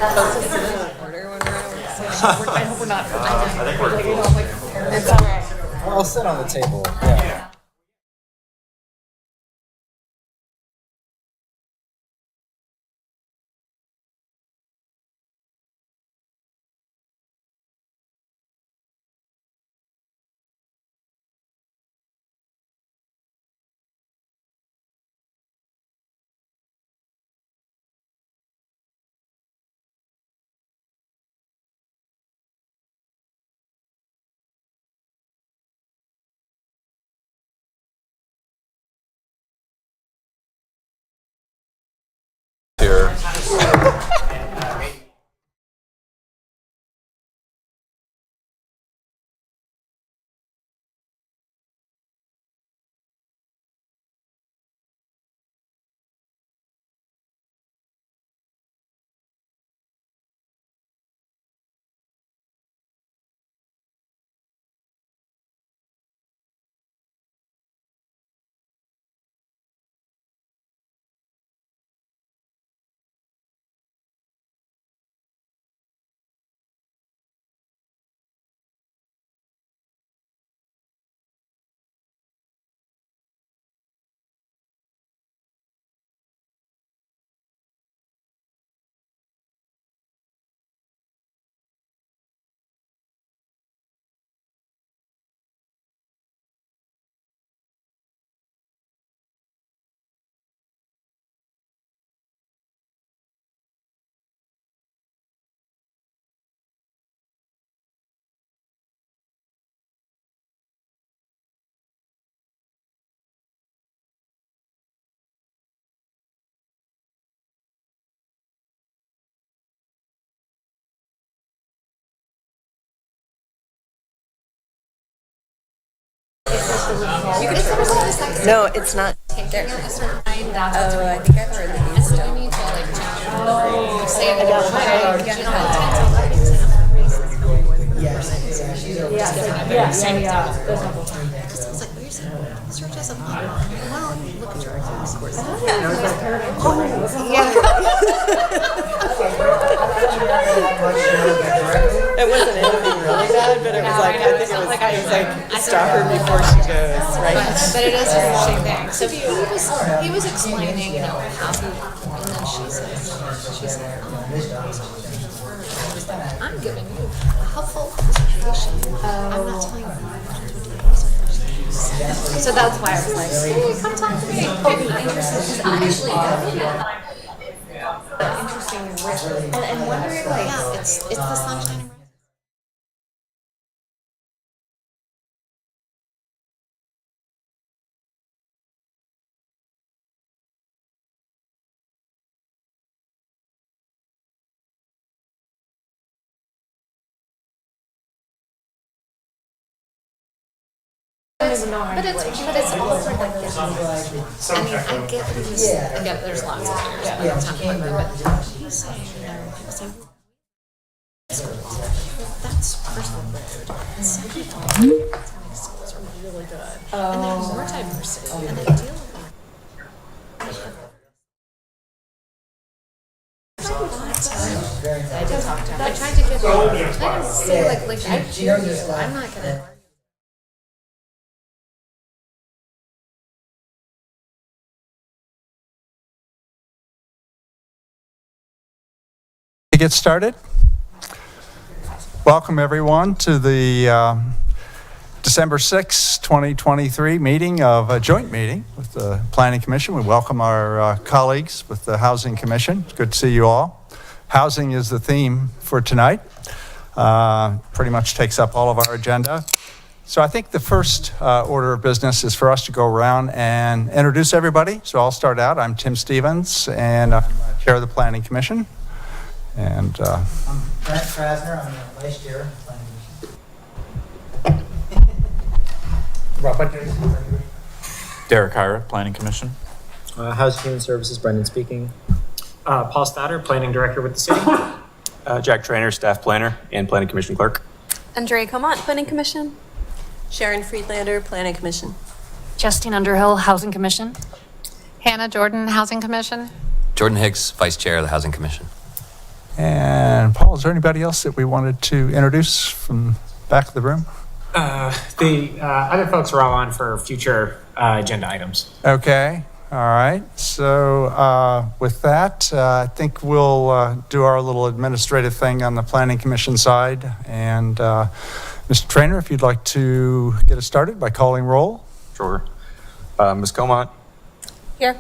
I hope we're not. I think we're It's all right. I'll sit on the table. Yeah. here. No, it's not. There. A certain time, that's Oh, I think I've heard these. so you need to like say it Yeah. Search as a well, look at your scores. It wasn't anything really bad, but it was like, I think it was like, stop her before she goes, right? But it is an interesting thing. So he was explaining, how he, and then she said, I'm giving you a helpful presentation. I'm not telling you what to do. So that's why I was like, hey, come talk to me. Interesting rich. And wondering, like, yeah, it's the sunshine and rain. But it's all for like getting. I mean, I get what he's. Yeah, there's lots of stairs. Yeah. It's not quite right, but he's saying, people say, that's first of all rude. And second of all, schools are really good, and they're more diversity, and they deal with them. I did talk to her. I tried to get him. I didn't say I'm not gonna. To get started, welcome everyone to the December 6, 2023 meeting of a joint meeting with the Planning Commission. We welcome our colleagues with the Housing Commission. It's good to see you all. Housing is the theme for tonight. Pretty much takes up all of our agenda. So I think the first order of business is for us to go around and introduce everybody. So I'll start out. I'm Tim Stevens, and I'm Chair of the Planning Commission. And I'm Brent Krasner. I'm the Vice Chair of the Planning Commission. Derek Hyra, Planning Commission. Housing and Human Services, Brendan speaking. Paul Statter, Planning Director with the city. Jack Trainer, Staff Planner and Planning Commission Clerk. Andrea Comont, Planning Commission. Sharon Friedlander, Planning Commission. Justine Underhill, Housing Commission. Hannah Jordan, Housing Commission. Jordan Hicks, Vice Chair of the Housing Commission. And Paul, is there anybody else that we wanted to introduce from back of the room? The other folks are all on for future agenda items. Okay, all right. So with that, I think we'll do our little administrative thing on the Planning Commission side. And Mr. Trainer, if you'd like to get us started by calling roll. Sure. Ms. Comont, Here.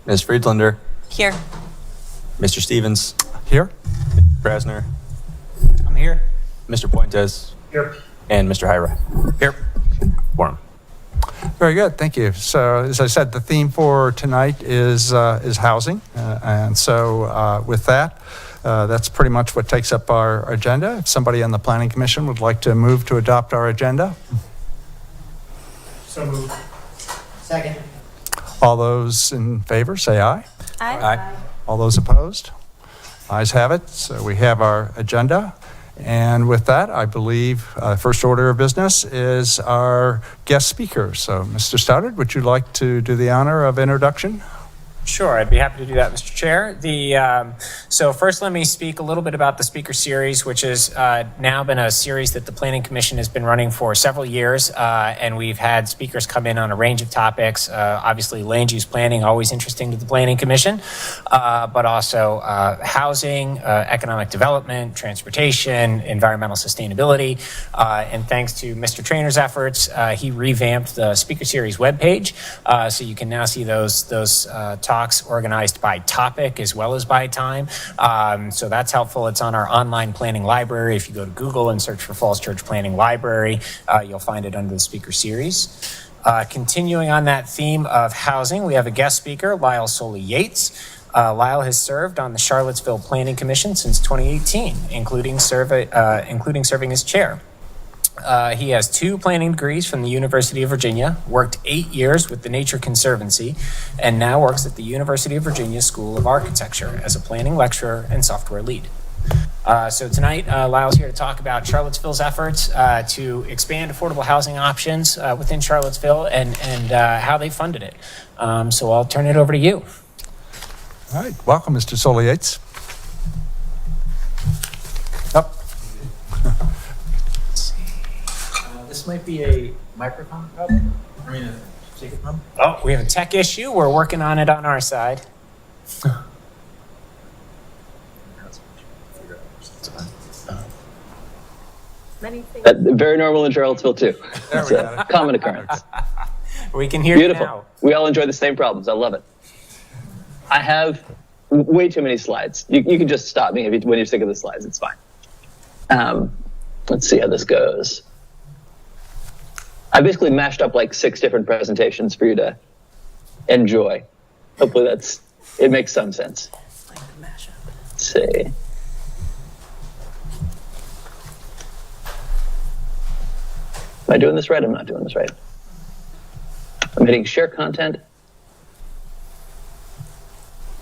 Ms. Friedlander, Here. Mr. Stevens, Here. Krasner, I'm here. Mr. Puentes, Here. and Mr. Hyra. Here. Quorum. Very good, thank you. So as I said, the theme for tonight is housing. And so with that, that's pretty much what takes up our agenda. If somebody on the Planning Commission would like to move to adopt our agenda. So moved. Second. All those in favor, say aye. Aye. All those opposed? Ayes have it. So we have our agenda. And with that, I believe first order of business is our guest speaker. So Mr. Stoddard, would you like to do the honor of introduction? Sure, I'd be happy to do that, Mr. Chair. So first, let me speak a little bit about the speaker series, which has now been a series that the Planning Commission has been running for several years, and we've had speakers come in on a range of topics. Obviously, land use planning, always interesting to the Planning Commission, but also housing, economic development, transportation, environmental sustainability. And thanks to Mr. Trainer's efforts, he revamped the speaker series webpage, so you can now see those talks organized by topic as well as by time. So that's helpful. It's on our online planning library. If you go to Google and search for Falls Church Planning Library, you'll find it under the speaker series. Continuing on that theme of housing, we have a guest speaker, Lyle Soley Yates. Lyle has served on the Charlottesville Planning Commission since 2018, including serving as chair. He has 2 planning degrees from the University of Virginia, worked 8 years with the Nature Conservancy, and now works at the University of Virginia School of Architecture as a planning lecturer and software lead. So tonight, Lyle's here to talk about Charlottesville's efforts to expand affordable housing options within Charlottesville and how they funded it. So I'll turn it over to you. All right, welcome, Mr. Soley Yates. Up. This might be a microphone problem. I mean, a speaker problem. Oh, we have a tech issue. We're working on it on our side. Very normal in Charlottesville too. There It's we a got it. common occurrence. We can hear Beautiful. you now. We all enjoy the same problems. I love it. I have way too many slides. You can just stop me when you're sick of the slides. It's fine. Let's see how this goes. I basically mashed up like 6 different presentations for you to enjoy. Hopefully it makes some sense. Let's see. Am I doing this right? I'm not doing this right. I'm hitting share content.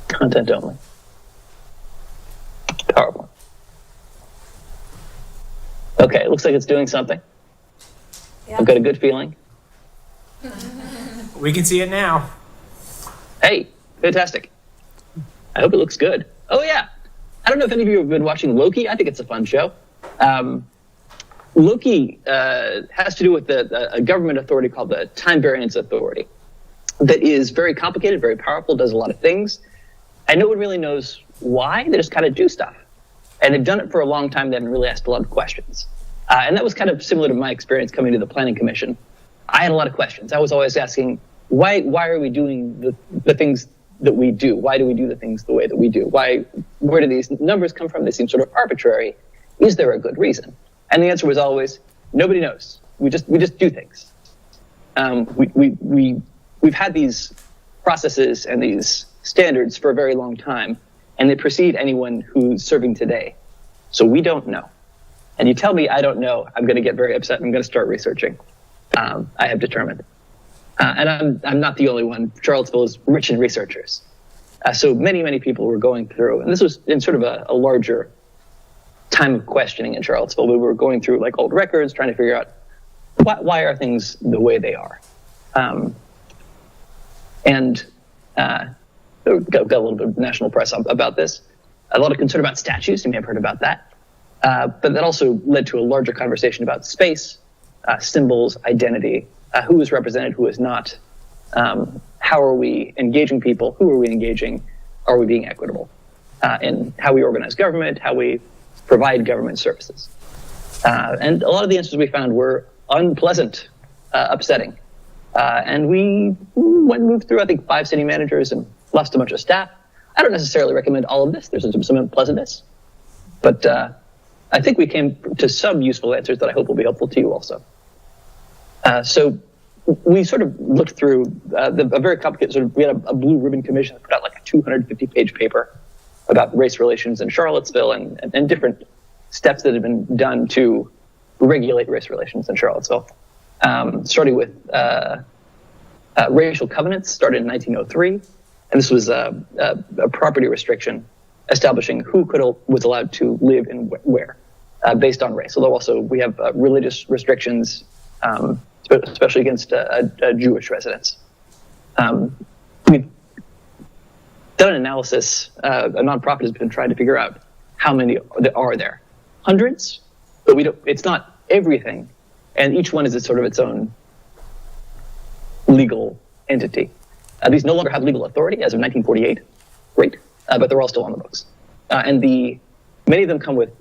Content only. PowerPoint. Okay, it looks like it's doing something. Yeah. I've got a good feeling. We can see it now. Hey, fantastic. I hope it looks good. Oh yeah. I don't know if any of you have been watching Loki. I think it's a fun show. Loki has to do with a government authority called the Time Variance Authority that is very complicated, very powerful, does a lot of things, and no one really knows why. They just kind of do stuff. And they've done it for a long time. They haven't really asked a lot of questions. And that was kind of similar to my experience coming to the Planning Commission. I had a lot of questions. I was always asking, why are we doing the things that we do? Why do we do the things the way that we do? Where do these numbers come from? They seem sort of arbitrary. Is there a good reason? And the answer was always, nobody knows. We just do things. We've had these processes and these standards for a very long time, and they precede anyone who's serving today. So we don't know. And you tell me I don't know, I'm going to get very upset. I'm going to start researching. I have determined. And I'm not the only one. Charlottesville is rich in researchers. So many people were going through, and this was in sort of a larger time of questioning in Charlottesville. We were going through like old records, trying to figure out why are things the way they are. Got a little bit of national press about this. a lot of concern about statues. You may have heard about that. But that also led to a larger conversation about space, symbols, identity, who is represented, who is not, how are we engaging people, who are we engaging, are we being equitable, and how we organize government, how we provide government services. And a lot of the answers we found were unpleasant, upsetting. And we moved through, I think, 5 city managers and lost a bunch of staff. I don't necessarily recommend all of this. There's some unpleasantness. But I think we came to some useful answers that I hope will be helpful to you also. So we sort of looked through a very complicated, we had a blue ribbon commission that put out like a 250-page paper about race relations in Charlottesville and different steps that had been done to regulate race relations in Charlottesville. Starting with racial covenants, started in 1903. And this was a property restriction establishing who was allowed to live and where, based on race. Although also we have religious restrictions, especially against Jewish residents. We've done an analysis. A nonprofit has been trying to figure out how many are there. Hundreds, but it's not everything. And each one is its own legal entity. These no longer have legal authority as of 1948. Great, but they're all still on the books. And many of them come with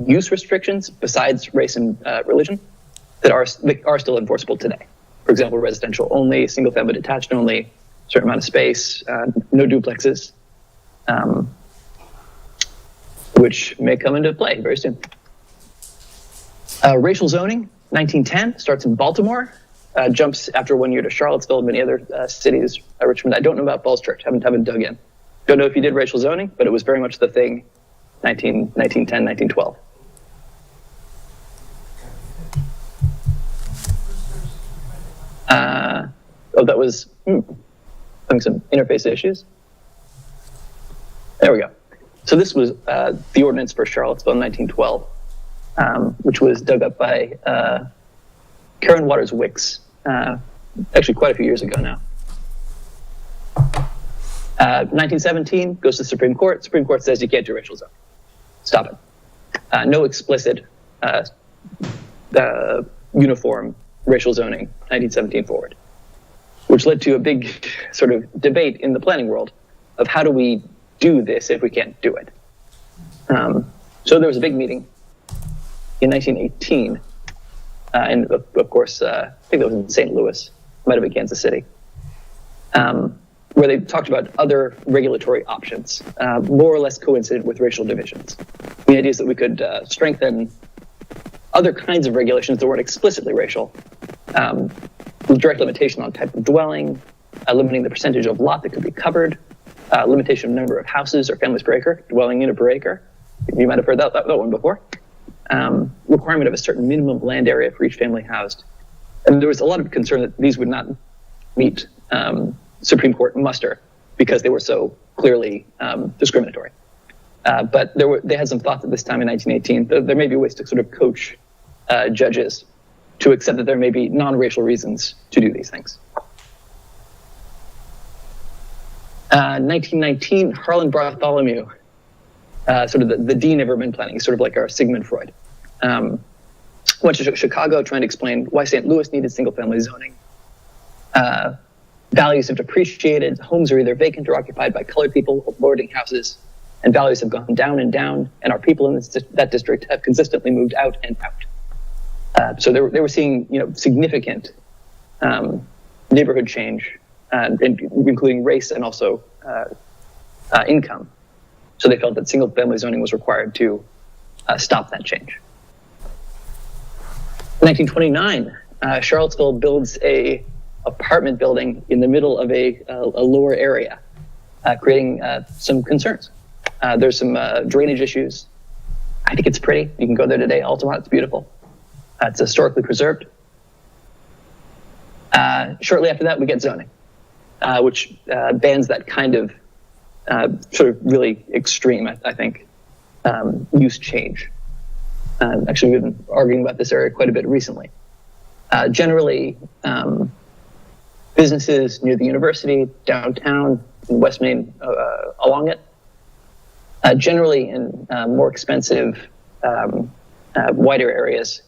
use restrictions besides race and religion that are still enforceable today. For example, residential only, single family detached only, certain amount of space, no duplexes, which may come into play very soon. Racial zoning, 1910, starts in Baltimore. Jumps after 1 year to Charlottesville and many other cities. Richmond, I don't know about Falls Church. Haven't dug in. Don't know if you did racial zoning, but it was very much the thing 1910, 1912. That was having some interface issues. There we go. So this was the ordinance for Charlottesville in 1912, which was dug up by Karen Waters Wicks, actually quite a few years ago now. 1917 goes to the Supreme Court. Supreme Court says you can't do racial zoning. Stop it. No explicit uniform racial zoning, 1917 forward, which led to a big sort of debate in the planning world of how do we do this if we can't do it. So there was a big meeting in 1918. And of course, I think that was in St. Louis, might have been Kansas City, where they talked about other regulatory options, more or less coincident with racial divisions. The idea is that we could strengthen other kinds of regulations that weren't explicitly racial, with direct limitation on type of dwelling, limiting the percentage of lot that could be covered, limitation of number of houses or families per acre, dwelling unit per acre. You might have heard that one before. Requirement of a certain minimum land area for each family housed. And there was a lot of concern that these would not meet Supreme Court muster because they were so clearly discriminatory. But they had some thoughts at this time in 1918. There may be ways to sort of coach judges to accept that there may be non-racial reasons to do these things. 1919, Harlan Bartholomew, sort of the dean of urban planning, sort of like our Sigmund Freud, went to Chicago trying to explain why St. Louis needed single-family zoning. Values have depreciated. Homes are either vacant or occupied by colored people or boarding houses, and values have gone down and down, and our people in that district have consistently moved out and out. So they were seeing, significant neighborhood change, including race and also income. So they felt that single-family zoning was required to stop that change. 1929, Charlottesville builds a apartment building in the middle of a lower area, creating some concerns. There's some drainage issues. I think it's pretty. You can go there today, Altamont. It's beautiful. It's historically preserved. Shortly after that, we get zoning, which bans that kind of sort of really extreme, I think, use change. Actually, we've been arguing about this area quite a bit recently. Generally, businesses near the university, downtown, in West Main, along it, generally in more expensive, wider areas.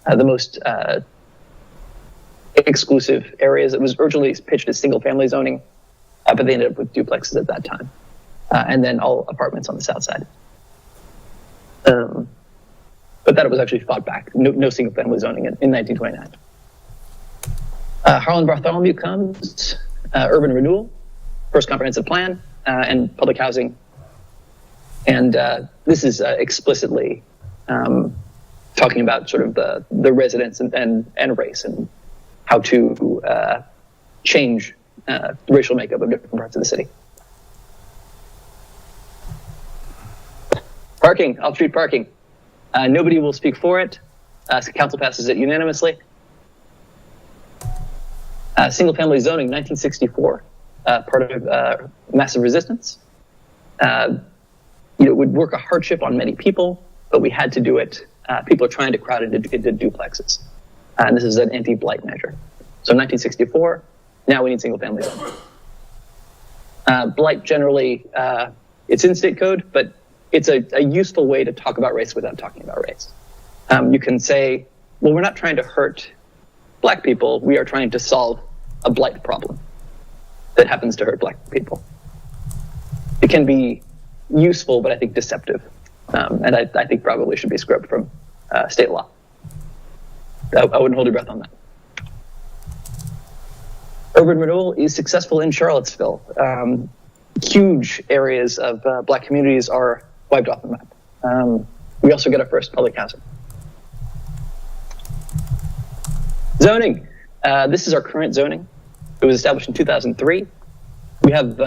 The most exclusive areas. It was originally pitched as single-family zoning, but they ended up with duplexes at that time, and then all apartments on the south side. But that was actually fought back. No single-family zoning in 1929. Harlan Bartholomew comes, urban renewal, first comprehensive plan, and public housing. And this is explicitly talking about sort of the residents and race and how to change the racial makeup of different parts of the city. Parking, off-street parking. Nobody will speak for it. Council passes it unanimously. Single-family zoning, 1964, part of massive resistance. It would work a hardship on many people, but we had to do it. People are trying to crowd into duplexes. And this is an anti-blight measure. So 1964, now we need single-family zoning. Blight generally, it's in state code, but it's a useful way to talk about race without talking about race. You can say, well, we're not trying to hurt black people. We are trying to solve a blight problem that happens to hurt black people. It can be useful, but I think deceptive. And I think probably should be scrubbed from state law. I wouldn't hold your breath on that. Urban renewal is successful in Charlottesville. Huge areas of black communities are wiped off the map. We also get our first public housing. Zoning. This is our current zoning. It was established in 2003. We have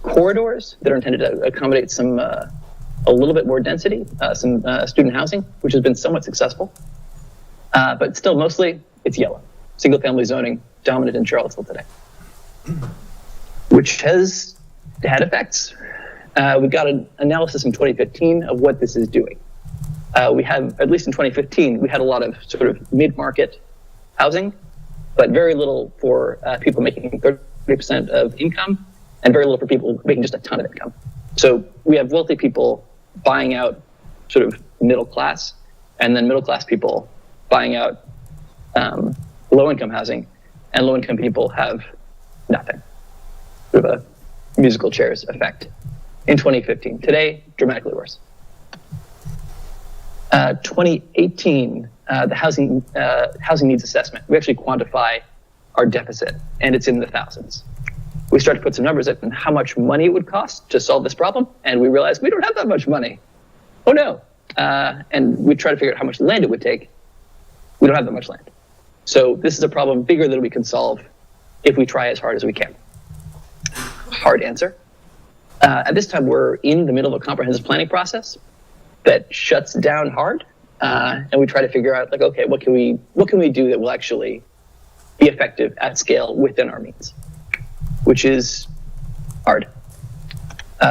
corridors that are intended to accommodate some a little bit more density, some student housing, which has been somewhat successful. But still, mostly, it's yellow. Single-family zoning dominant in Charlottesville today, which has had effects. We got an analysis in 2015 of what this is doing. We have, at least in 2015, we had a lot of sort of mid-market housing, but very little for people making 30% of income, and very little for people making just a ton of income. So we have wealthy people buying out sort of middle class, and then middle class people buying out low-income housing, and low-income people have nothing. Sort of a musical chairs effect in 2015. Today, dramatically worse. 2018, the housing needs assessment. We actually quantify our deficit, and it's in the thousands. We started to put some numbers in how much money it would cost to solve this problem, and we realized we don't have that much money. Oh no. And we tried to figure out how much land it would take. We don't have that much land. So this is a problem bigger than we can solve if we try as hard as we can. Hard answer. At this time, we're in the middle of a comprehensive planning process that shuts down hard, and we try to figure out, like, okay, what can we do that will actually be effective at scale within our means, which is hard.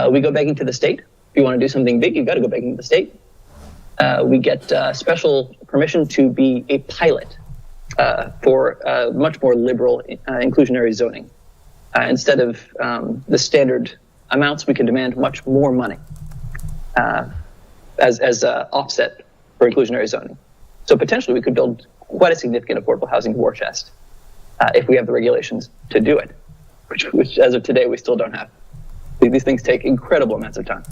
We go begging to the state. If you want to do something big, you've got to go begging to the state. We get special permission to be a pilot for much more liberal inclusionary zoning. Instead of the standard amounts, we can demand much more money as offset for inclusionary zoning. So potentially we could build quite a significant affordable housing war chest if we have the regulations to do it, which as of today we still don't have. These things take incredible amounts of time.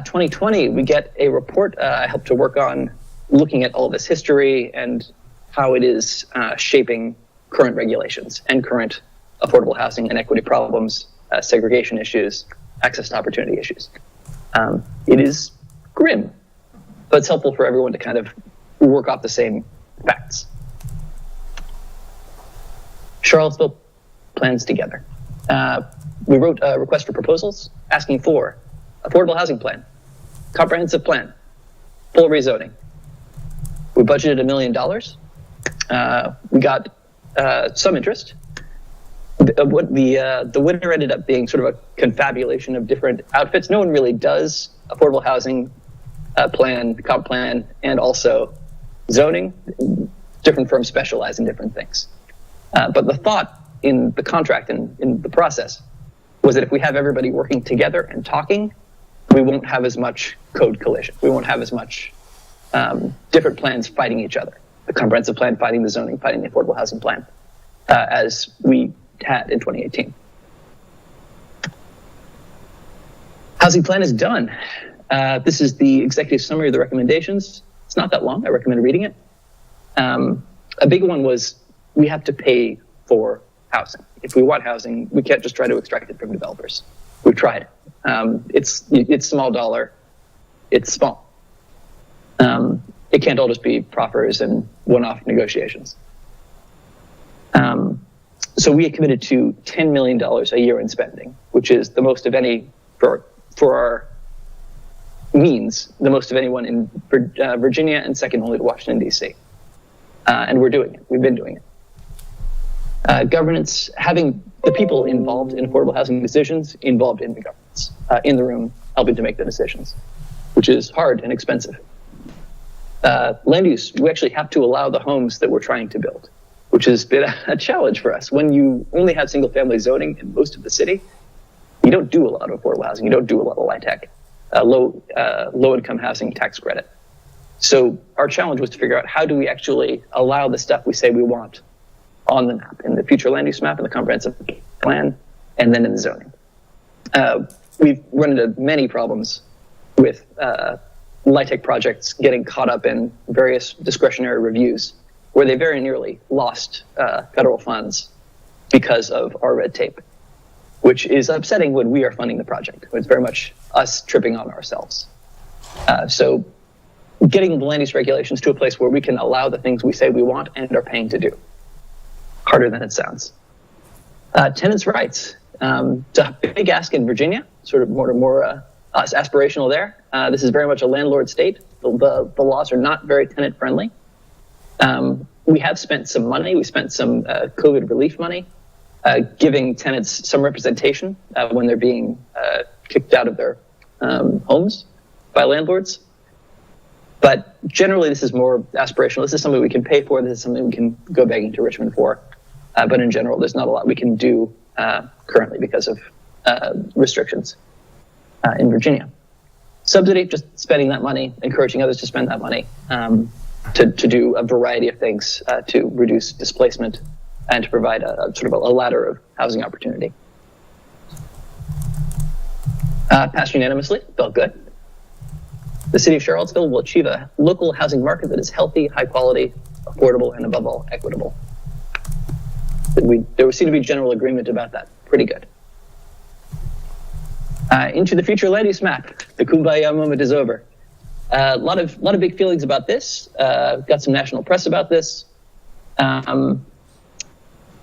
2020, we get a report I helped to work on looking at all this history and how it is shaping current regulations and current affordable housing and equity problems, segregation issues, access to opportunity issues. It is grim, but it's helpful for everyone to kind of work off the same facts. Charlottesville plans together. We wrote a request for proposals asking for affordable housing plan, comprehensive plan, full rezoning. We budgeted $1 million. We got some interest. The winner ended up being sort of a confabulation of different outfits. No one really does affordable housing plan, comp plan, and also zoning. Different firms specialize in different things. But the thought in the contract and in the process was that if we have everybody working together and talking, we won't have as much code collision. We won't have as much different plans fighting each other. The comprehensive plan fighting the zoning, fighting the affordable housing plan, as we had in 2018. Housing plan is done. This is the executive summary of the recommendations. It's not that long. I recommend reading it. A big one was we have to pay for housing. If we want housing, we can't just try to extract it from developers. We've tried. It's small dollar. It's small. It can't all just be proffers and one-off negotiations. So we had committed to $10 million a year in spending, which is the most of any for our means, the most of anyone in Virginia, and second only to Washington, D.C. And we're doing it. We've been doing it. Governance, having the people involved in affordable housing decisions involved in the governance, in the room, helping to make the decisions, which is hard and expensive. Land use, we actually have to allow the homes that we're trying to build, which has been a challenge for us. When you only have single family zoning in most of the city, you don't do a lot of affordable housing. You don't do a lot of LIHTC, low income housing tax credit. So our challenge was to figure out how do we actually allow the stuff we say we want on the map, in the future land use map, in the comprehensive plan, and then in the zoning. We've run into many problems with LIHTC projects getting caught up in various discretionary reviews where they very nearly lost federal funds because of our red tape, which is upsetting when we are funding the project. It's very much us tripping on ourselves. So getting the land use regulations to a place where we can allow the things we say we want and are paying to do. Harder than it sounds. Tenants' rights. It's a big ask in Virginia, sort of more aspirational there. This is very much a landlord state. The laws are not very tenant friendly. We have spent some money. We spent some COVID relief money, giving tenants some representation when they're being kicked out of their homes by landlords. But generally, this is more aspirational. This is something we can pay for. This is something we can go begging to Richmond for. But in general, there's not a lot we can do currently because of restrictions in Virginia. Subsidy, just spending that money, encouraging others to spend that money to do a variety of things to reduce displacement and to provide a sort of a ladder of housing opportunity. Passed unanimously, felt good. The city of Charlottesville will achieve a local housing market that is healthy, high quality, affordable, and above all, equitable. There seemed to be general agreement about that. Pretty good. Into the future land use map. The kumbaya moment is over. A lot of big feelings about this. Got some national press about this.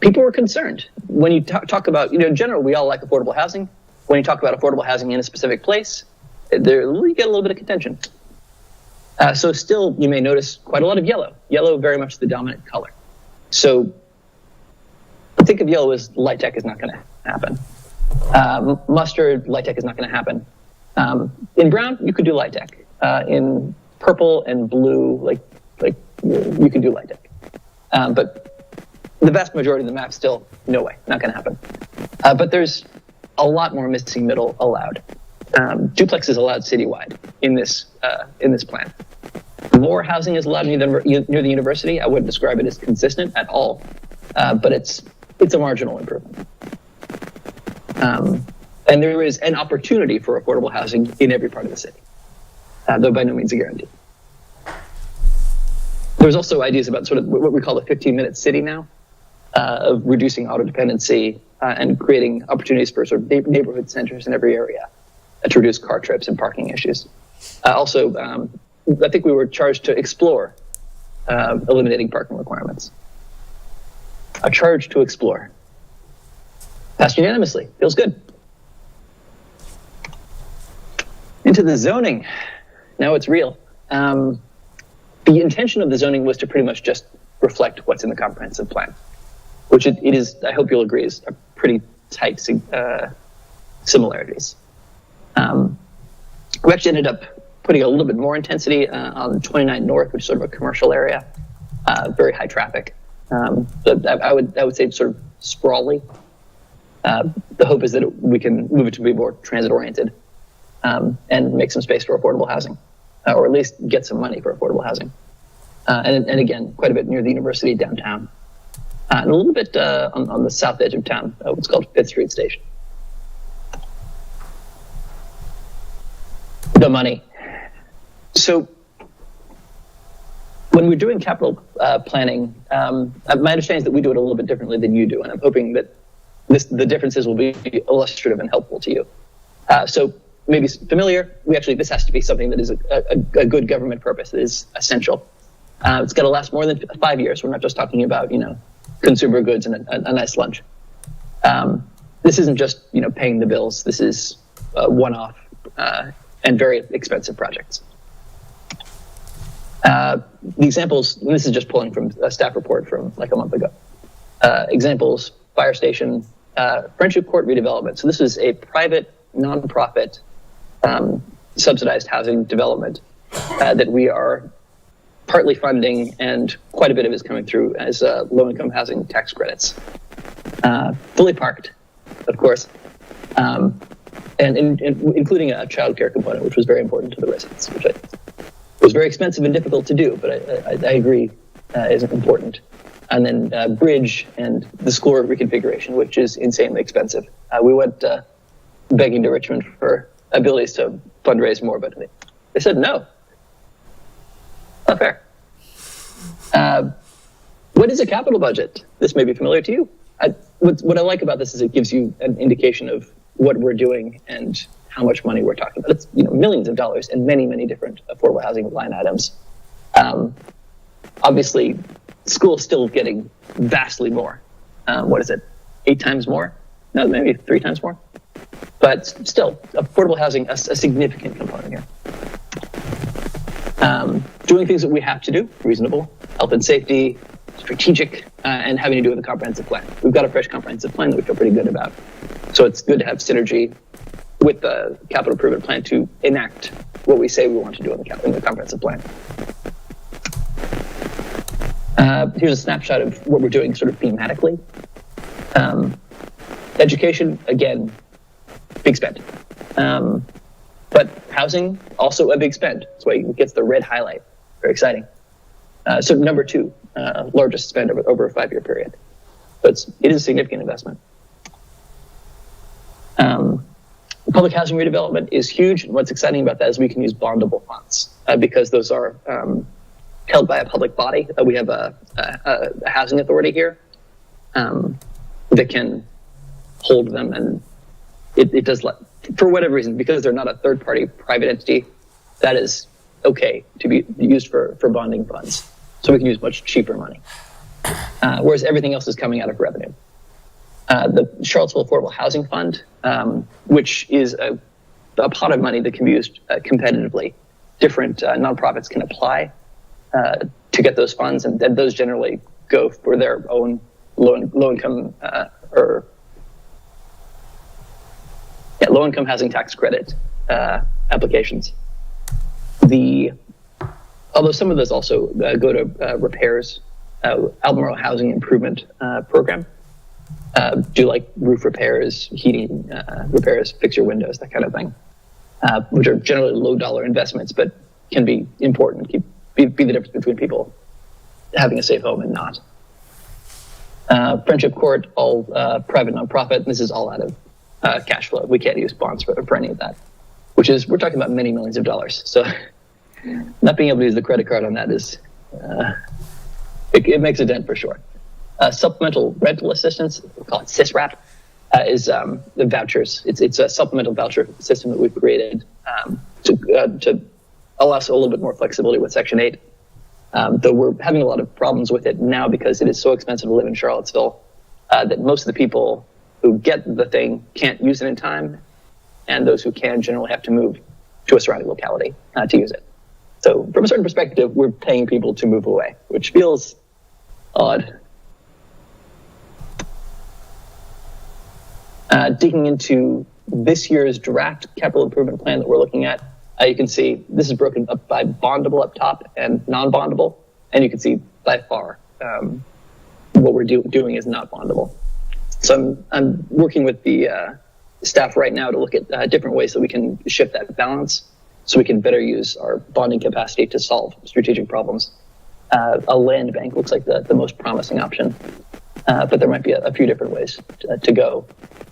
People were concerned. When you talk about, in general, we all like affordable housing. When you talk about affordable housing in a specific place, you get a little bit of contention. So still, you may notice quite a lot of yellow. Yellow, very much the dominant color. So think of yellow as LIHTC is not going to happen. Mustard, LIHTC is not going to happen. In brown, you could do LIHTC. In purple and blue, you can do LIHTC. But the vast majority of the map, still, no way, not going to happen. But there's a lot more missing middle allowed. Duplex is allowed citywide in this plan. More housing is allowed near the university. I wouldn't describe it as consistent at all, but it's a marginal improvement. And there is an opportunity for affordable housing in every part of the city, though by no means a guarantee. There's also ideas about sort of what we call the 15-minute city now, of reducing auto dependency and creating opportunities for sort of neighborhood centers in every area to reduce car trips and parking issues. Also, I think we were charged to explore eliminating parking requirements. A charge to explore. Passed unanimously. Feels good. Into the zoning. Now it's real. The intention of the zoning was to pretty much just reflect what's in the comprehensive plan, which it is, I hope you'll agree, is a pretty tight similarities. We actually ended up putting a little bit more intensity on 29 North, which is sort of a commercial area, very high traffic. But I would say sort of sprawly. The hope is that we can move it to be more transit-oriented and make some space for affordable housing, or at least get some money for affordable housing. And again, quite a bit near the university downtown. And a little bit on the south edge of town, what's called Fifth Street Station. The money. So when we're doing capital planning, my understanding is that we do it a little bit differently than you do, and I'm hoping that the differences will be illustrative and helpful to you. So maybe familiar, this has to be something that is a good government purpose, that is essential. It's got to last more than 5 years. We're not just talking about, consumer goods and a nice lunch. This isn't just, paying the bills. This is one-off and very expensive projects. The examples, and this is just pulling from a staff report from like a month ago. Examples, fire station, Friendship Court redevelopment. So this is a private, nonprofit, subsidized housing development that we are partly funding, and quite a bit of it is coming through as low-income housing tax credits. Fully parked, of course, and including a child care component, which was very important to the residents, which was very expensive and difficult to do, but I agree is important. And then bridge and the school reconfiguration, which is insanely expensive. We went begging to Richmond for abilities to fundraise more, but they said no. Not fair. What is a capital budget? This may be familiar to you. What I like about this is it gives you an indication of what we're doing and how much money we're talking about. It's millions of dollars and many, many different affordable housing line items. Obviously, school is still getting vastly more. What is it? 8 times more? No, maybe 3 times more. But still, affordable housing, a significant component here. Doing things that we have to do, reasonable, health and safety, strategic, and having to do with a comprehensive plan. We've got a fresh comprehensive plan that we feel pretty good about. So it's good to have synergy with the capital improvement plan to enact what we say we want to do in the comprehensive plan. Here's a snapshot of what we're doing sort of thematically. Education, again, big spend. But housing, also a big spend. That's why it gets the red highlight. Very exciting. So number 2, largest spend over a 5-year period. But it is a significant investment. Public housing redevelopment is huge. And what's exciting about that is we can use bondable funds because those are held by a public body. We have a housing authority here that can hold them, and it does, for whatever reason, because they're not a third-party private entity, that is okay to be used for bonding funds. So we can use much cheaper money, whereas everything else is coming out of revenue. The Charlottesville Affordable Housing Fund, which is a pot of money that can be used competitively. Different nonprofits can apply to get those funds, and those generally go for their own low-income low-income housing tax credit applications. Although some of those also go to repairs, Albemarle Housing Improvement Program, do like roof repairs, heating repairs, fix your windows, that kind of thing, which are generally low-dollar investments, but can be important, be the difference between people having a safe home and not. Friendship Court, all private nonprofit. This is all out of cash flow. We can't use bonds for any of that, we're talking about many millions of dollars. So not being able to use the credit card on that is, it makes a dent for sure. Supplemental rental assistance, we call it SISRAP, is the vouchers. It's a supplemental voucher system that we've created to allow us a little bit more flexibility with Section 8. Though we're having a lot of problems with it now because it is so expensive to live in Charlottesville that most of the people who get the thing can't use it in time, and those who can generally have to move to a surrounding locality to use it. So from a certain perspective, we're paying people to move away, which feels odd. Digging into this year's draft capital improvement plan that we're looking at, you can see this is broken up by bondable up top and non-bondable, and you can see by far what we're doing is not bondable. So I'm working with the staff right now to look at different ways that we can shift that balance so we can better use our bonding capacity to solve strategic problems. A land bank looks like the most promising option, but there might be a few different ways to go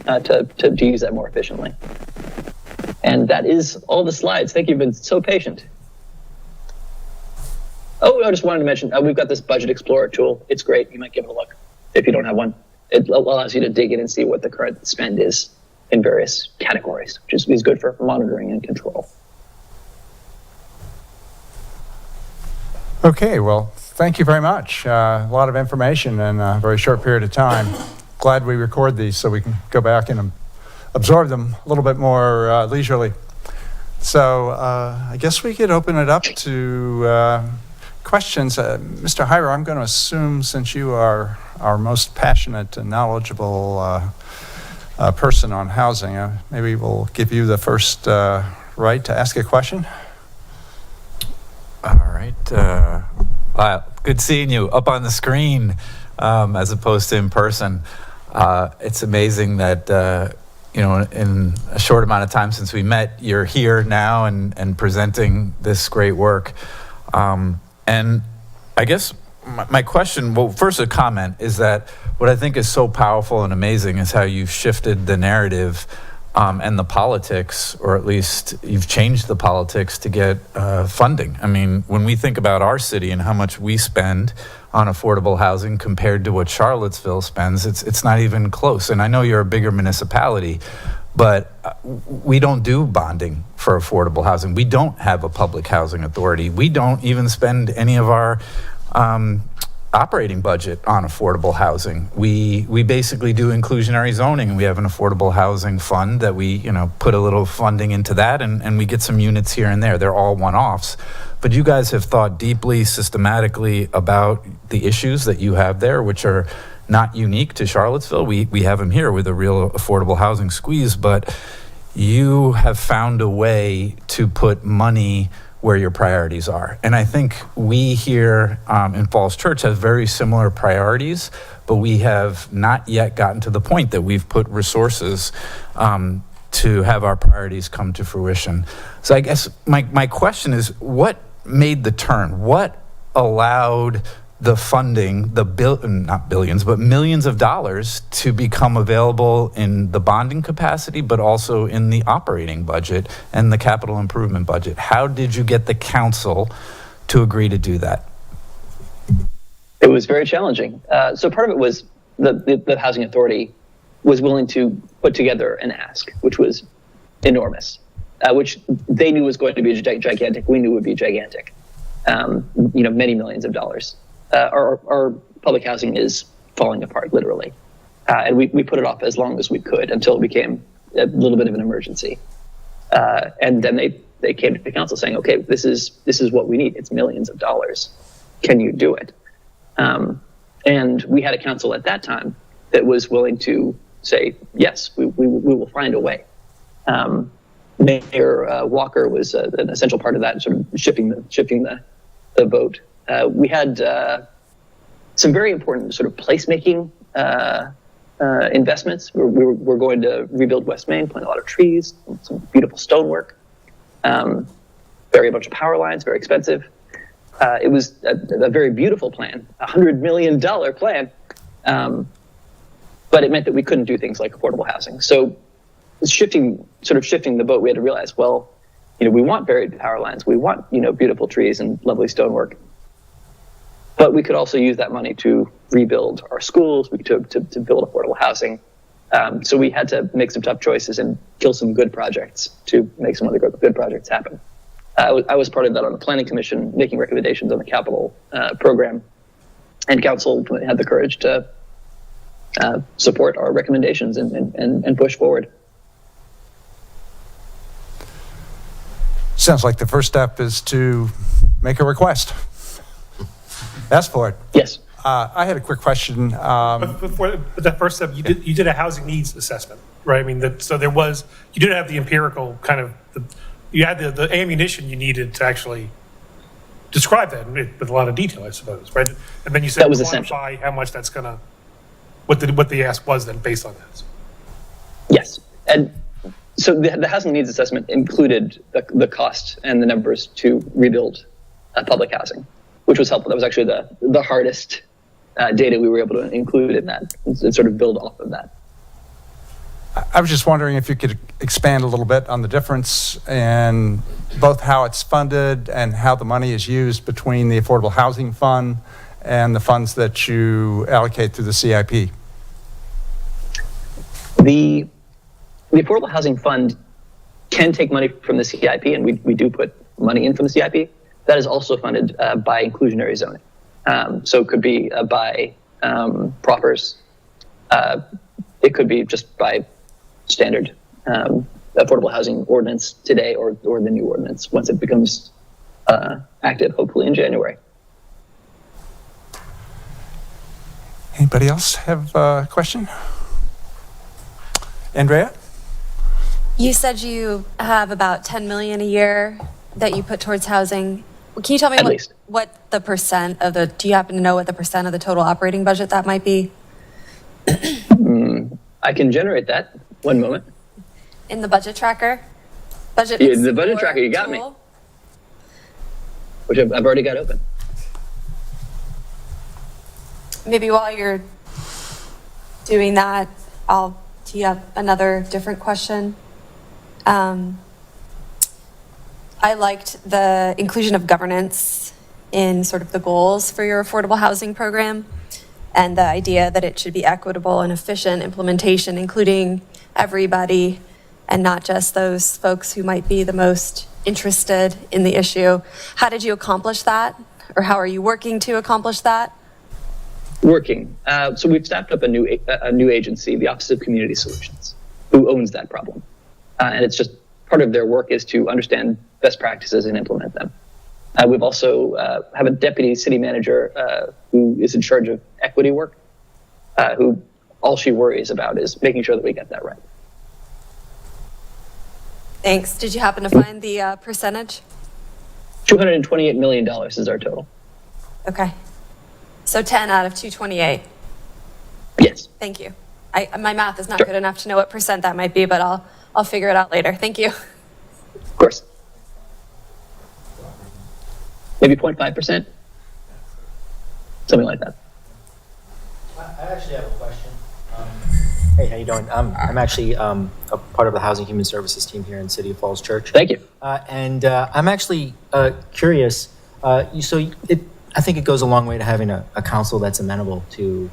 to use that more efficiently. And that is all the slides. Thank you. You've been so patient. Oh, I just wanted to mention, we've got this Budget Explorer tool. It's great. You might give it a look if you don't have one. It allows you to dig in and see what the current spend is in various categories, which is good for monitoring and control. Okay, well, thank you very much. A lot of information in a very short period of time. Glad we record these so we can go back and absorb them a little bit more leisurely. So I guess we could open it up to questions. Mr. Hyra, I'm going to assume, since you are our most passionate and knowledgeable person on housing, maybe we'll give you the first right to ask a question. All right. Wow, good seeing you up on the screen as opposed to in person. It's amazing that, in a short amount of time since we met, you're here now and presenting this great work. And I guess my question, well, first a comment, is that what I think is so powerful and amazing is how you've shifted the narrative and the politics, or at least you've changed the politics to get funding. I mean, when we think about our city and how much we spend on affordable housing compared to what Charlottesville spends, it's not even close. And I know you're a bigger municipality, but we don't do bonding for affordable housing. We don't have a public housing authority. We don't even spend any of our operating budget on affordable housing. We basically do inclusionary zoning. We have an affordable housing fund that we, put a little funding into that, and we get some units here and there. They're all one-offs. But you guys have thought deeply, systematically about the issues that you have there, which are not unique to Charlottesville. We have them here with a real affordable housing squeeze, but you have found a way to put money where your priorities are. And I think we here in Falls Church have very similar priorities, but we have not yet gotten to the point that we've put resources to have our priorities come to fruition. So I guess my question is, what made the turn? What allowed the funding, not billions, but millions of dollars to become available in the bonding capacity, but also in the operating budget and the capital improvement budget? How did you get the council to agree to do that? It was very challenging. So part of it was the Housing Authority was willing to put together an ask, which was enormous, which they knew was going to be gigantic. We knew would be gigantic. Many millions of dollars. Our public housing is falling apart, literally. And we put it off as long as we could until it became a little bit of an emergency. And then they came to the council saying, okay, this is what we need. It's millions of dollars. Can you do it? And we had a council at that time that was willing to say, yes, we will find a way. Mayor Walker was an essential part of that, sort of shifting the vote. We had some very important sort of placemaking investments. We're going to rebuild West Main, plant a lot of trees, some beautiful stonework, bury a bunch of power lines, very expensive. It was a very beautiful plan, $100 million plan, but it meant that we couldn't do things like affordable housing. So shifting the boat, we had to realize, well, we want buried power lines, we want beautiful trees and lovely stonework. But we could also use that money to rebuild our schools, to build affordable housing. So we had to make some tough choices and kill some good projects to make some other good projects happen. I was part of that on the Planning Commission, making recommendations on the capital program. And council had the courage to support our recommendations and push forward. Sounds like the first step is to make a request. Ask for it. Yes. I had a quick question. But the first step, you did a housing needs assessment, right? I mean, so there was, you did have the empirical kind of, you had the ammunition you needed to actually describe that with a lot of detail, I suppose, right? And then you said that was quantify how much that's going to what the ask was then based on that. Yes, and so the housing needs assessment included the cost and the numbers to rebuild public housing, which was helpful. That was actually the hardest data we were able to include in that and sort of build off of that. I was just wondering if you could expand a little bit on the difference in both how it's funded and how the money is used between the Affordable Housing Fund and the funds that you allocate through the CIP. The Affordable Housing Fund can take money from the CIP, and we do put money in from the CIP. That is also funded by inclusionary zoning. So it could be by proffers. It could be just by standard affordable housing ordinance today or the new ordinance once it becomes active, hopefully in January. Anybody else have a question? Andrea? You said you have about 10 million a year that you put towards housing. Can you tell me what the percent of do you happen to know what the percent of the total operating budget that might be? I can generate that. One moment. In the budget tracker? The budget tracker, you got me. Which I've already got open. Maybe while you're doing that, I'll tee up another different question. I liked the inclusion of governance in sort of the goals for your affordable housing program and the idea that it should be equitable and efficient implementation, including everybody and not just those folks who might be the most interested in the issue. How did you accomplish that? Or how are you working to accomplish that? Working. So we've staffed up a new agency, the Office of Community Solutions, who owns that problem. And it's just part of their work is to understand best practices and implement them. We've also have a deputy city manager who is in charge of equity work, who all she worries about is making sure that we get that right. Thanks. Did you happen to find the percentage? $228 million is our total. Okay. So 10 out of 228. Yes. Thank you. My math is not good enough to know what percent that might be, but I'll figure it out later. Thank you. Of course. Maybe 0.5%? Something like that. I actually have a question. Hey, how you doing? I'm actually a part of the Housing Human Services team here in City of Falls Church. Thank you. And I'm actually curious. I think it goes a long way to having a council that's amenable to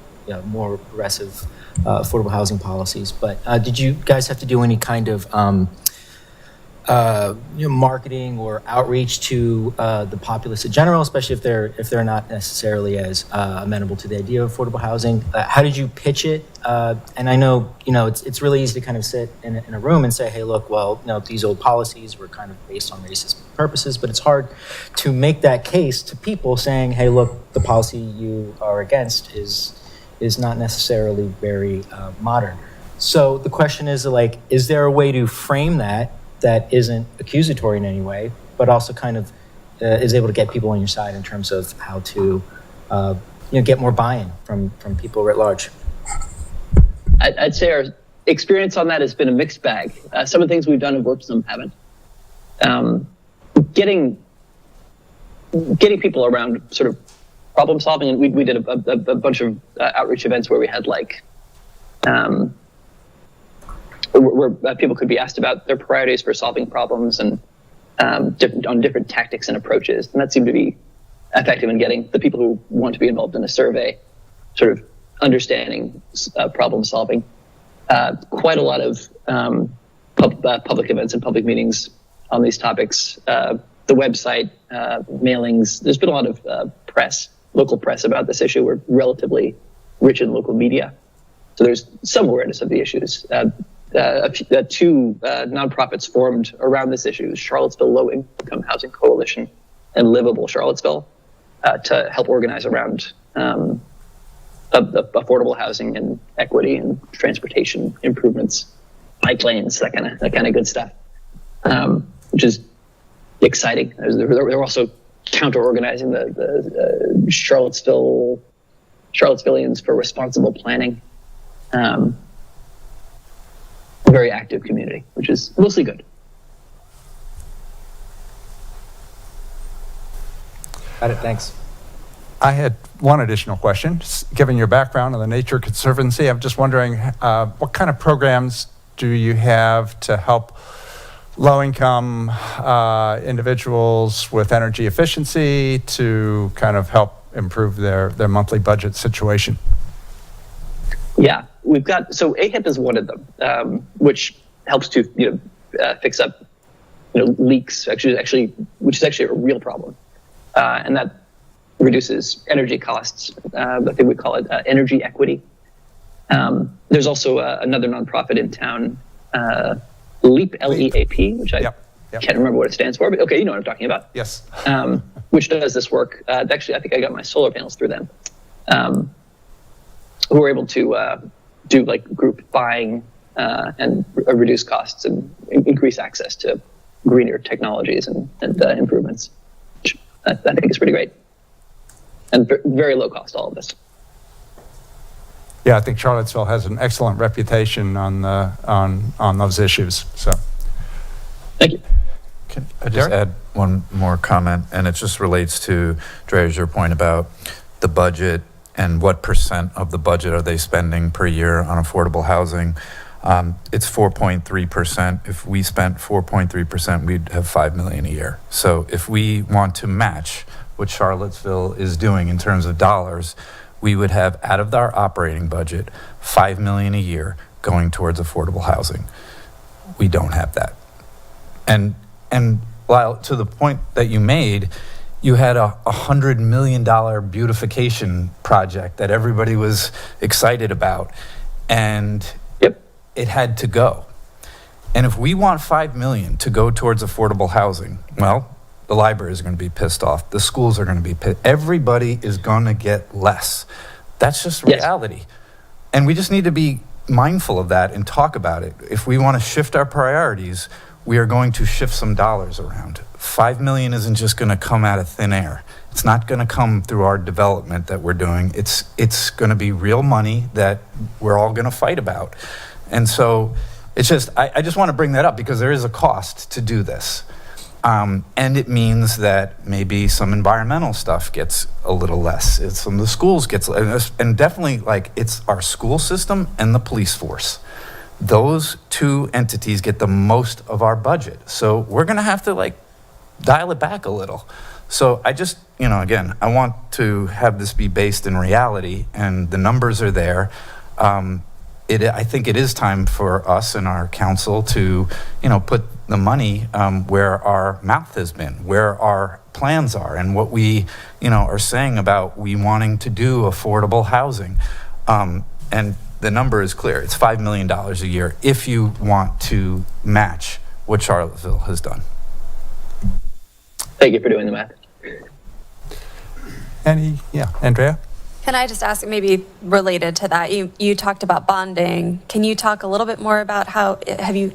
more progressive affordable housing policies. But did you guys have to do any kind of marketing or outreach to the populace in general, especially if they're not necessarily as amenable to the idea of affordable housing? How did you pitch it? And I know it's really easy to kind of sit in a room and say, hey, look, well, these old policies were kind of based on racist purposes, but it's hard to make that case to people saying, hey, look, the policy you are against is not necessarily very modern. So the question is, is there a way to frame that isn't accusatory in any way, but also kind of is able to get people on your side in terms of how to get more buy-in from people writ large? I'd say our experience on that has been a mixed bag. Some of the things we've done have worked, some haven't. Getting people around sort of problem solving, and we did a bunch of outreach events where we had where people could be asked about their priorities for solving problems and on different tactics and approaches. And that seemed to be effective in getting the people who want to be involved in a survey sort of understanding problem solving. Quite a lot of public events and public meetings on these topics. The website, mailings, there's been a lot of press, local press about this issue. We're relatively rich in local media. So there's some awareness of the issues. Two nonprofits formed around this issue, Charlottesville Low Income Housing Coalition and Livable Charlottesville, to help organize around affordable housing and equity and transportation improvements, bike lanes, that kind of good stuff, which is exciting. They're also counter-organizing the Charlottesvillians for Responsible Planning, very active community, which is mostly good. Got it, thanks. I had one additional question. Given your background in the Nature Conservancy, I'm just wondering what kind of programs do you have to help low-income individuals with energy efficiency to kind of help improve their monthly budget situation? Yeah, we've got, so AHIP is one of them, which helps to fix up leaks, which is actually a real problem, and that reduces energy costs. I think we call it energy equity. There's also another nonprofit in town, LEAP, L-E-A-P, which I can't remember what it stands for, but okay, you know what I'm talking about. Yes. Which does this work. Actually, I think I got my solar panels through them, who are able to do like group buying and reduce costs and increase access to greener technologies and improvements, which I think is pretty great. And very low cost, all of this. Yeah, I think Charlottesville has an excellent reputation on those issues. So, thank you. Can I just add one more comment? And it just relates to Dre's your point about the budget and what % of the budget are they spending per year on affordable housing. It's 4.3%. If we spent 4.3%, we'd have $5 million a year. So if we want to match what Charlottesville is doing in terms of dollars, we would have out of our operating budget $5 million a year going towards affordable housing. We don't have that. And while to the point that you made, you had a $100 million beautification project that everybody was excited about, and it had to go. And if we want $5 million to go towards affordable housing, well, the library is going to be pissed off. The schools are going to be pissed. Everybody is going to get less. That's just reality. And we just need to be mindful of that and talk about it. If we want to shift our priorities, we are going to shift some dollars around. $5 million isn't just going to come out of thin air. It's not going to come through our development that we're doing. It's going to be real money that we're all going to fight about. And so it's just, I just want to bring that up because there is a cost to do this. And it means that maybe some environmental stuff gets a little less. Some of the schools gets, and definitely like it's our school system and the police force. Those two entities get the most of our budget. So we're going to have to like dial it back a little. So I just, again, I want to have this be based in reality, and the numbers are there. I think it is time for us and our council to, put the money where our mouth has been, where our plans are, and what we, are saying about we wanting to do affordable housing. And the number is clear. It's $5 million a year if you want to match what Charlottesville has done. Thank you for doing the math. Andrea? Can I just ask, maybe related to that, you talked about bonding. Can you talk a little bit more about how,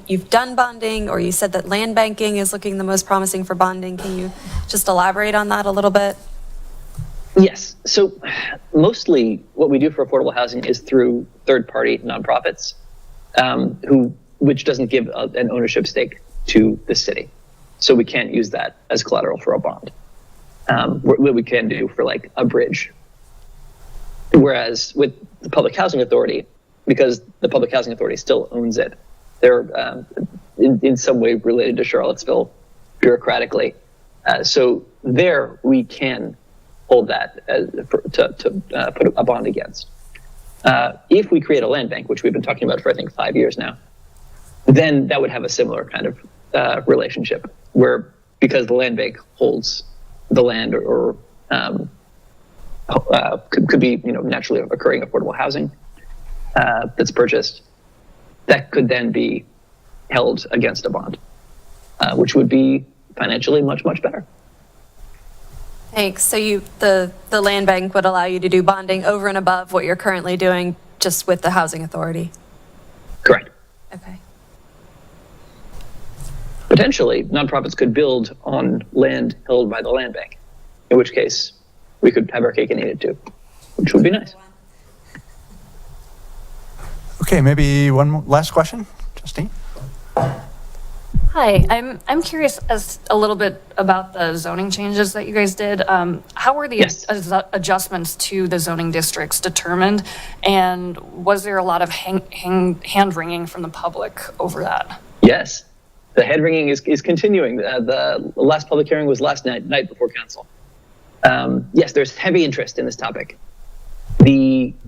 you've done bonding, or you said that land banking is looking the most promising for bonding. Can you just elaborate on that a little bit? Yes. So mostly what we do for affordable housing is through third-party nonprofits, which doesn't give an ownership stake to the city. So we can't use that as collateral for a bond. What we can do for like a bridge. Whereas with the Public Housing Authority, because the Public Housing Authority still owns it, they're in some way related to Charlottesville bureaucratically. So there we can hold that to put a bond against. If we create a land bank, which we've been talking about for I think 5 years now, then that would have a similar kind of relationship where, because the land bank holds the land or could be naturally occurring affordable housing that's purchased, that could then be held against a bond, which would be financially much, much better. Thanks. So the land bank would allow you to do bonding over and above what you're currently doing just with the housing authority? Correct. Okay. Potentially, nonprofits could build on land held by the land bank, in which case we could have our cake and eat it too, which would be nice. Okay, maybe last question, Justine? Hi, I'm curious as a little bit about the zoning changes that you guys did. How were the adjustments to the zoning districts determined? And was there a lot of hand-wringing from the public over that? Yes, the hand wringing is continuing. The last public hearing was last night before council. Yes, there's heavy interest in this topic.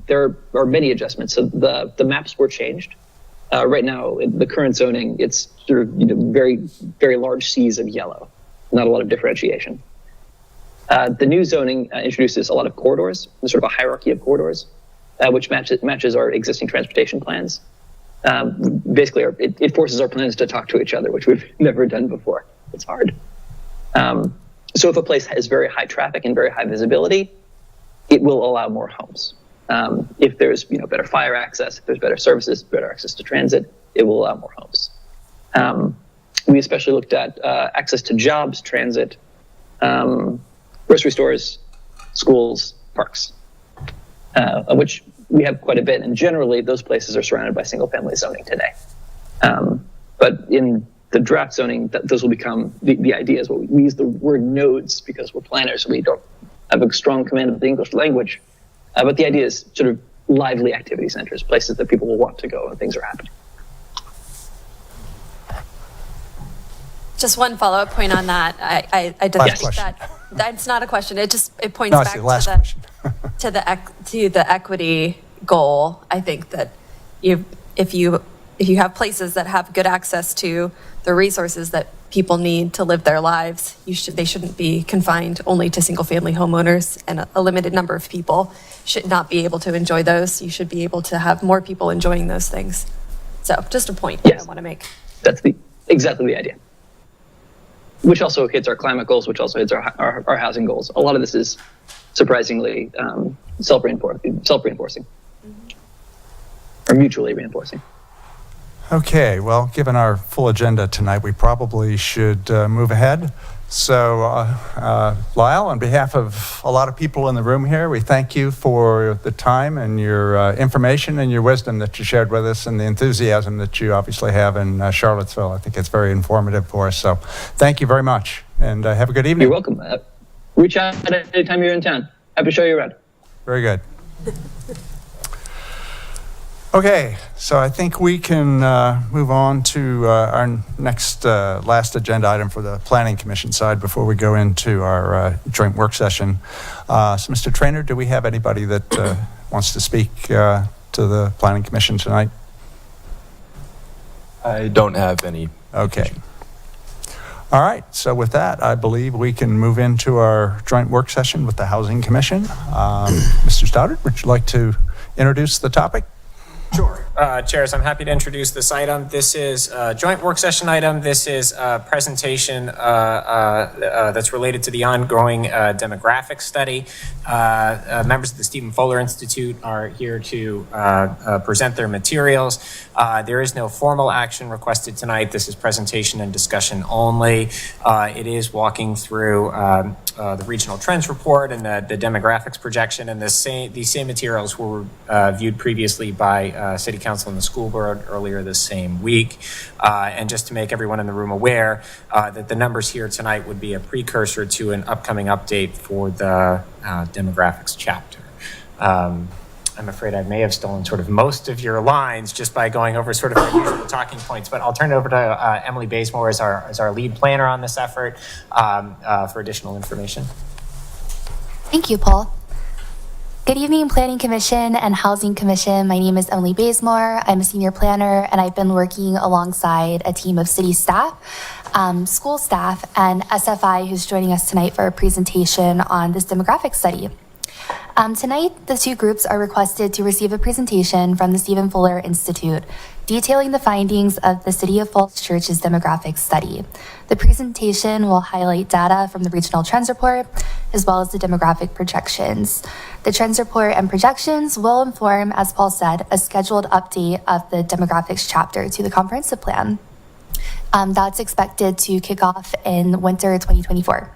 There are many adjustments. So the maps were changed. Right now, in the current zoning, it's sort of very, very large seas of yellow, not a lot of differentiation. The new zoning introduces a lot of corridors, sort of a hierarchy of corridors, which matches our existing transportation plans. Basically, it forces our plans to talk to each other, which we've never done before. It's hard. So if a place has very high traffic and very high visibility, it will allow more homes. If there's better fire access, if there's better services, better access to transit, it will allow more homes. We especially looked at access to jobs, transit, grocery stores, schools, parks, of which we have quite a bit. And generally, those places are surrounded by single-family zoning today. But in the draft zoning, those will become the ideas. We use the word nodes because we're planners, so we don't have a strong command of the English language. But the idea is sort of lively activity centers, places that people will want to go and things are happening. Just one follow-up point on that. I just think that's not a question. It points back to the equity goal. I think that if you have places that have good access to the resources that people need to live their lives, they shouldn't be confined only to single-family homeowners, and a limited number of people should not be able to enjoy those. You should be able to have more people enjoying those things. So just a point I want to make. That's exactly the idea. Which also hits our climate goals, which also hits our housing goals. A lot of this is surprisingly self-reinforcing or mutually reinforcing. Okay, well, given our full agenda tonight, we probably should move ahead. So, Lyle, on behalf of a lot of people in the room here, we thank you for the time and your information and your wisdom that you shared with us and the enthusiasm that you obviously have in Charlottesville. I think it's very informative for us. So thank you very much, and have a good evening. You're welcome. Reach out anytime you're in town. Happy to show you around. Very good. Okay, so I think we can move on to our next last agenda item for the Planning Commission side before we go into our joint work session. So, Mr. Trainer, do we have anybody that wants to speak to the Planning Commission tonight? I don't have any. Okay. All right, so with that, I believe we can move into our joint work session with the Housing Commission. Mr. Stoddard, would you like to introduce the topic? Sure. Chairs, I'm happy to introduce this item. This is a joint work session item. This is a presentation that's related to the ongoing demographic study. Members of the Stephen Fuller Institute are here to present their materials. There is no formal action requested tonight. This is presentation and discussion only. It is walking through the regional trends report and the demographics projection, and these same materials were viewed previously by City Council and the school board earlier this same week. And just to make everyone in the room aware that the numbers here tonight would be a precursor to an upcoming update for the demographics chapter. I'm afraid I may have stolen sort of most of your lines just by going over sort of our usual talking points, but I'll turn it over to Emily Bazemore as our lead planner on this effort for additional information. Thank you, Paul. Good evening, Planning Commission and Housing Commission. My name is Emily Bazemore. I'm a senior planner, and I've been working alongside a team of city staff, school staff, and SFI who's joining us tonight for a presentation on this demographic study. Tonight, the two groups are requested to receive a presentation from the Stephen Fuller Institute detailing the findings of the City of Falls Church's demographic study. The presentation will highlight data from the Regional Trends Report, as well as the demographic projections. The Trends Report and projections will inform, as Paul said, a scheduled update of the demographics chapter to the comprehensive plan. That's expected to kick off in winter 2024.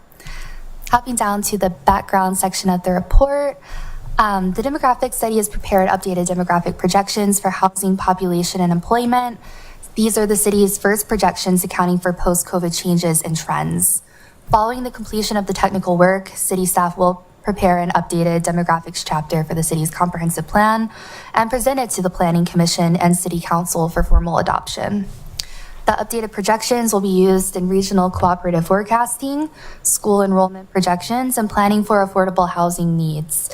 Hopping down to the background section of the report, The demographic study has prepared updated demographic projections for housing, population, and employment. These are the city's first projections accounting for post-COVID changes and trends. Following the completion of the technical work, city staff will prepare an updated demographics chapter for the city's comprehensive plan and present it to the Planning Commission and City Council for formal adoption. The updated projections will be used in regional cooperative forecasting, school enrollment projections, and planning for affordable housing needs.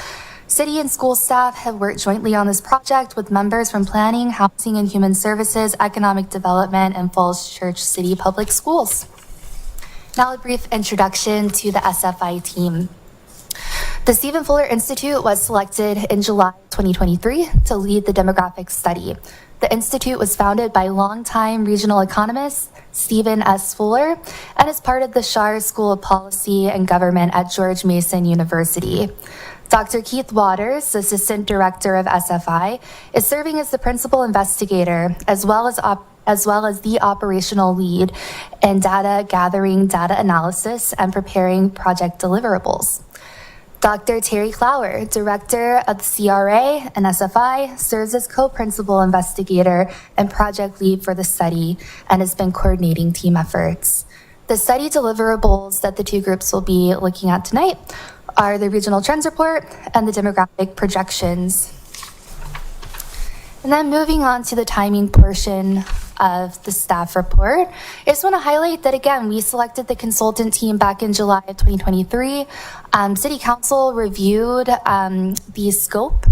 City and school staff have worked jointly on this project with members from Planning, Housing and Human Services, Economic Development, and Falls Church City Public Schools. Now a brief introduction to the SFI team. The Stephen Fuller Institute was selected in July 2023 to lead the demographic study. The Institute was founded by longtime regional economist Stephen S. Fuller and is part of the Schar School of Policy and Government at George Mason University. Dr. Keith Waters, Assistant Director of SFI, is serving as the principal investigator as well as the operational lead in data gathering, data analysis, and preparing project deliverables. Dr. Terry Clower, Director of the CRA and SFI, serves as co-principal investigator and project lead for the study and has been coordinating team efforts. The study deliverables that the two groups will be looking at tonight are the regional trends report and the demographic projections. And then moving on to the timing portion of the staff report, I just want to highlight that, again, we selected the consultant team back in July of 2023. City Council reviewed the scope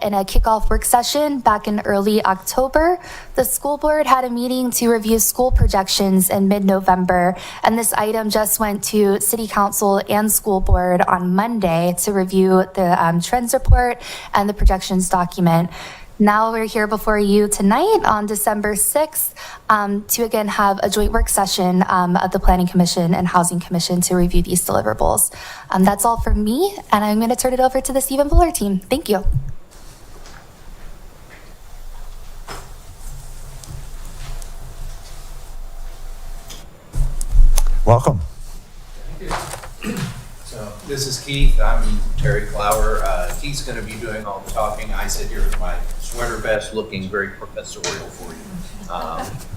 in a kickoff work session back in early October. The school board had a meeting to review school projections in mid-November, and this item just went to City Council and school board on Monday to review the trends report and the projections document. Now we're here before you tonight on December 6th to again have a joint work session of the Planning Commission and Housing Commission to review these deliverables. That's all from me, and I'm going to turn it over to the Stephen Fuller team. Thank you. Welcome. So this is Keith. I'm Terry Clower. Keith's going to be doing all the talking. I sit here with my sweater vest, looking very professorial for you.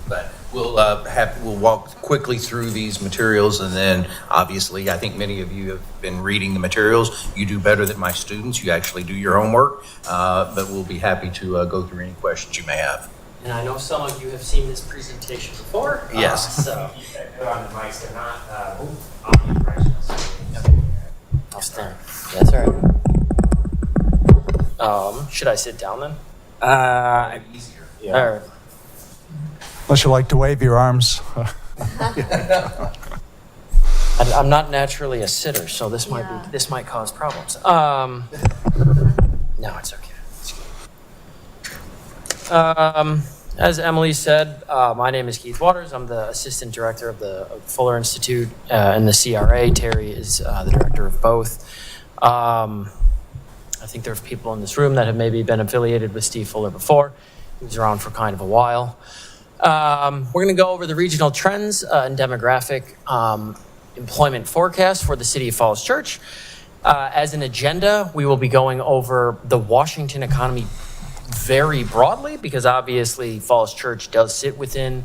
But we'll walk quickly through these materials, and then obviously I think many of you have been reading the materials. You do better than my students. You actually do your homework, but we'll be happy to go through any questions you may have. And I know some of you have seen this presentation before. Yes. So Put on the mics, they're not omnidirectional. I'll stand. That's all right. Should I sit down then? Easier. Yeah. All right. Unless you like to wave your arms. I'm not naturally a sitter, so this might cause problems. No, it's okay. As Emily said, my name is Keith Waters. I'm the Assistant Director of the Fuller Institute and the CRA. Terry is the Director of both. I think there are people in this room that have maybe been affiliated with Steve Fuller before. He was around for kind of a while. We're going to go over the regional trends and demographic employment forecast for the City of Falls Church. As an agenda, we will be going over the Washington economy very broadly, because obviously Falls Church does sit within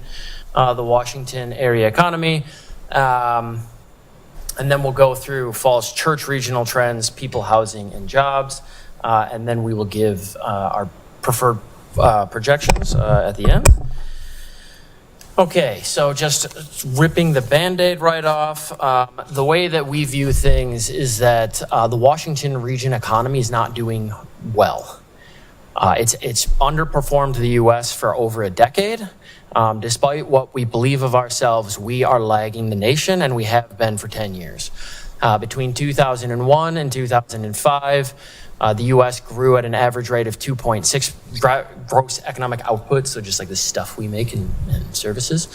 the Washington area economy. And then we'll go through Falls Church regional trends, people, housing, and jobs. And then we will give our preferred projections at the end. Okay, so just ripping the Band-Aid right off. The way that we view things is that the Washington region economy is not doing well. It's underperformed the U.S. for over a decade. Despite what we believe of ourselves, we are lagging the nation, and we have been for 10 years. Between 2001 and 2005, the U.S. grew at an average rate of 2.6 gross economic output, so just like the stuff we make in services,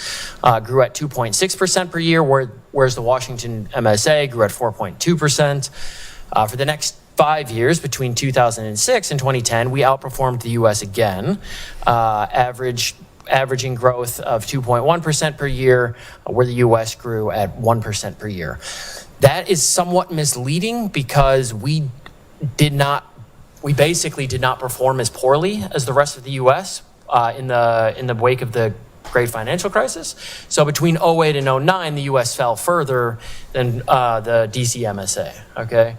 grew at 2.6% per year, whereas the Washington MSA grew at 4.2%. For the next 5 years, between 2006 and 2010, we outperformed the U.S. again, averaging growth of 2.1% per year, where the U.S. grew at 1% per year. That is somewhat misleading because we did not we basically did not perform as poorly as the rest of the U.S. In the wake of the great financial crisis. So between 08 and 09, the U.S. fell further than the DC MSA, okay?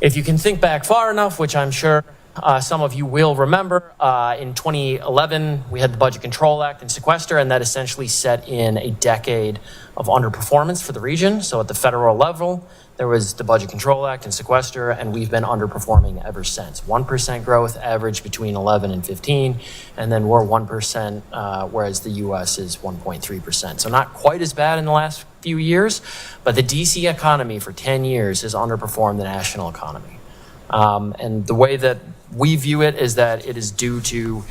If you can think back far enough, which I'm sure some of you will remember, in 2011, we had the Budget Control Act and sequester, and that essentially set in a decade of underperformance for the region. So at the federal level, there was the Budget Control Act and sequester, and we've been underperforming ever since. 1% growth average between 11 and 15, and then we're 1%, whereas the US is 1.3%. So not quite as bad in the last few years, but the DC economy for 10 years has underperformed the national economy. And the way that we view it is that it is due to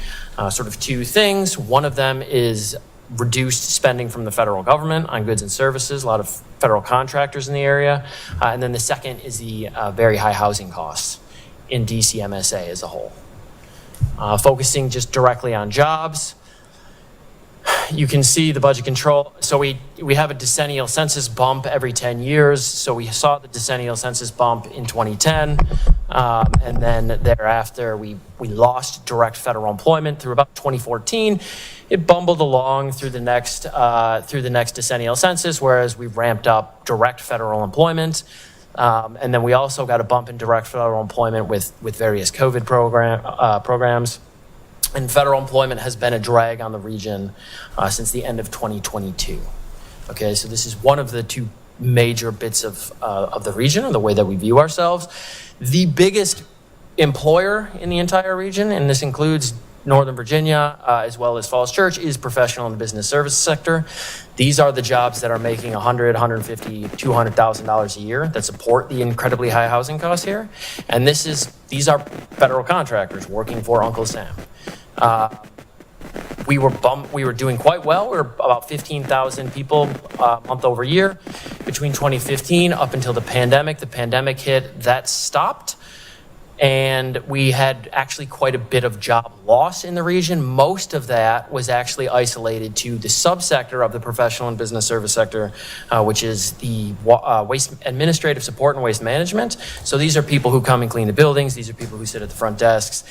sort of two things. One of them is reduced spending from the federal government on goods and services, a lot of federal contractors in the area. And then the second is the very high housing costs in DC MSA as a whole. Focusing just directly on jobs, you can see the budget control. So we have a decennial census bump every 10 years. So we saw the decennial census bump in 2010. And then thereafter, we lost direct federal employment through about 2014. It bumbled along through the next decennial census, whereas we ramped up direct federal employment. And then we also got a bump in direct federal employment with various COVID programs. And federal employment has been a drag on the region since the end of 2022. Okay, so this is one of the two major bits of the region and the way that we view ourselves. The biggest employer in the entire region, and this includes Northern Virginia as well as Falls Church, is professional and business services sector. These are the jobs that are making $100,000, $150,000, $200,000 a year that support the incredibly high housing costs here. And these are federal contractors working for Uncle Sam. We were doing quite well. We were about 15,000 people month over year between 2015 up until the pandemic. The pandemic hit, that stopped. And we had actually quite a bit of job loss in the region. Most of that was actually isolated to the subsector of the professional and business service sector, which is the waste administrative support and waste management. So these are people who come and clean the buildings. These are people who sit at the front desks.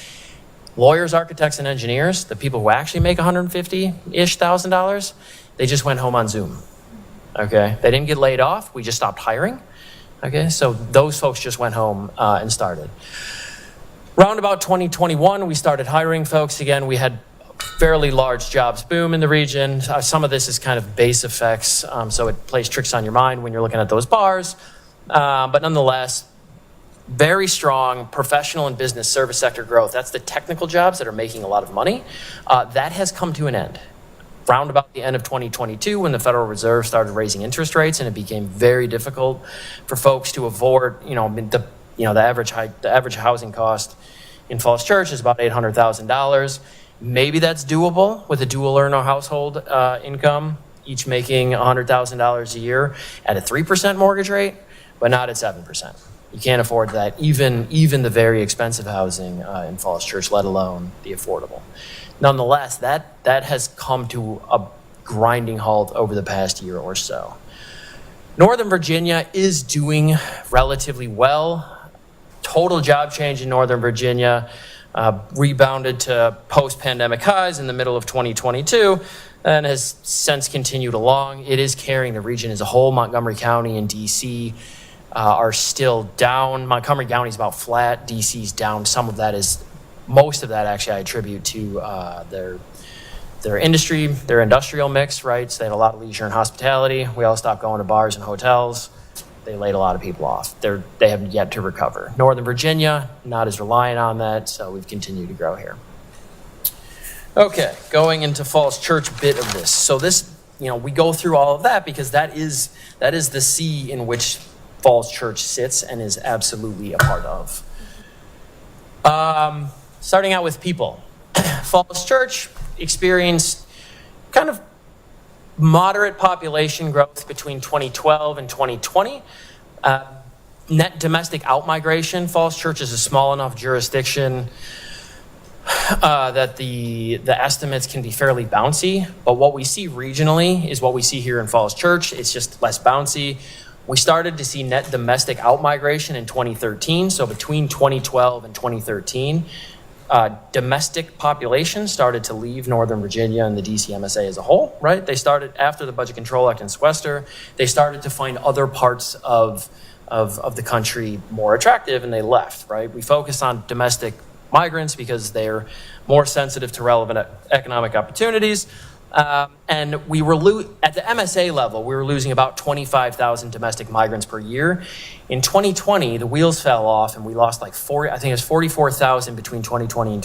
Lawyers, architects, and engineers, the people who actually make $150,000-ish, they just went home on Zoom. Okay, they didn't get laid off. We just stopped hiring. Okay, so those folks just went home and started. Round about 2021, we started hiring folks again. We had fairly large jobs boom in the region. Some of this is kind of base effects, so it plays tricks on your mind when you're looking at those bars. But nonetheless, very strong professional and business service sector growth. That's the technical jobs that are making a lot of money. That has come to an end. Round about the end of 2022, when the Federal Reserve started raising interest rates, and it became very difficult for folks to afford, the average housing cost in Falls Church is about $800,000. Maybe that's doable with a dual earner household income, each making $100,000 a year at a 3% mortgage rate, but not at 7%. You can't afford that, even the very expensive housing in Falls Church, let alone the affordable. Nonetheless, that has come to a grinding halt over the past year or so. Northern Virginia is doing relatively well. Total job change in Northern Virginia rebounded to post-pandemic highs in the middle of 2022 and has since continued along. It is carrying the region as a whole. Montgomery County and DC are still down. Montgomery County is about flat. DC's down. Most of that actually I attribute to their industry, their industrial mix, right? So they had a lot of leisure and hospitality. We all stopped going to bars and hotels. They laid a lot of people off. They haven't yet to recover. Northern Virginia, not as reliant on that, so we've continued to grow here. Okay, going into Falls Church bit of this. So this, we go through all of that because that is the sea in which Falls Church sits and is absolutely a part of. Starting out with people. Falls Church experienced kind of moderate population growth between 2012 and 2020. Net domestic outmigration. Falls Church is a small enough jurisdiction that the estimates can be fairly bouncy. But what we see regionally is what we see here in Falls Church. It's just less bouncy. We started to see net domestic outmigration in 2013. So between 2012 and 2013, domestic population started to leave Northern Virginia and the DC MSA as a whole, right? They started, after the Budget Control Act and sequester, they started to find other parts of the country more attractive, and they left, right? We focus on domestic migrants because they're more sensitive to relevant economic opportunities. And we were at the MSA level, we were losing about 25,000 domestic migrants per year. In 2020, the wheels fell off and we lost like 44,000 between 2020 and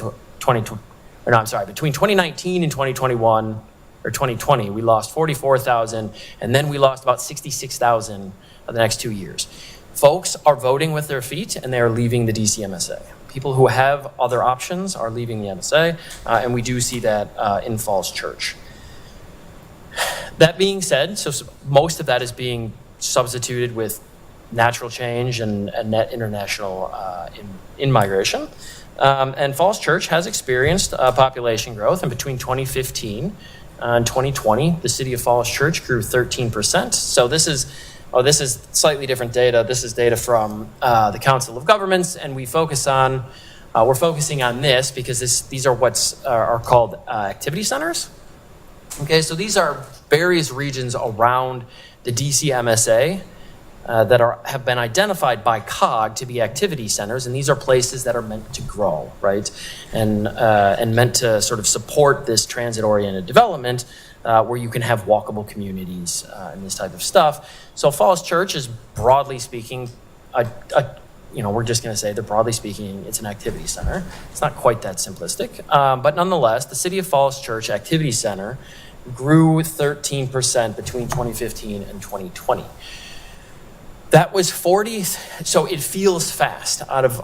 between 2019 and 2021, or 2020, we lost 44,000, and then we lost about 66,000 the next 2 years. Folks are voting with their feet and they are leaving the DC MSA. People who have other options are leaving the MSA, and we do see that in Falls Church. That being said, so most of that is being substituted with natural change and net international in-migration. And Falls Church has experienced population growth, and between 2015 and 2020, the city of Falls Church grew 13%. So this is slightly different data. This is data from the Council of Governments, and we're focusing on this because these are what's are called activity centers. Okay, so these are various regions around the DC MSA that have been identified by COG to be activity centers, and these are places that are meant to grow, right? And meant to sort of support this transit-oriented development where you can have walkable communities and this type of stuff. So Falls Church is, broadly speaking, we're just going to say that broadly speaking, it's an activity center. It's not quite that simplistic, but nonetheless, the City of Falls Church Activity Center grew 13% between 2015 and 2020. That was 40, so it feels fast. Out of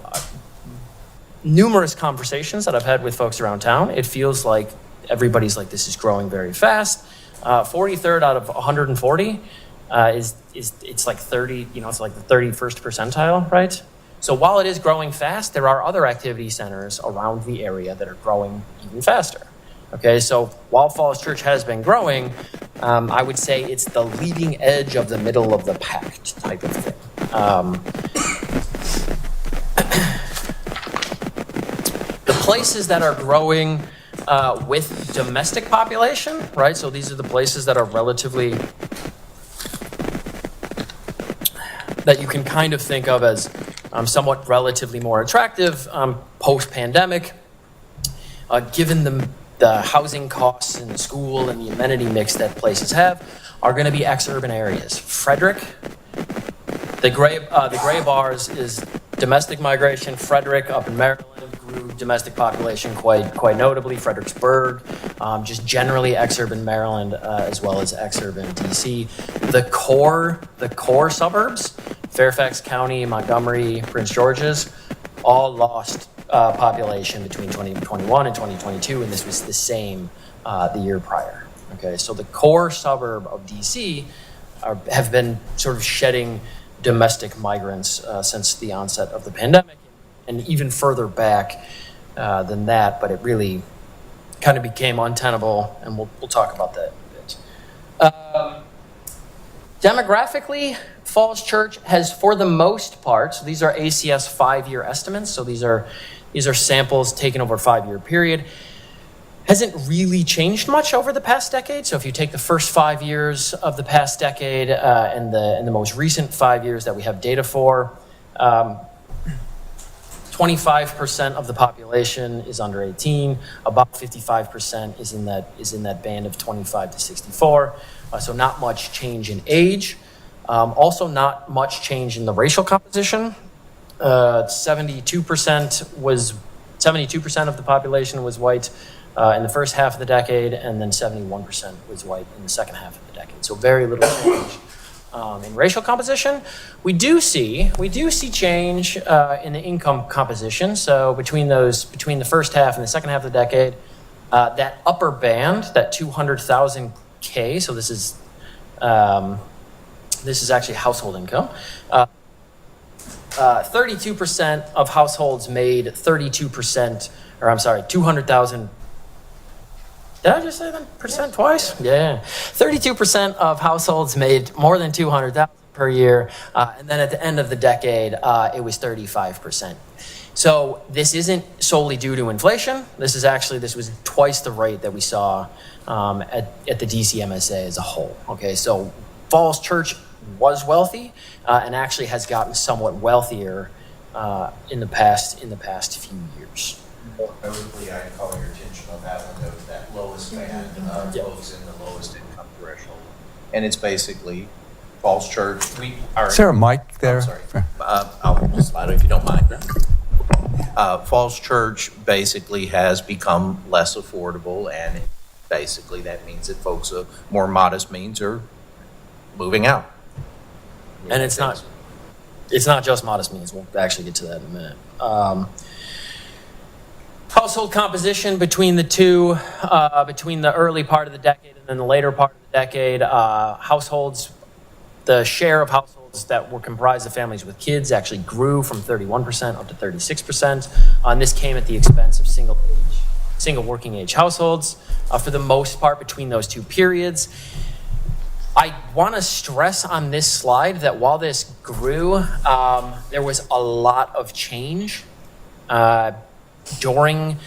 numerous conversations that I've had with folks around town, it feels like everybody's like, this is growing very fast. 43rd out of 140 it's like 30, it's like the 31st percentile, right? So while it is growing fast, there are other activity centers around the area that are growing even faster. Okay, so while Falls Church has been growing, I would say it's the leading edge of the middle of the pack type of thing. The places that are growing with domestic population, right? So these are the places that are relatively, that you can kind of think of as somewhat relatively more attractive post-pandemic, given the housing costs and the school and the amenity mix that places have, are going to be ex-urban areas. Frederick, the gray bars is domestic migration. Frederick up in Maryland grew domestic population quite notably. Fredericksburg, just generally ex-urban Maryland as well as ex-urban DC. The core suburbs, Fairfax County, Montgomery, Prince George's, all lost population between 2021 and 2022, and this was the same the year prior. Okay, so the core suburb of DC have been sort of shedding domestic migrants since the onset of the pandemic, and even further back than that, but it really kind of became untenable, and we'll talk about that a bit. Demographically, Falls Church has, for the most part, so these are ACS 5-year estimates, so these are samples taken over a 5-year period, hasn't really changed much over the past decade. So if you take the first 5 years of the past decade and the most recent 5 years that we have data for, 25% of the population is under 18. About 55% is in that band of 25 to 64. So not much change in age. Also not much change in the racial composition. 72% of the population was white in the first half of the decade, and then 71% was white in the second half of the decade. So very little change in racial composition. We do see change in the income composition. So between the first half and the second half of the decade, that upper band, that 200,000 K. So this is actually household income. 32% of households made 200,000. Did I just say that percent twice? Yeah. 32% of households made more than 200,000 per year. And then at the end of the decade, it was 35%. So this isn't solely due to inflation. This was twice the rate that we saw at the DC MSA as a whole. Okay, so Falls Church was wealthy and actually has gotten somewhat wealthier in the past few years. More notably, I call your attention on that one, that lowest band of folks in the lowest income threshold. And it's basically Falls Church. Is there a mic there? I'm sorry. I'll just slide it if you don't mind. Falls Church basically has become less affordable, and basically that means that folks of more modest means are moving out. And it's not just modest means. We'll actually get to that in a minute. Household composition between the two, between the early part of the decade and then the later part of the decade, the share of households that were comprised of families with kids actually grew from 31% up to 36%. And this came at the expense of single working age households for the most part between those two periods. I want to stress on this slide that while this grew, there was a lot of change during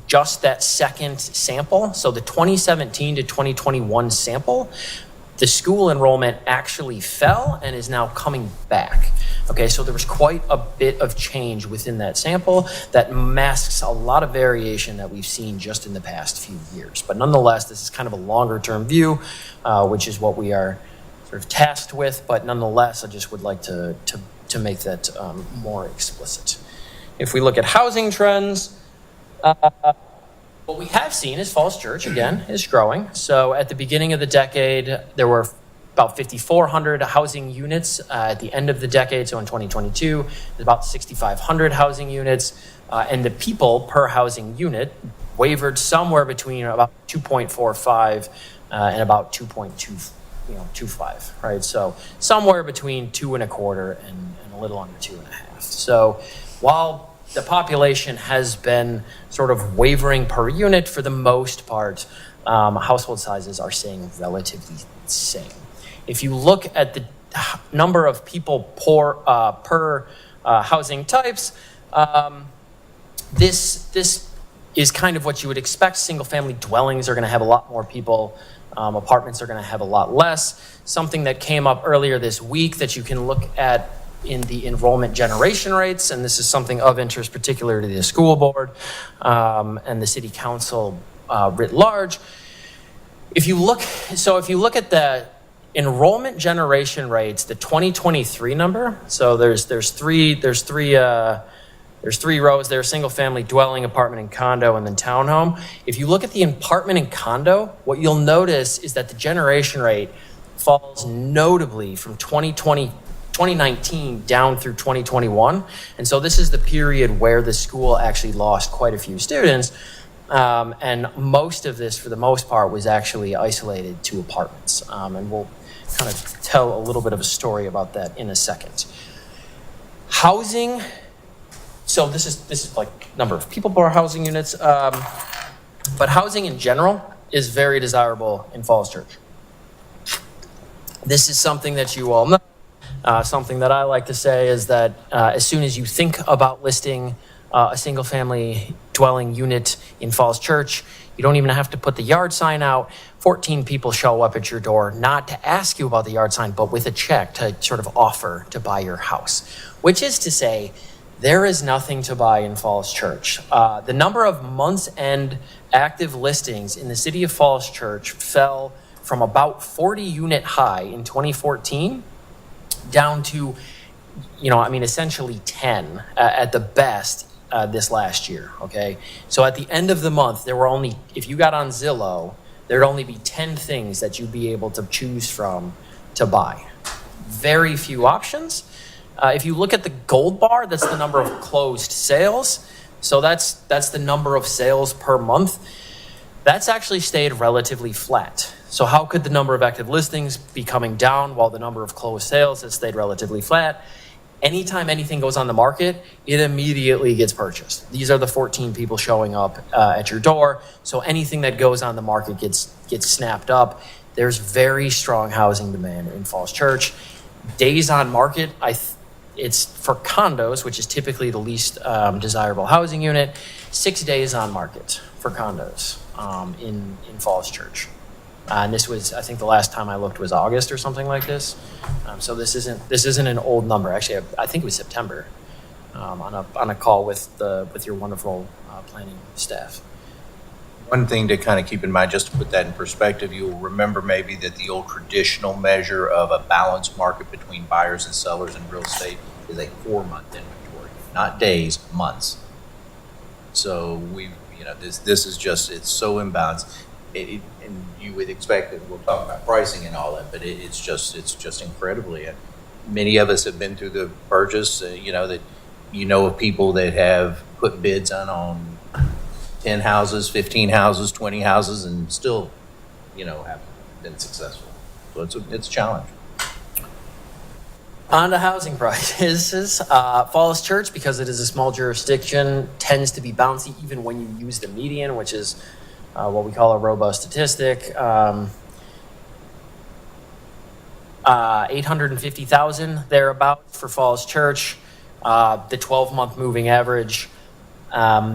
just that second sample. So the 2017 to 2021 sample, the school enrollment actually fell and is now coming back. Okay, so there was quite a bit of change within that sample that masks a lot of variation that we've seen just in the past few years. But nonetheless, this is kind of a longer term view, which is what we are sort of tasked with. But nonetheless, I just would like to make that more explicit. If we look at housing trends, what we have seen is Falls Church, again, is growing. So at the beginning of the decade, there were about 5,400 housing units. At the end of the decade, so in 2022, there's about 6,500 housing units. And the people per housing unit wavered somewhere between about 2.45 and about 2.25, right? So somewhere between 2.25 and a little under 2.5. So while the population has been sort of wavering per unit, for the most part, household sizes are staying relatively the same. If you look at the number of people per housing types, this is kind of what you would expect. Single-family dwellings are going to have a lot more people. Apartments are going to have a lot less. Something that came up earlier this week that you can look at in the enrollment generation rates, and this is something of interest particularly to the school board and the city council writ large. If you look at the enrollment generation rates, the 2023 number, so there's three rows there: single family dwelling, apartment and condo, and then townhome. If you look at the apartment and condo, what you'll notice is that the generation rate falls notably from 2019 down through 2021. And so this is the period where the school actually lost quite a few students. And most of this, for the most part, was actually isolated to apartments. And we'll kind of tell a little bit of a story about that in a second. Housing, so this is like number of people per housing units. But housing in general is very desirable in Falls Church. This is something that you all know. Something that I like to say is that as soon as you think about listing a single family dwelling unit in Falls Church, you don't even have to put the yard sign out. 14 people show up at your door, not to ask you about the yard sign, but with a check to sort of offer to buy your house, which is to say there is nothing to buy in Falls Church. The number of month's end active listings in the city of Falls Church fell from about 40 unit high in 2014 down to, essentially 10 at the best this last year, okay? So at the end of the month, there were only, if you got on Zillow, there'd only be 10 things that you'd be able to choose from to buy. Very few options. If you look at the gold bar, that's the number of closed sales. So that's the number of sales per month. That's actually stayed relatively flat. So how could the number of active listings be coming down while the number of closed sales has stayed relatively flat? Anytime anything goes on the market, it immediately gets purchased. These are the 14 people showing up at your door. So anything that goes on the market gets snapped up. There's very strong housing demand in Falls Church. Days on market, it's for condos, which is typically the least desirable housing unit, 6 days on market for condos in Falls Church. And this was, I think the last time I looked was August or something like this. So this isn't an old number. Actually, I think it was September on a call with your wonderful planning staff. One thing to kind of keep in mind, just to put that in perspective, you'll remember maybe that the old traditional measure of a balanced market between buyers and sellers in real estate is a 4-month inventory, not days, months. So this is just, it's so imbalanced. And you would expect that we'll talk about pricing and all that, but it's just incredibly. Many of us have been through the purchase, that of people that have put bids on 10 houses, 15 houses, 20 houses, and still, have been successful. So it's a challenge. On to housing prices. Falls Church, because it is a small jurisdiction, tends to be bouncy even when you use the median, which is what we call a robust statistic. 850,000 thereabouts for Falls Church. The 12-month moving average.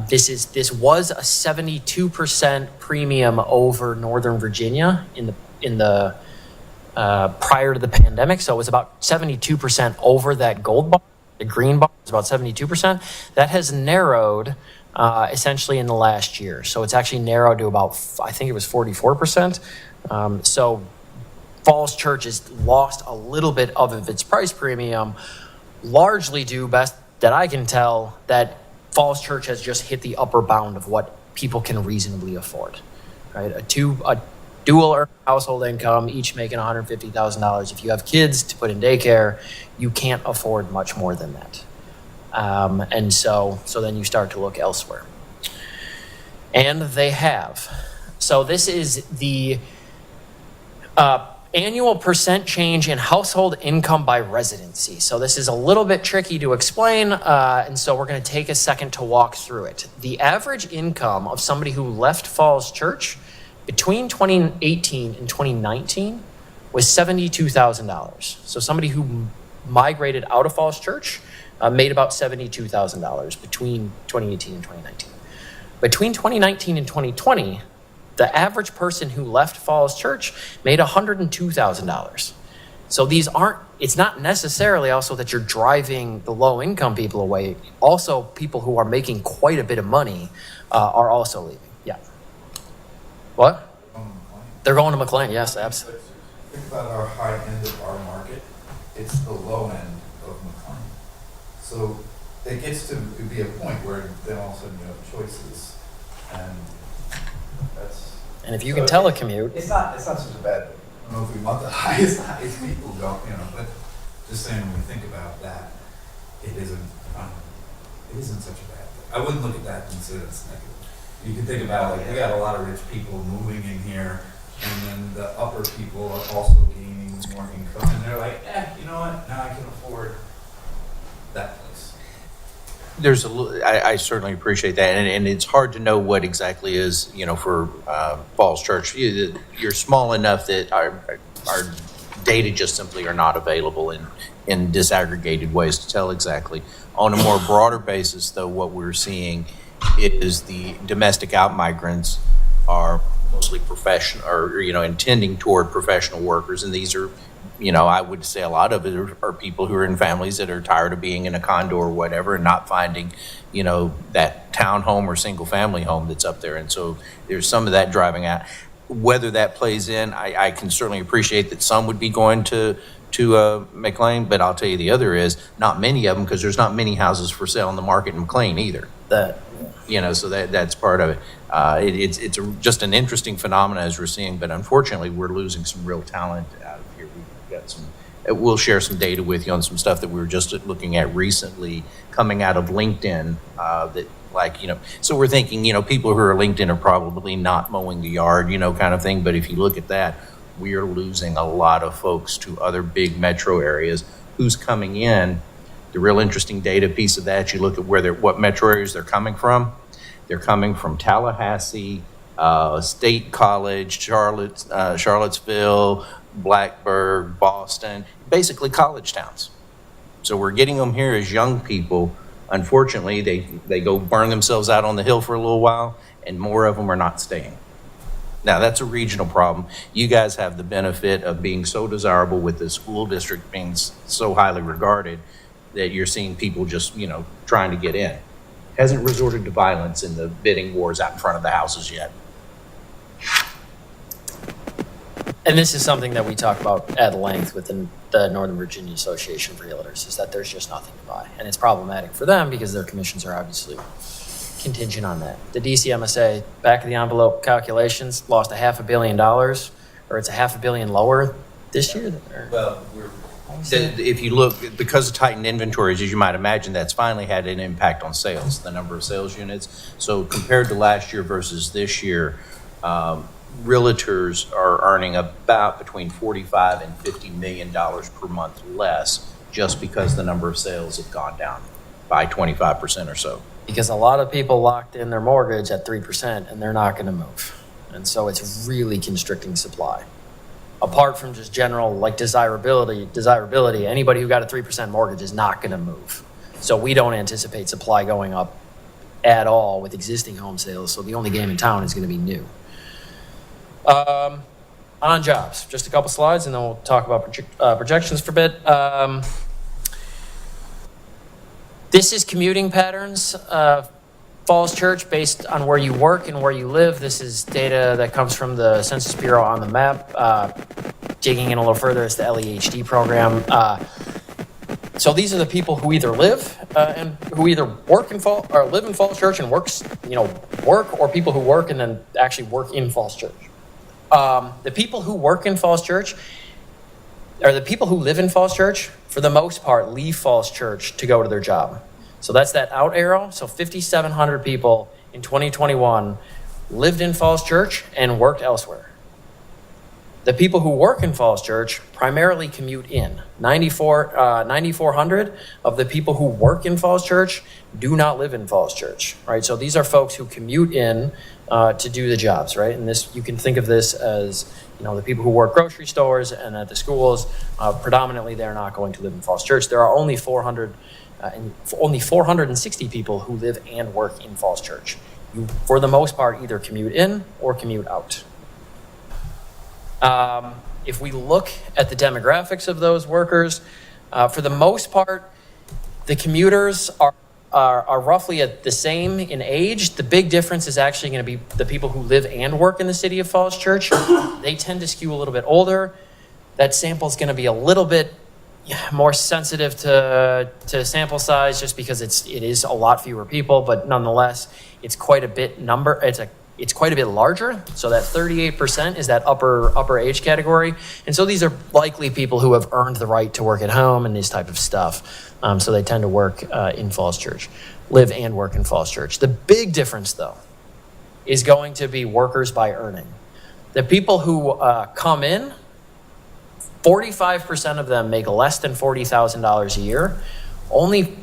This was a 72% premium over Northern Virginia in the prior to the pandemic. So it was about 72% over that gold bar. The green bar is about 72%. That has narrowed essentially in the last year. So it's actually narrowed to about, I think it was 44%. So Falls Church has lost a little bit of its price premium, largely due, best that I can tell, that Falls Church has just hit the upper bound of what people can reasonably afford, right? A dual household income, each making $150,000. If you have kids to put in daycare, you can't afford much more than that. And so then you start to look elsewhere. And they have. So this is the annual percent change in household income by residency. So this is a little bit tricky to explain, and so we're going to take a second to walk through it. The average income of somebody who left Falls Church between 2018 and 2019 was $72,000. So somebody who migrated out of Falls Church made about $72,000 between 2018 and 2019. Between 2019 and 2020, the average person who left Falls Church made $102,000. So it's not necessarily also that you're driving the low income people away. Also, people who are making quite a bit of money are also leaving. Yeah. What? They're going to McLean, yes, absolutely. Think about our high end of our market. It's the low end of McLean. So it gets to be a point where then all of a sudden you have choices. And if you can telecommute. It's not such a bad thing. I don't know if we want the highest people going, but just saying when we think about that, it isn't such a bad thing. I wouldn't look at that and say that's negative. You can think about, we got a lot of rich people moving in here, and then the upper people are also gaining more income, and they're like, you know what, now I can afford that place. I certainly appreciate that, and it's hard to know what exactly is, for Falls Church. You're small enough that our data just simply are not available in disaggregated ways to tell exactly. On a more broader basis, though, what we're seeing is the domestic outmigrants are mostly professional, or intending toward professional workers, and these are, I would say a lot of it are people who are in families that are tired of being in a condo or whatever and not finding, that townhome or single family home that's up there, and so there's some of that driving out. Whether that plays in, I can certainly appreciate that some would be going to McLean, but I'll tell you the other is not many of them, because there's not many houses for sale in the market in McLean either. So that's part of it. It's just an interesting phenomenon as we're seeing, but unfortunately we're losing some real talent out of here. We've got some. We'll share some data with you on some stuff that we were just looking at recently coming out of LinkedIn. So we're thinking, people who are LinkedIn are probably not mowing the yard, kind of thing. But if you look at that, we are losing a lot of folks to other big metro areas. Who's coming in? The real interesting data piece of that, you look at what metro areas they're coming from. They're coming from Tallahassee, State College, Charlottesville, Blacksburg, Boston, basically college towns. So we're getting them here as young people. Unfortunately, they go burn themselves out on the hill for a little while, and more of them are not staying. Now, that's a regional problem. You guys have the benefit of being so desirable with the school district being so highly regarded that you're seeing people just, trying to get in. Hasn't resorted to violence in the bidding wars out in front of the houses yet. And this is something that we talk about at length within the Northern Virginia Association of Realtors, is that there's just nothing to buy. And it's problematic for them because their commissions are obviously contingent on that. The DCMSA, back of the envelope calculations, lost $500 million, or it's $500 million lower this year. Well, if you look, because of tightened inventories, as you might imagine, that's finally had an impact on sales, the number of sales units. So compared to last year versus this year, realtors are earning about between $45 and $50 million per month less, just because the number of sales have gone down by 25% or so. Because a lot of people locked in their mortgage at 3% and they're not going to move. And so it's really constricting supply. Apart from just general desirability, anybody who got a 3% mortgage is not going to move. So we don't anticipate supply going up at all with existing home sales. So the only game in town is going to be new. On jobs, just a couple slides and then we'll talk about projections for a bit. This is commuting patterns. Falls Church, based on where you work and where you live. This is data that comes from the Census Bureau on the map. Digging in a little further, it's the LEHD program. So these are the people who either live and who either work in or live in Falls Church and work, or people who work and then actually work in Falls Church. The people who work in Falls Church, or the people who live in Falls Church, for the most part, leave Falls Church to go to their job. So that's that out arrow. So 5,700 people in 2021 lived in Falls Church and worked elsewhere. The people who work in Falls Church primarily commute in. 9,400 of the people who work in Falls Church do not live in Falls Church, right? So these are folks who commute in to do the jobs, right? And this, you can think of this as, the people who work grocery stores and at the schools. Predominantly, they're not going to live in Falls Church. There are only 460 people who live and work in Falls Church. You, for the most part, either commute in or commute out. If we look at the demographics of those workers, for the most part, the commuters are roughly at the same in age. The big difference is actually going to be the people who live and work in the city of Falls Church. They tend to skew a little bit older. That sample is going to be a little bit more sensitive to sample size, just because it is a lot fewer people, but nonetheless, it's quite a bit it's quite a bit larger. So that 38% is that upper age category. And so these are likely people who have earned the right to work at home and this type of stuff. So they tend to work in Falls Church, live and work in Falls Church. The big difference, though, is going to be workers by earning. The people who come in, 45% of them make less than $40,000 a year. Only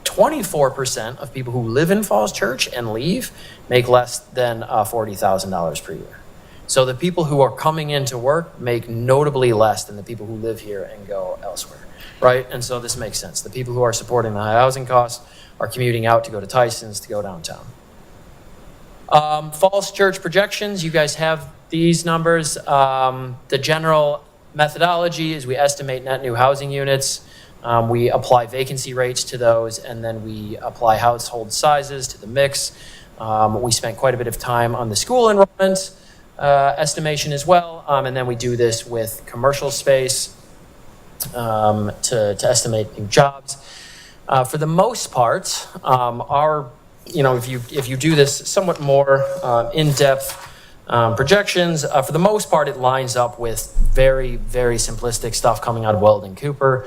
24% of people who live in Falls Church and leave make less than $40,000 per year. So the people who are coming in to work make notably less than the people who live here and go elsewhere, right? And so this makes sense. The people who are supporting the high housing costs are commuting out to go to Tyson's, to go downtown. Falls Church projections, you guys have these numbers. The general methodology is we estimate net new housing units. We apply vacancy rates to those, and then we apply household sizes to the mix. We spent quite a bit of time on the school enrollment estimation as well, and then we do this with commercial space to estimate new jobs. For the most part, if you do this somewhat more in-depth projections, for the most part, it lines up with very, very simplistic stuff coming out of Weldon Cooper.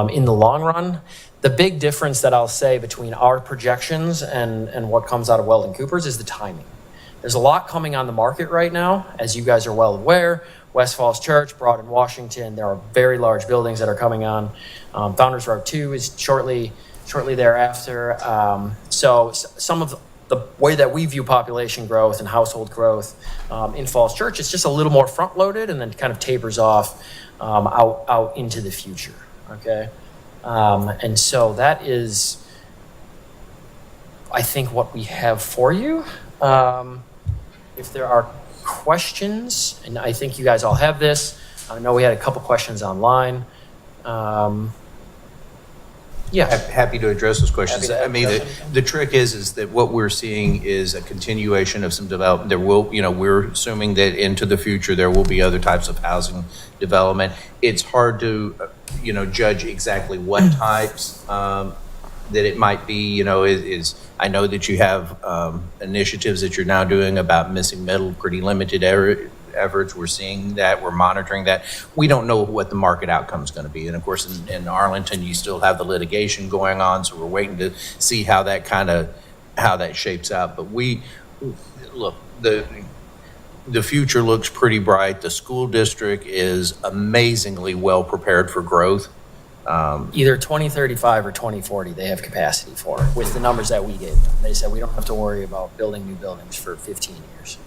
In the long run, the big difference that I'll say between our projections and what comes out of Weldon Cooper's is the timing. There's a lot coming on the market right now, as you guys are well aware. West Falls Church, Broad in Washington, there are very large buildings that are coming on. Founders Row 2 is shortly thereafter. So some of the way that we view population growth and household growth in Falls Church, it's just a little more front loaded and then kind of tapers off out into the future. Okay. And so that is, I think, what we have for you. If there are questions, and I think you guys all have this, I know we had a couple questions online. Yeah. Happy to address those questions. Happy to I mean, address the trick is that what we're seeing is a continuation of some development. There will, we're assuming that into the future there will be other types of housing development. It's hard to, judge exactly what types that it might be. I know that you have initiatives that you're now doing about missing middle, pretty limited efforts. We're seeing that, we're monitoring that. We don't know what the market outcome is going to be. And of course, in Arlington, you still have the litigation going on. So we're waiting to see how that shapes out. But look, the future looks pretty bright. The school district is amazingly well prepared for growth. Either 2035 or 2040, they have capacity for it with the numbers that we gave them. They said we don't have to worry about building new buildings for 15 years.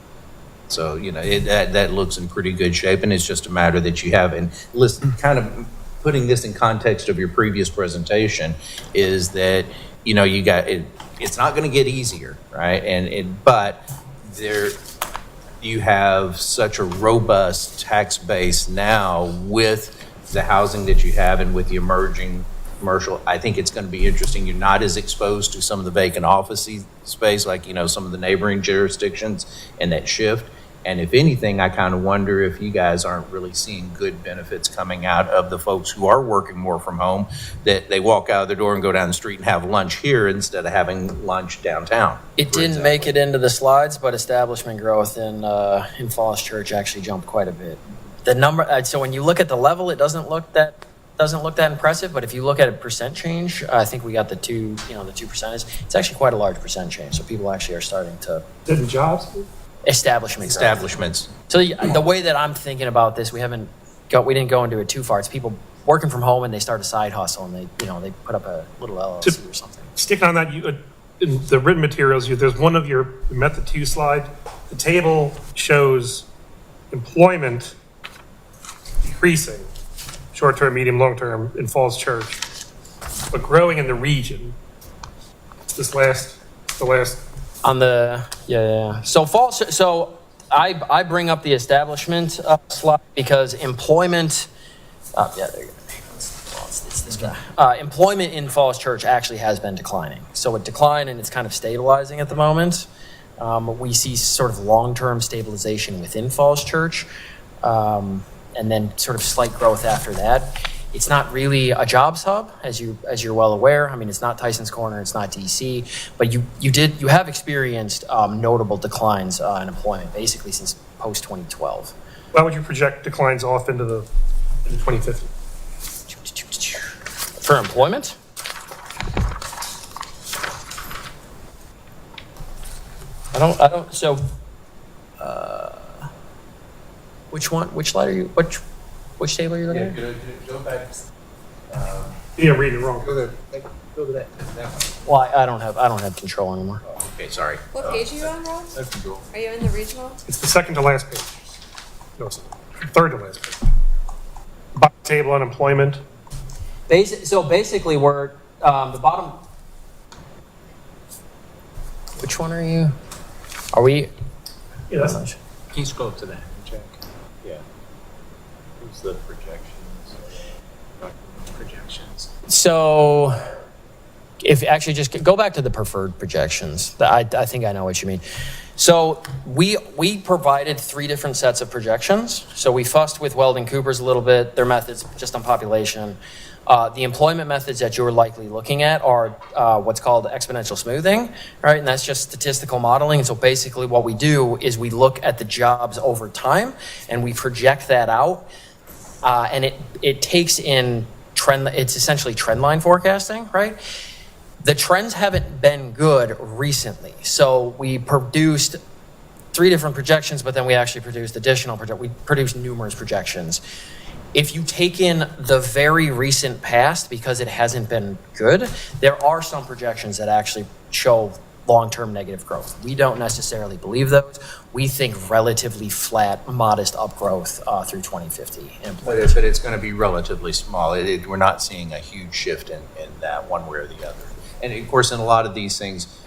So, that looks in pretty good shape, and it's just a matter that you have. And listen, kind of putting this in context of your previous presentation is that, you got it. It's not going to get easier, right? But you have such a robust tax base now with the housing that you have and with the emerging commercial. I think it's going to be interesting. You're not as exposed to some of the vacant office space like, some of the neighboring jurisdictions and that shift. And if anything, I kind of wonder if you guys aren't really seeing good benefits coming out of the folks who are working more from home, that they walk out of the door and go down the street and have lunch here instead of having lunch downtown. It didn't make it into the slides, but establishment growth in Falls Church actually jumped quite a bit. The number, so when you look at the level, it doesn't look that impressive, but if you look at a percent change, I think we got the 2%. It's actually quite a large percent change. So people actually are starting to. Didn't jobs? Establishments. So the way that I'm thinking about this, we didn't go into it too far. It's people working from home and they start a side hustle and they put up a little LLC or something. Sticking on that, in the written materials, there's one of your method 2 slide. The table shows employment decreasing, short-term, medium, long-term in Falls Church, but growing in the region. It's the last. On the So I bring up the establishment slide because employment. There you go. It's this guy. Employment in Falls Church actually has been declining. So it declined and it's kind of stabilizing at the moment. We see sort of long-term stabilization within Falls Church. And then sort of slight growth after that. It's not really a jobs hub, as you're well aware. I mean, it's not Tyson's Corner, it's not DC, but you have experienced notable declines in employment basically since post 2012. Why would you project declines off into 2050? For employment? I don't. So. Which one? Which slide are you? Which table are you looking at? Go back. You're reading it wrong. Go to that. Well, I don't have control anymore. Oh, okay, sorry. What page are you on, Ross? That's control. Are you in the regional? It's the second to last page. No, it's third to last page. Bottom table on employment. So basically, we're the bottom. Which one are you? Are we? Yeah, that's. Can you scroll up to that? Check. Yeah. Who's the projections? So, if actually just go back to the preferred projections, I think I know what you mean. So we provided 3 different sets of projections. So we fussed with Weldon Cooper's a little bit, their methods just on population. The employment methods that you're likely looking at are what's called exponential smoothing, right? And that's just statistical modeling. And so basically what we do is we look at the jobs over time and we project that out. And it takes in it's essentially trend line forecasting, right? The trends haven't been good recently. So we produced 3 different projections, but then we actually produced we produced numerous projections. If you take in the very recent past, because it hasn't been good, there are some projections that actually show long-term negative growth. We don't necessarily believe those. We think relatively flat, modest upgrowth through 2050. But it's going to be relatively small. We're not seeing a huge shift in that one way or the other. And of course, in a lot of these things,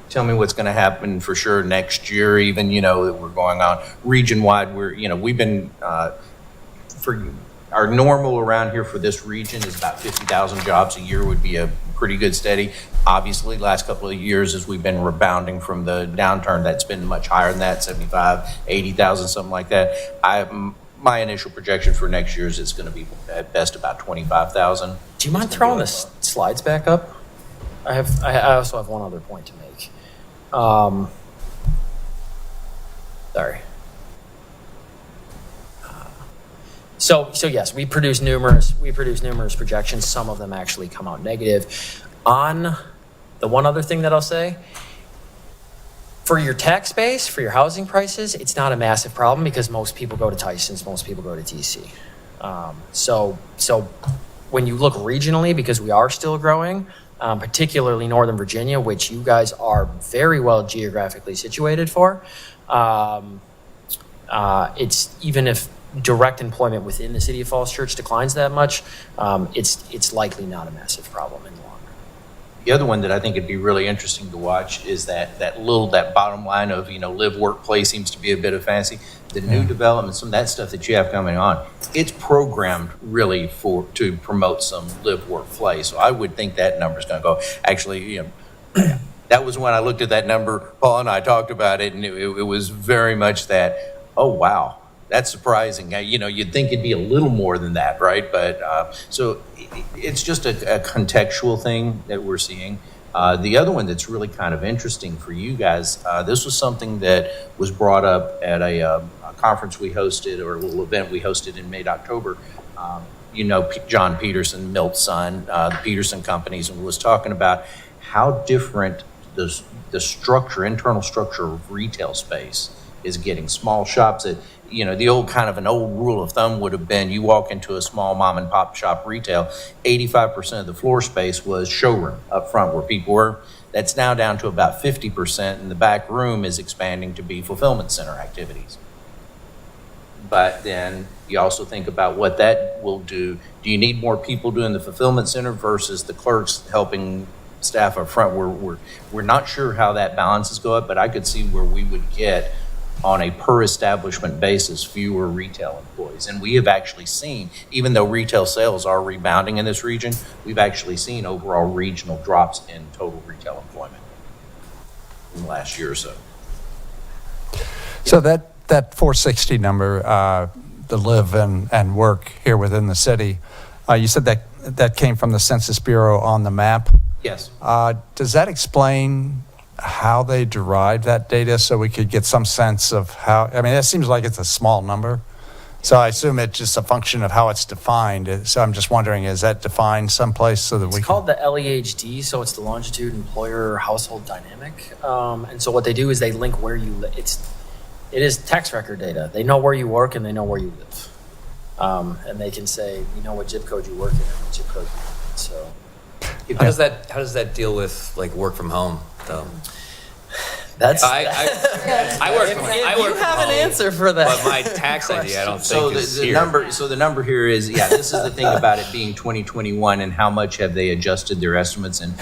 tell me what's going to happen for sure next year, even, that we're going on region-wide. We've been, for our normal around here for this region is about 50,000 jobs a year would be a pretty good steady. Obviously, last couple of years as we've been rebounding from the downturn, that's been much higher than that, 75, 80,000, something like that. My initial projection for next year is it's going to be at best about 25,000. Do you mind throwing the slides back up? I also have one other point to make. Sorry. So yes, we produce numerous projections. Some of them actually come out negative. On the one other thing that I'll say, for your tax base, for your housing prices, it's not a massive problem because most people go to Tyson's, most people go to TC. So when you look regionally, because we are still growing, particularly Northern Virginia, which you guys are very well geographically situated for, it's even if direct employment within the city of Falls Church declines that much, it's likely not a massive problem in the long run. The other one that I think it'd be really interesting to watch is that bottom line of, live, work, play seems to be a bit of fancy. The new development, some of that stuff that you have coming on, it's programmed really to promote some live, work, play. So I would think that number's going to go. Actually, that was when I looked at that number. Paul and I talked about it, and it was very much that, oh, wow. That's surprising. You'd think it'd be a little more than that, right? But so it's just a contextual thing that we're seeing. The other one that's really kind of interesting for you guys, this was something that was brought up at a conference we hosted, or a little event we hosted in October. John Peterson, Milt's son, the Peterson companies, and was talking about how different the internal structure of retail space is getting. Small shops that, the old kind of an old rule of thumb would have been you walk into a small mom and pop shop retail, 85% of the floor space was showroom up front where people were. That's now down to about 50%, and the back room is expanding to be fulfillment center activities. But then you also think about what that will do. Do you need more people doing the fulfillment center versus the clerks helping staff up front? We're not sure how that balances go up, but I could see where we would get, on a per establishment basis, fewer retail employees. And we have actually seen, even though retail sales are rebounding in this region, we've actually seen overall regional drops in total retail employment in the last year or so. So that 460 number, the live and work here within the city, you said that came from the Census Bureau on the map. Yes. Does that explain how they derived that data so we could get some sense of how, it seems like it's a small number. So I assume it's just a function of how it's defined. So I'm just wondering, is that defined someplace so that it's called the LEHD, so it's the Longitude Employer Household Dynamic. And so what they do is they link where you live. It is tax record data. They know where you work and they know where you live. And they can say, we know what zip code you work in and what zip code you live in. So how does that deal with like work from home? That's I work from You have an answer for that. But my tax ID, I don't think is the here. number. So the number here is, this is the thing about it being 2021 and how much have they adjusted their estimates, and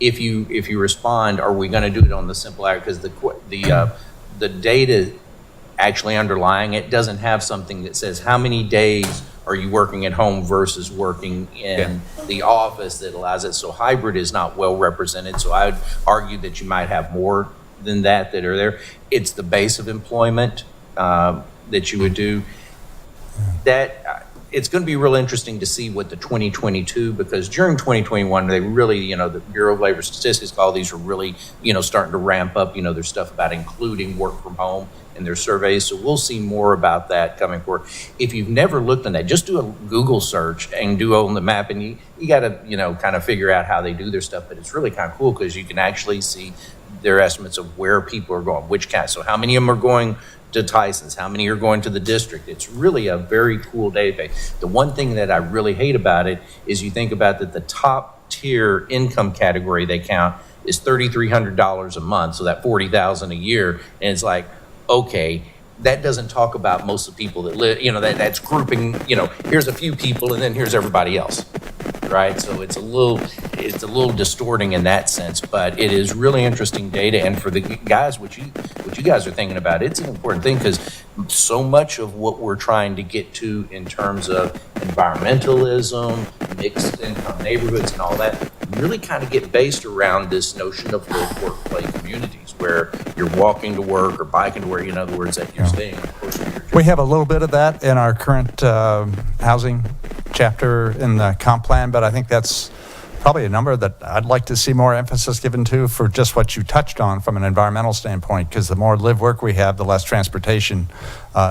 if you respond, are we going to do it on the simple average? Because the data actually underlying it doesn't have something that says how many days are you working at home versus working in the office that allows it. So hybrid is not well represented. So I would argue that you might have more than that are there. It's the base of employment that you would do. That it's going to be real interesting to see what the 2022, because during 2021, they really, the Bureau of Labor Statistics, all these are really, starting to ramp up. There's stuff about including work from home in their surveys. So we'll see more about that coming forward. If you've never looked on that, just do a Google search and do on the map, and you got to, kind of figure out how they do their stuff. But it's really kind of cool because you can actually see their estimates of where people are going, which county. So how many of them are going to Tyson's, how many are going to the district. It's really a very cool database. The one thing that I really hate about it is you think about that the top tier income category they count is $3,300 a month, so that $40,000 a year, and it's like, okay, that doesn't talk about most of the people that live, that's grouping, here's a few people and then here's everybody else, right? So it's a little distorting in that sense, but it is really interesting data. And for the guys, what you guys are thinking about, it's an important thing because so much of what we're trying to get to in terms of environmentalism, mixed income neighborhoods and all that really kind of get based around this notion of live, work, play communities where you're walking to work or biking to work, in other words, that you're staying close to your job. We have a little bit of that in our current housing chapter in the comp plan, but I think that's probably a number that I'd like to see more emphasis given to for just what you touched on from an environmental standpoint, because the more live work we have, the less transportation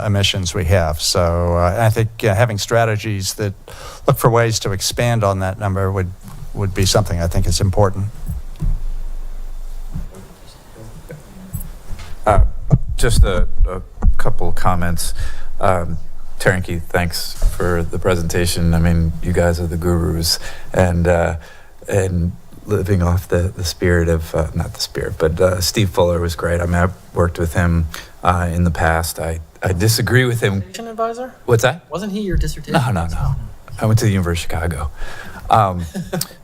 emissions we have. So I think having strategies that look for ways to expand on that number would be something I think is important. Just a couple comments. Terry and Keith, thanks for the presentation. I mean, you guys are the gurus, and living off the spirit of, not the spirit, but Steve Fuller was great. I mean, I've worked with him in the past. I disagree with him. Dissertation advisor? What's that? Wasn't he your dissertation? No. I went to the University of Chicago.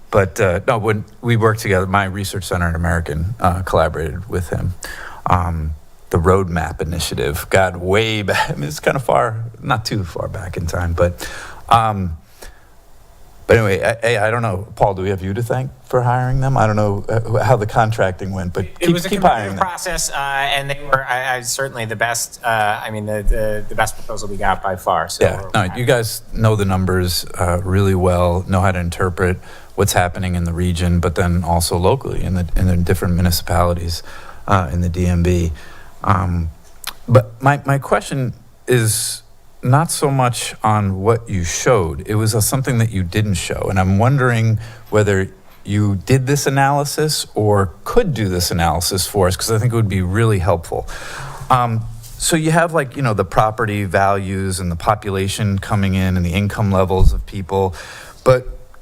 But no, when we worked together, my research center at American collaborated with him. The Roadmap Initiative got way back. I mean, it's kind of far, not too far back in time, but anyway, I don't know. Paul, do we have you to thank for hiring them? I don't know how the contracting went, but It was a keep hiring competitive them. process, and they were certainly the best. The best proposal we got by far. So Yeah, no, you guys know the numbers really well, know how to interpret what's happening in the region, but then also locally in the different municipalities in the DMV. But my question is not so much on what you showed. It was something that you didn't show. And I'm wondering whether you did this analysis or could do this analysis for us, because I think it would be really helpful. So you have the property values and the population coming in and the income levels of people,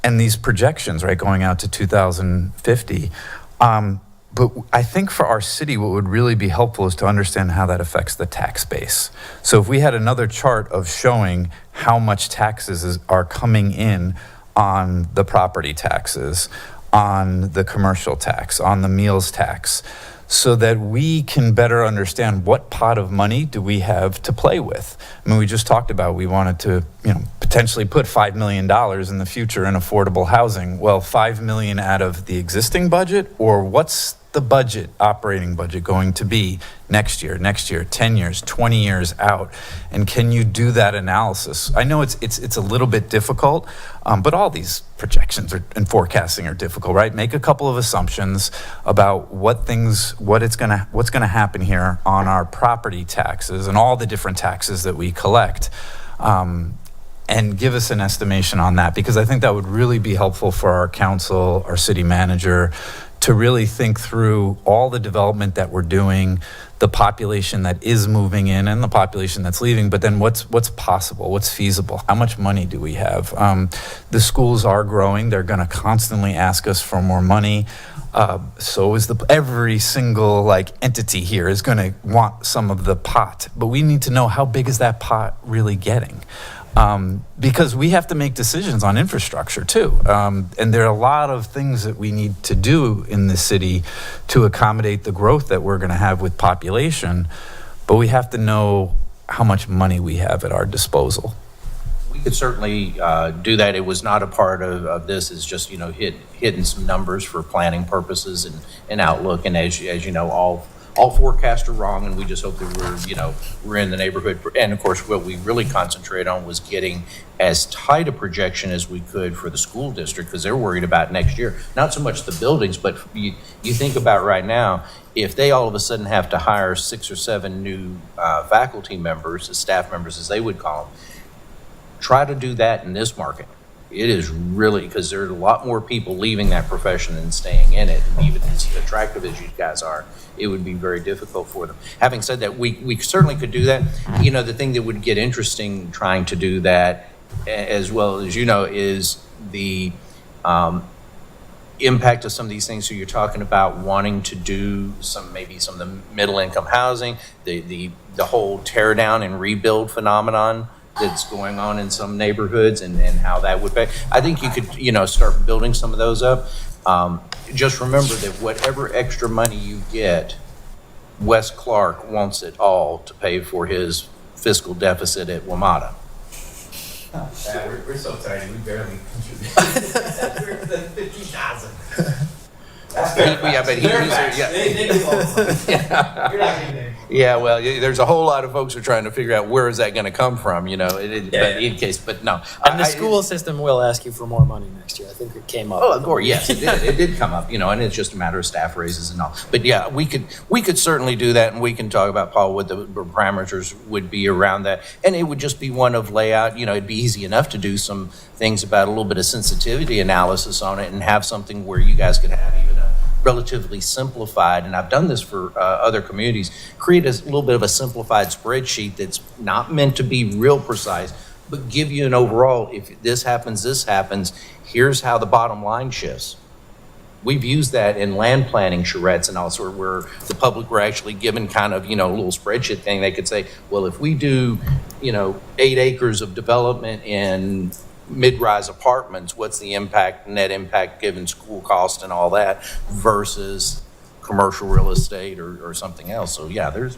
and these projections, right, going out to 2050. But I think for our city, what would really be helpful is to understand how that affects the tax base. So if we had another chart of showing how much taxes are coming in on the property taxes, on the commercial tax, on the meals tax, so that we can better understand what pot of money do we have to play with. I mean, we just talked about we wanted to, potentially put $5 million in the future in affordable housing. Well, $5 million out of the existing budget, or what's the operating budget going to be next year, 10 years, 20 years out? And can you do that analysis? I know it's a little bit difficult, but all these projections and forecasting are difficult, right? Make a couple of assumptions about what's gonna happen here on our property taxes and all the different taxes that we collect. And give us an estimation on that, because I think that would really be helpful for our council, our city manager, to really think through all the development that we're doing, the population that is moving in and the population that's leaving, but then what's possible, what's feasible, how much money do we have? The schools are growing. They're gonna constantly ask us for more money. So is every single entity here is gonna want some of the pot, but we need to know how big is that pot really getting? Because we have to make decisions on infrastructure too. And there are a lot of things that we need to do in the city to accommodate the growth that we're gonna have with population, but we have to know how much money we have at our disposal. We could certainly do that. It was not a part of this. It's just, hitting some numbers for planning purposes and outlook. And as you know, all forecasts are wrong, and we just hope that we're in the neighborhood. And of course, what we really concentrate on was getting as tight a projection as we could for the school district, because they're worried about next year. Not so much the buildings, but you think about right now, if they all of a sudden have to hire 6 or 7 new faculty members, staff members as they would call them, try to do that in this market. It is really, because there's a lot more people leaving that profession than staying in it. And even as attractive as you guys are, it would be very difficult for them. Having said that, we certainly could do that. The thing that would get interesting trying to do that, as well as is the impact of some of these things. So you're talking about wanting to do maybe some of the middle income housing, the whole tear down and rebuild phenomenon that's going on in some neighborhoods, and how that would pay. I think you could, start building some of those up. Just remember that whatever extra money you get, Wes Clark wants it all to pay for his fiscal deficit at WMATA. We're so tiny, we barely contribute. We're within 50,000. Yeah, but yeah, well, there's a whole lot of folks who are trying to figure out where is that going to come from, But no. And the school system will ask you for more money next year. I think it came up. Oh, of course, yes, it did. It did come up, and it's just a matter of staff raises and all. But yeah, we could certainly do that, and we can talk about, Paul, what the parameters would be around that. And it would just be one of layout. It'd be easy enough to do some things about a little bit of sensitivity analysis on it and have something where you guys could have even a relatively simplified, and I've done this for other communities, create a little bit of a simplified spreadsheet that's not meant to be real precise, but give you an overall, if this happens, here's how the bottom line shifts. We've used that in land planning charrettes and also where the public were actually given kind of, a little spreadsheet thing. They could say, well, if we do, 8 acres of development in mid-rise apartments, what's the net impact given school cost and all that versus commercial real estate or something else. So yeah, there's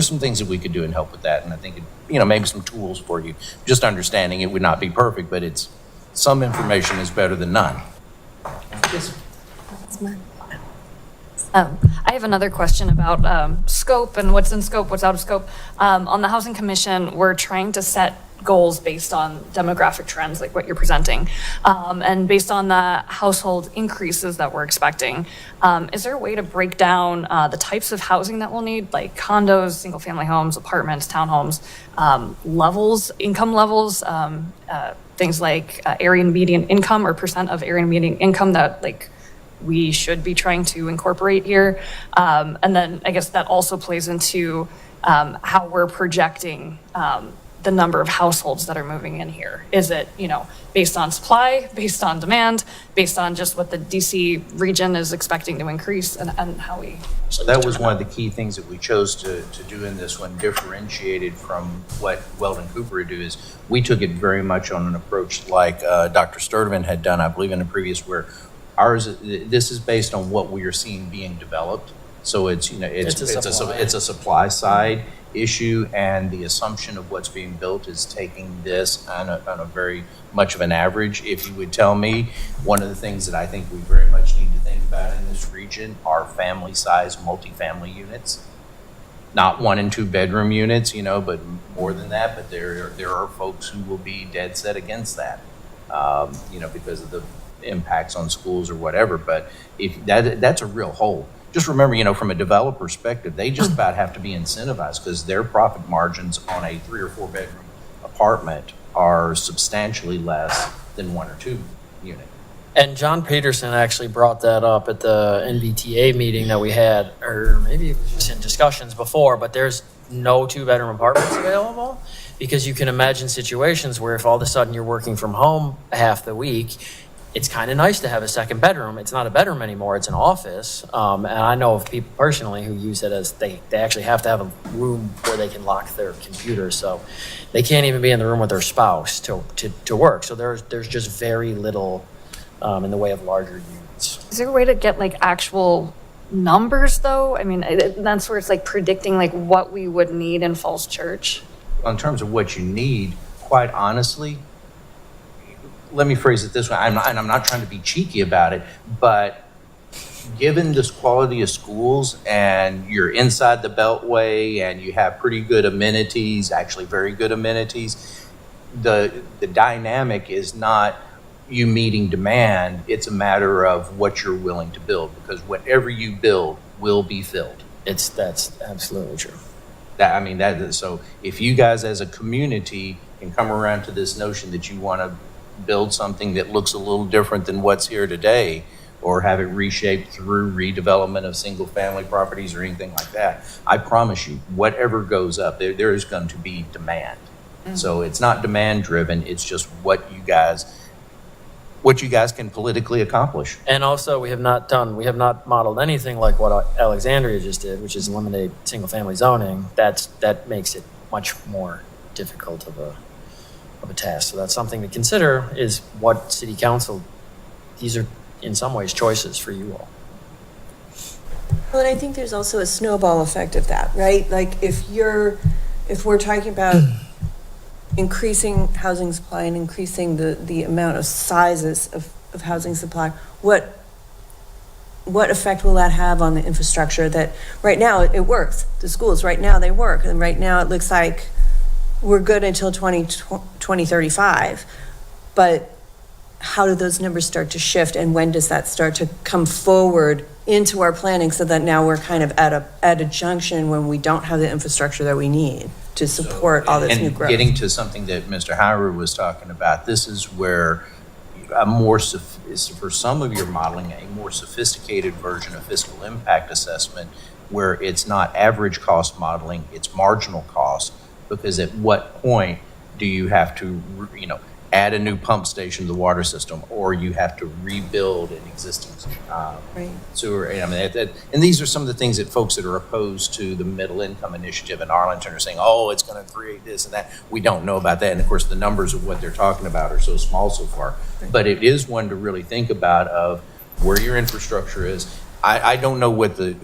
some things that we could do and help with that. And I think, maybe some tools for you. Just understanding it would not be perfect, but some information is better than none. I have another question about scope and what's in scope, what's out of scope. On the Housing Commission, we're trying to set goals based on demographic trends like what you're presenting, and based on the household increases that we're expecting. Is there a way to break down the types of housing that we'll need, like condos, single family homes, apartments, townhomes, levels, income levels, things like area median income or percent of area median income that we should be trying to incorporate here? And then I guess that also plays into how we're projecting the number of households that are moving in here. Is it, based on supply, based on demand, based on just what the DC region is expecting to increase, and how we... So that was one of the key things that we chose to do in this one, differentiated from what Weldon Cooper would do, is we took it very much on an approach like Dr. Sturdivant had done, I believe in a previous, where this is based on what we are seeing being developed. So it's a supply side issue, and the assumption of what's being built is taking this on a very much of an average. If you would tell me, one of the things that I think we very much need to think about in this region are family size multifamily units, not 1 and 2 bedroom units, but more than that. But there are folks who will be dead set against that, because of the impacts on schools or whatever. But if that's a real hole. Just remember, from a developer perspective, they just about have to be incentivized because their profit margins on a 3 or 4 bedroom apartment are substantially less than 1 or 2 unit. And John Peterson actually brought that up at the NVTA meeting that we had, or maybe it was just in discussions before, but there's no 2-bedroom apartments available, because you can imagine situations where if all of a sudden you're working from home half the week, it's kind of nice to have a second bedroom. It's not a bedroom anymore, it's an office. And I know of people personally who use it as they actually have to have a room where they can lock their computer. So they can't even be in the room with their spouse to work. So there's just very little in the way of larger units. Is there a way to get actual numbers though? I mean, that's where it's predicting what we would need in Falls Church. In terms of what you need, quite honestly, let me phrase it this way, I'm not trying to be cheeky about it, but given this quality of schools and you're inside the Beltway and you have pretty good amenities, actually very good amenities, the dynamic is not you meeting demand, it's a matter of what you're willing to build, because whatever you build will be filled. That's absolutely true. So if you guys as a community can come around to this notion that you want to build something that looks a little different than what's here today, or have it reshaped through redevelopment of single family properties or anything like that, I promise you, whatever goes up, there is going to be demand. Mm-hmm. So it's not demand driven, it's just what you guys what you guys can politically accomplish. And also, we have not modeled anything like what Alexandria just did, which is eliminate single-family zoning. That makes it much more difficult of a task. So that's something to consider, is what city council, these are in some ways choices for you all. Well, and I think there's also a snowball effect of that, right? Like if we're talking about increasing housing supply and increasing the amount of sizes of housing supply, what effect will that have on the infrastructure that right now it works? The schools right now, they work. And right now it looks like we're good until 2035. But how do those numbers start to shift, and when does that start to come forward into our planning, so that now we're kind of at a junction when we don't have the infrastructure that we need to support all this new growth? Getting to something that Mr. Hyra was talking about, this is where for some of your modeling, a more sophisticated version of fiscal impact assessment, where it's not average cost modeling, it's marginal cost, because at what point do you have to, add a new pump station to the water system, or you have to rebuild an existing sewer. And these are some of the things that folks that are opposed to the middle income initiative in Arlington are saying, oh, it's going to create this and that. We don't know about that. And of course, the numbers of what they're talking about are so small so far. Right. But it is one to really think about, of where your infrastructure is. I don't know what the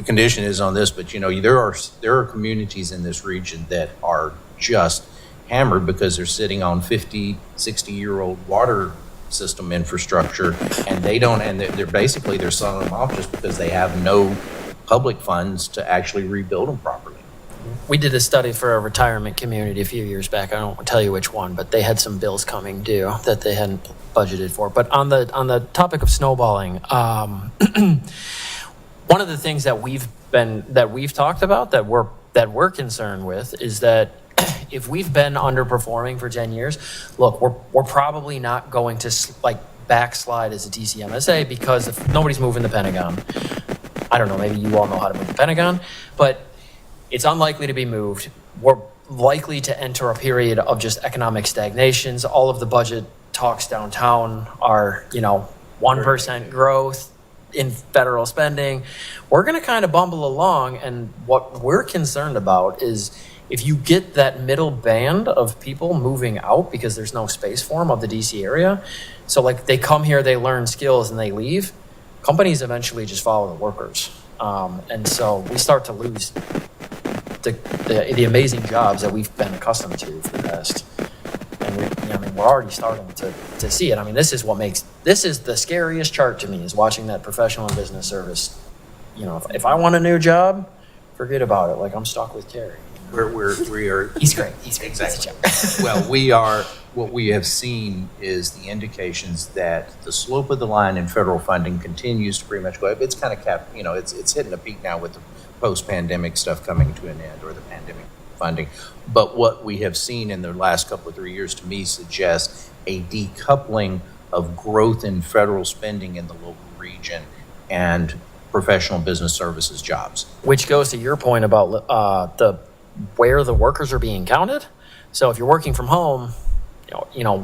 condition is on this, but there are communities in this region that are just hammered because they're sitting on 50, 60-year-old water system infrastructure, and they're selling them off just because they have no public funds to actually rebuild them properly. We did a study for a retirement community a few years back. I don't want to tell you which one, but they had some bills coming due that they hadn't budgeted for. But on the topic of snowballing, one of the things that we've talked about that we're concerned with is that if we've been underperforming for 10 years, look, we're probably not going to backslide as a DCMSA, because if nobody's moving the Pentagon, I don't know, maybe you all know how to move the Pentagon, but it's unlikely to be moved. We're likely to enter a period of just economic stagnations. All of the budget talks downtown are, 1% growth in federal spending. We're going to kind of bumble along, and what we're concerned about is if you get that middle band of people moving out because there's no space for them of the DC area, so like they come here, they learn skills, and they leave, companies eventually just follow the workers. And so we start to lose the amazing jobs that we've been accustomed to for the past. And we're already starting to see it. I mean, this is the scariest chart to me, is watching that professional and business service. If I want a new job, forget about it. Like, I'm stuck with Terry. We are. He's great. He's great. Exactly. What we have seen is the indications that the slope of the line in federal funding continues to pretty much go up. It's kind of capped, it's hitting a peak now with the post-pandemic stuff coming to an end, or the pandemic funding. But what we have seen in the last couple of 3 years, to me, suggests a decoupling of growth in federal spending in the local region and professional business services jobs. Which goes to your point about where the workers are being counted. So if you're working from home,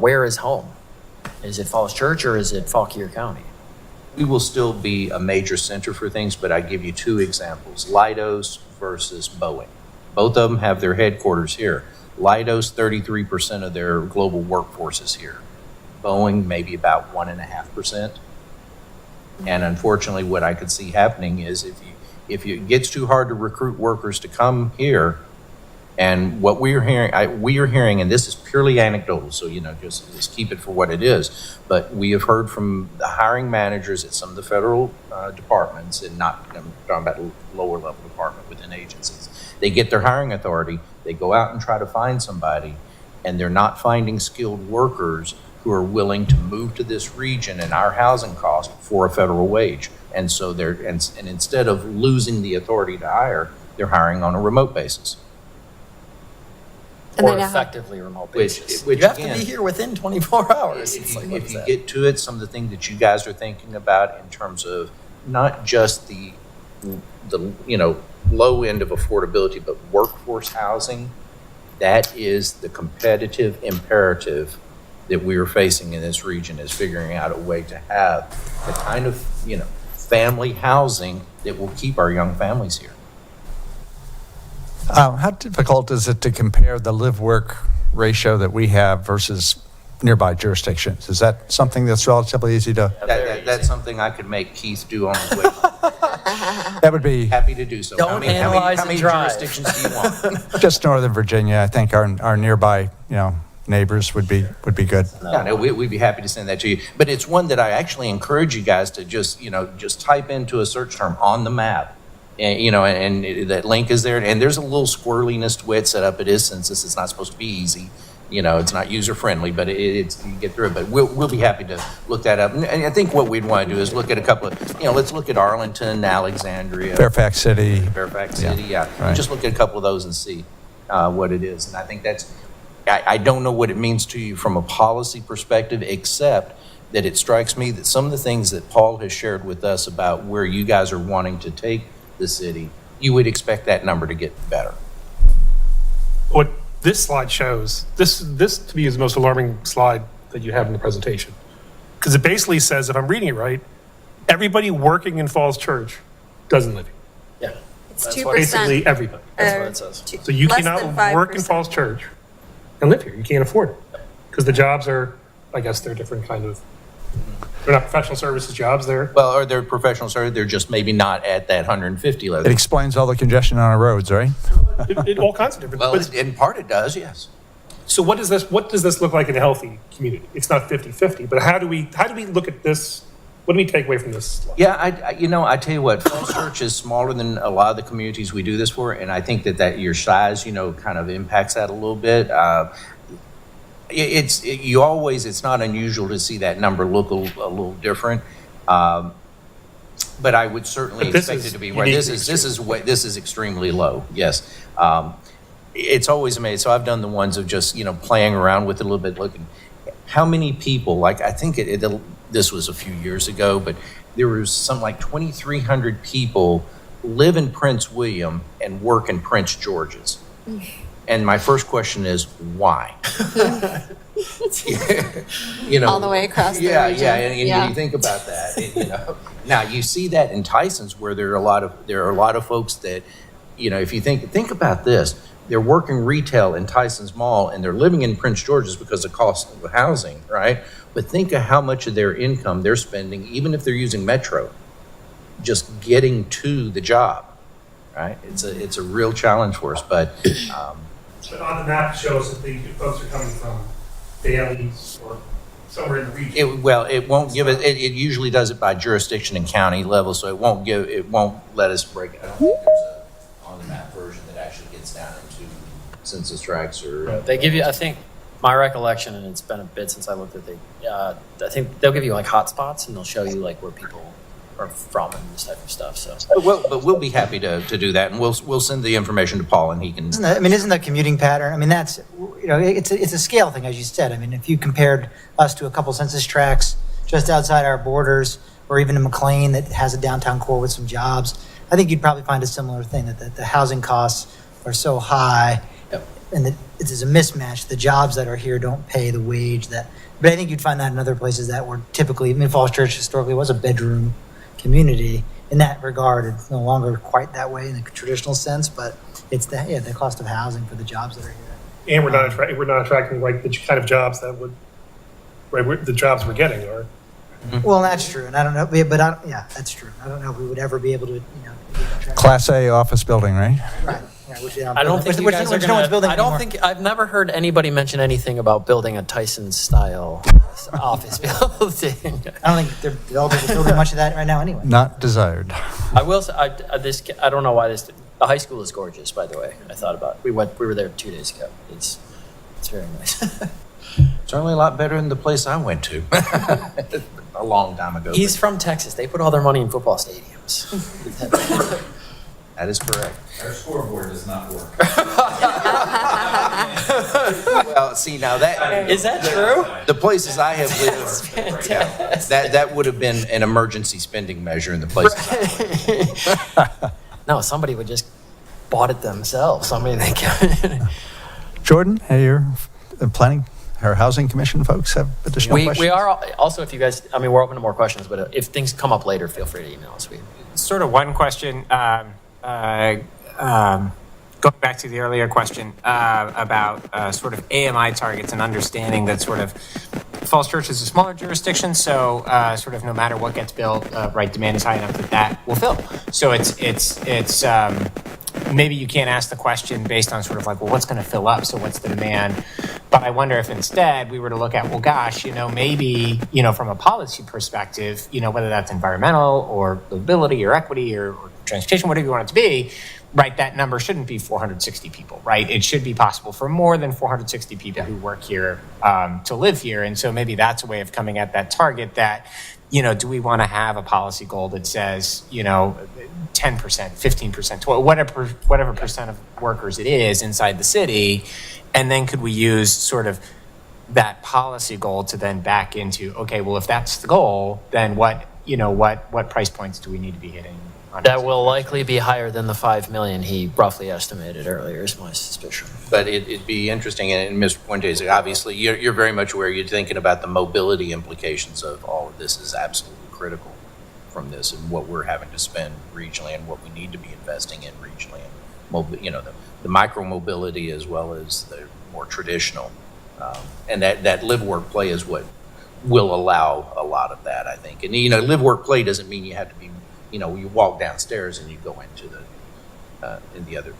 where is home? Is it Falls Church, or is it Fauquier County? We will still be a major center for things, but I give you two examples: Leidos versus Boeing. Both of them have their headquarters here. Leidos, 33% of their global workforce is here. Boeing, maybe about 1.5%. And unfortunately, what I could see happening is if it gets too hard to recruit workers to come here, and what we are hearing, and this is purely anecdotal, so just keep it for what it is. But we have heard from the hiring managers at some of the federal departments, and I'm talking about lower level department within agencies. They get their hiring authority, they go out and try to find somebody, and they're not finding skilled workers who are willing to move to this region and our housing cost for a federal wage. And so and instead of losing the authority to hire, they're hiring on a remote basis. Or effectively remote basis. Which you have to be here within 24 hours. If you get to it, some of the things that you guys are thinking about in terms of not just the low end of affordability, but workforce housing, that is the competitive imperative that we are facing in this region is figuring out a way to have the kind of, family housing that will keep our young families here. How difficult is it to compare the live-work ratio that we have versus nearby jurisdictions? Is that something that's relatively easy to? That's something I could make Keith do on his way. That would be Happy to do so. Don't analyze how many and drive. jurisdictions do you want? just Northern Virginia. I think our nearby, neighbors would be good. No, we'd be happy to send that to you. But it's one that I actually encourage you guys to just type into a search term on the map. And that link is there. And there's a little squirreliness to the way it's set up. It is census. It's not supposed to be easy. It's not user-friendly, but it's you get through it. But we'll be happy to look that up. And I think what we'd want to do is look at a couple of, let's look at Arlington, Alexandria. Fairfax City. Yeah. Right. Just look at a couple of those and see what it is. And I think I don't know what it means to you from a policy perspective, except that it strikes me that some of the things that Paul has shared with us about where you guys are wanting to take the city, you would expect that number to get better. What this slide shows, this to me is the most alarming slide that you have in the presentation. Because it basically says, if I'm reading it right, everybody working in Falls Church doesn't live here. Yeah. It's That's 2%. what- Basically everybody. That's what it says. So you Less than cannot work in 5%. Falls Church and live here. You can't afford it. Because the jobs are, I guess they're different kind of, they're not professional services jobs, they're, Well, or they're professional service, they're just maybe not at that 150 level. It explains all the congestion on our roads, right? all kinds of different. Well, but- in part it does, yes. So what does this look like in a healthy community? It's not 50-50, but how do we look at this? What do we take away from this slide? Yeah, I tell you what, Falls Church is smaller than a lot of the communities we do this for, and I think that your size, kind of impacts that a little bit. It's not unusual to see that number look a little different. But I would certainly But this expect it is to be where unique this is extremely low. Yes. It's always amazing. So I've done the ones of just, playing around with it a little bit, looking how many people, like I think this was a few years ago, but there was something like 2,300 people live in Prince William and work in Prince George's. And my first question is, why? All the way across the yeah, region. Yeah, and when you think about that, now you see that in Tyson's where there are a lot of folks that, if you think about this, they're working retail in Tyson's Mall and they're living in Prince George's because of cost of housing, right? But think of how much of their income they're spending, even if they're using Metro, just getting to the job, right? It's a real challenge for us, but. But on the map, it shows that the folks are coming from Bailey or somewhere in the region. It won't give it. It usually does it by jurisdiction and county level, so it won't let us break it. I don't think there's a on the map version that actually gets down into census tracts or. They give you, I think, my recollection, and it's been a bit since I looked at I think they'll give you like hotspots, and they'll show you like where people are from and this type of stuff. So, but we'll be happy to do that, and we'll send the information to Paul, and he can. Isn't the commuting pattern? That's it's a scale thing, as you said. If you compared us to a couple census tracts just outside our borders, or even in McLean that has a downtown core with some jobs, I think you'd probably find a similar thing that the housing costs are so high, and that it is a mismatch. The jobs that are here don't pay the wage that. But I think you'd find that in other places that were typically. Falls Church historically was a bedroom community. In that regard, it's no longer quite that way in the traditional sense, but it's the cost of housing for the jobs that are here. And we're not attracting like the kind of jobs that would, the jobs we're getting are. Well, that's true, and I don't know, but that's true. I don't know if we would ever be able to, Class A office building, right? Right. I don't think you guys are no one's building I don't anymore. think I've never heard anybody mention anything about building a Tyson style office building. I don't think they're developers are building much of that right now anyway. Not desired. I will say I don't know why the high school is gorgeous. By the way, I thought about it. We were there 2 days ago. It's very nice. Certainly a lot better than the place I went to a long time ago. He's from Texas. They put all their money in football stadiums. That is correct. Our scoreboard does not work. Well, see now that is that true? The places I have lived, that would have been an emergency spending measure in the places. No, somebody would just bought it themselves. They Jordan, hey, you're planning our Housing Commission folks have additional questions? We are also, if you guys, I mean, we're open to more questions, but if things come up later, feel free to email us. Sort of one question, going back to the earlier question about sort of AMI targets and understanding that sort of Falls Church is a smaller jurisdiction, so sort of no matter what gets built, right, demand is high enough that will fill. So it's maybe you can't ask the question based on sort of like, well, what's going to fill up? So what's the demand? But I wonder if instead we were to look at, well, gosh, maybe, from a policy perspective, whether that's environmental or livability or equity or transportation, whatever you want it to be, right, that number shouldn't be 460 people, right? It should be possible for more than 460 people who work here to live here. And so maybe that's a way of coming at that target that, do we want to have a policy goal that says, 10%, 15%, whatever percent of workers it is inside the city, and then could we use sort of that policy goal to then back into, okay, well, if that's the goal, then what price points do we need to be hitting? That will likely be higher than the 5 million he roughly estimated earlier, is my suspicion. But it'd be interesting, and Mr. Fuentes, obviously, you're very much aware, you're thinking about the mobility implications of all of this is absolutely critical from this and what we're having to spend regionally and what we need to be investing in regionally. And the micro mobility as well as the more traditional. And that live, work, play is what will allow a lot of that, I think. And, live, work, play doesn't mean you have to be, you walk downstairs and you go into in the other.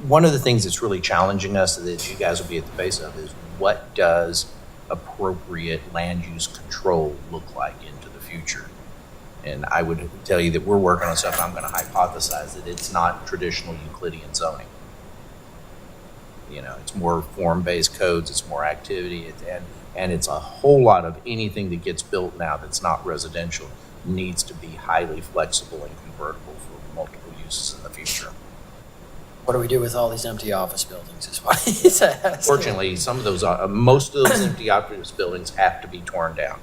One of the things that's really challenging us that you guys will be at the base of is what does appropriate land use control look like into the future? And I would tell you that we're working on stuff. I'm going to hypothesize that it's not traditional Euclidean zoning. It's more form-based codes. It's more activity, and it's a whole lot of anything that gets built now that's not residential needs to be highly flexible and convertible for multiple uses in the future. What do we do with all these empty office buildings is what he says. Fortunately, most of those empty office buildings have to be torn down.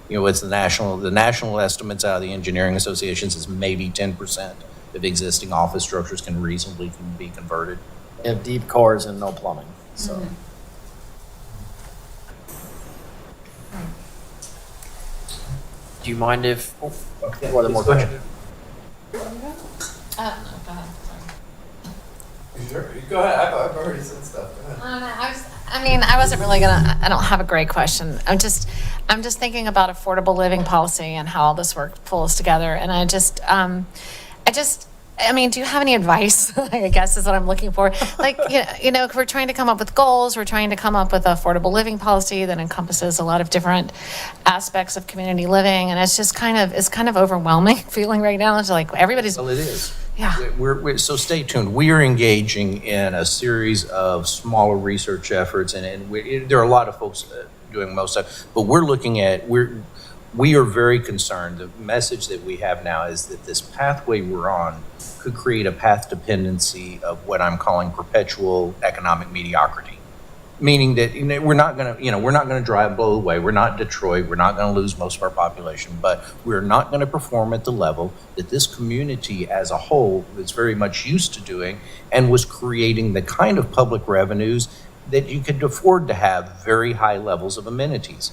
It's the national estimates out of the engineering associations is maybe 10% of existing office structures can reasonably be converted. They have deep cores and no plumbing, so. Mm-hmm. Do you mind if, what are the more questions? No, go ahead. Sure. Go ahead. I've already said stuff. Go ahead. I wasn't really I don't have a great question. I'm just thinking about affordable living policy and how all this work pulls together. And do you have any advice? I guess is what I'm looking for. Like, we're trying to come up with goals. We're trying to come up with affordable living policy that encompasses a lot of different aspects of community living. And it's just kind of overwhelming feeling right now. It's like everybody's. Well, it is. Yeah. So stay tuned. We are engaging in a series of smaller research efforts, and there are a lot of folks doing most of it, but we're looking at, we are very concerned. The message that we have now is that this pathway we're on could create a path dependency of what I'm calling perpetual economic mediocrity. Meaning that we're not going to blow away. We're not Detroit. We're not going to lose most of our population, but we're not going to perform at the level that this community as a whole is very much used to doing and was creating the kind of public revenues that you could afford to have very high levels of amenities.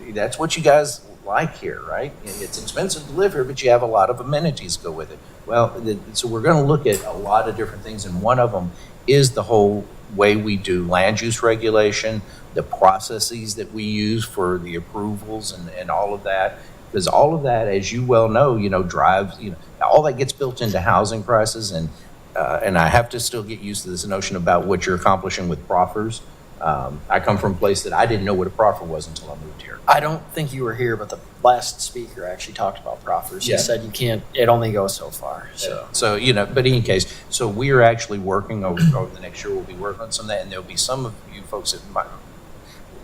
That's what you guys like here, right? It's expensive to live here, but you have a lot of amenities go with it. Well, so we're going to look at a lot of different things, and one of them is the whole way we do land use regulation, the processes that we use for the approvals and all of that. Because all of that, as you well know, drives, all that gets built into housing prices. And I have to still get used to this notion about what you're accomplishing with proffers. I come from a place that I didn't know what a proffer was until I moved here. I don't think you were here, but the last speaker actually talked about proffers. He said you can't, it only goes so far. So but in any case, so we are actually working over the next year, we'll be working on some of that, and there'll be some of you folks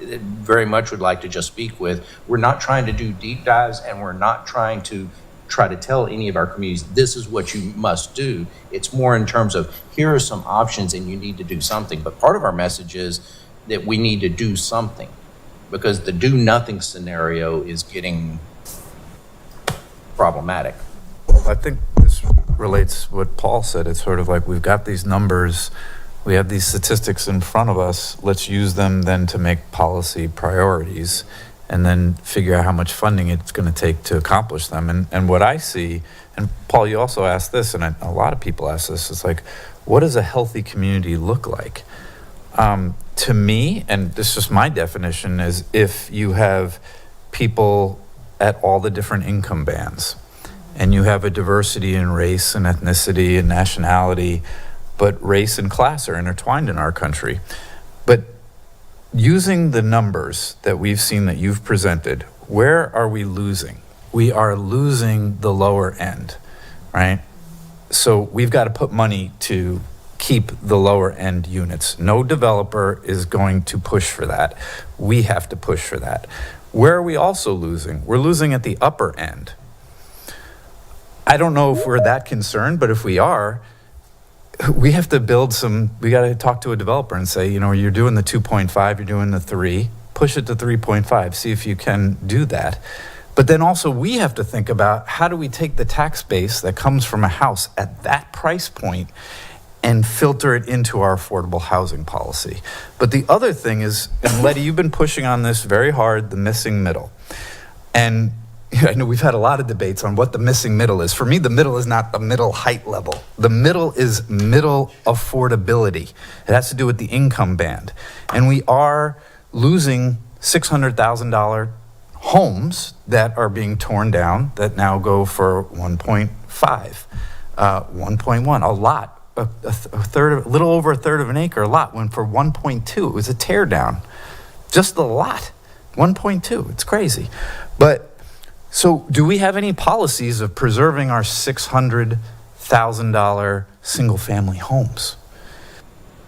that very much would like to just speak with. We're not trying to do deep dives, and we're not trying to tell any of our communities, this is what you must do. It's more in terms of, here are some options and you need to do something. But part of our message is that we need to do something, because the do nothing scenario is getting problematic. I think this relates what Paul said. It's sort of like we've got these numbers We have these statistics in front of us. Let's use them then to make policy priorities and then figure out how much funding it's going to take to accomplish them. And what I see, and Paul, you also asked this, and a lot of people ask this, it's like, what does a healthy community look like? To me, and this is just my definition, is if you have people at all the different income bands, and you have a diversity in race and ethnicity and nationality, but race and class are intertwined in our country. But using the numbers that we've seen that you've presented, where are we losing? We are losing the lower end, right? So we've got to put money to keep the lower end units. No developer is going to push for that. We have to push for that. Where are we also losing? We're losing at the upper end. I don't know if we're that concerned, but if we are, we have to build we got to talk to a developer and say, you're doing the 2.5, you're doing the 3, push it to 3.5, see if you can do that. But then also we have to think about how do we take the tax base that comes from a house at that price point and filter it into our affordable housing policy. But the other thing is, and Letty, you've been pushing on this very hard, the missing middle. And I know we've had a lot of debates on what the missing middle is. For me, the middle is not the middle height level. The middle is middle affordability. It has to do with the income band. And we are losing $600,000 homes that are being torn down that now go for 1.5, 1.1, a lot. A third, a little over a third of an acre lot went for 1.2. It was a tear down. Just the lot, 1.2. It's crazy. But so do we have any policies of preserving our $600,000 single family homes?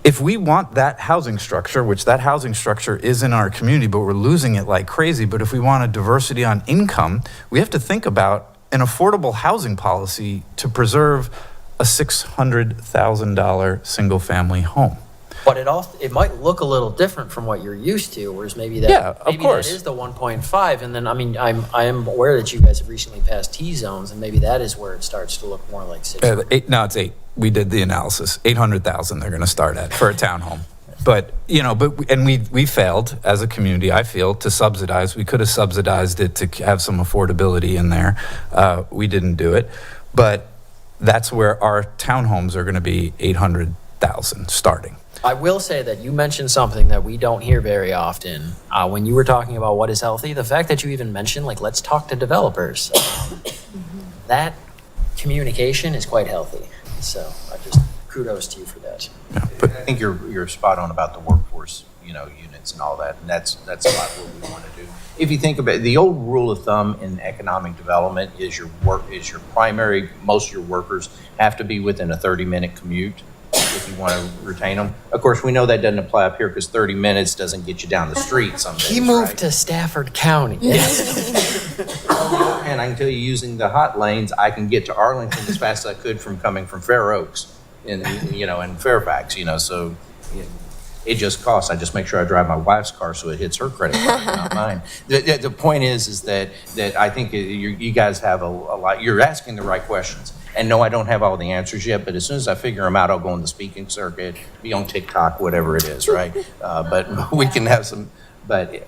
If we want that housing structure, which that housing structure is in our community, but we're losing it like crazy, but if we want a diversity on income, we have to think about an affordable housing policy to preserve a $600,000 single family home. But it might look a little different from what you're used to, whereas maybe that that is the 1.5. And then, I mean, I am aware that you guys have recently passed T-zones, and maybe that is where it starts to look more like 6. No, it's 8. We did the analysis. 800,000 they're going to start at for a townhome. But, we failed as a community, I feel, to subsidize. We could have subsidized it to have some affordability in there. We didn't do it. But that's where our townhomes are going to be 800,000 starting. I will say that you mentioned something that we don't hear very often. When you were talking about what is healthy, the fact that you even mentioned, let's talk to developers, that communication is quite healthy. So I just kudos to you for that. Yeah, but I think you're spot on about the workforce, units and all that, and that's a lot what we want to do. If you think about it, the old rule of thumb in economic development is your primary. Most of your workers have to be within a 30-minute commute if you want to retain them. Of course, we know that doesn't apply up here because 30 minutes doesn't get you down the street some days. He moved to Stafford County. And I can tell you, using the hot lanes, I can get to Arlington as fast as I could from coming from Fair Oaks, in Fairfax. So it just costs. I just make sure I drive my wife's car so it hits her credit card, not mine. The point is that I think you guys have a lot. You're asking the right questions. And no, I don't have all the answers yet, but as soon as I figure them out, I'll go on the speaking circuit, be on TikTok, whatever it is, right? But we can have some. But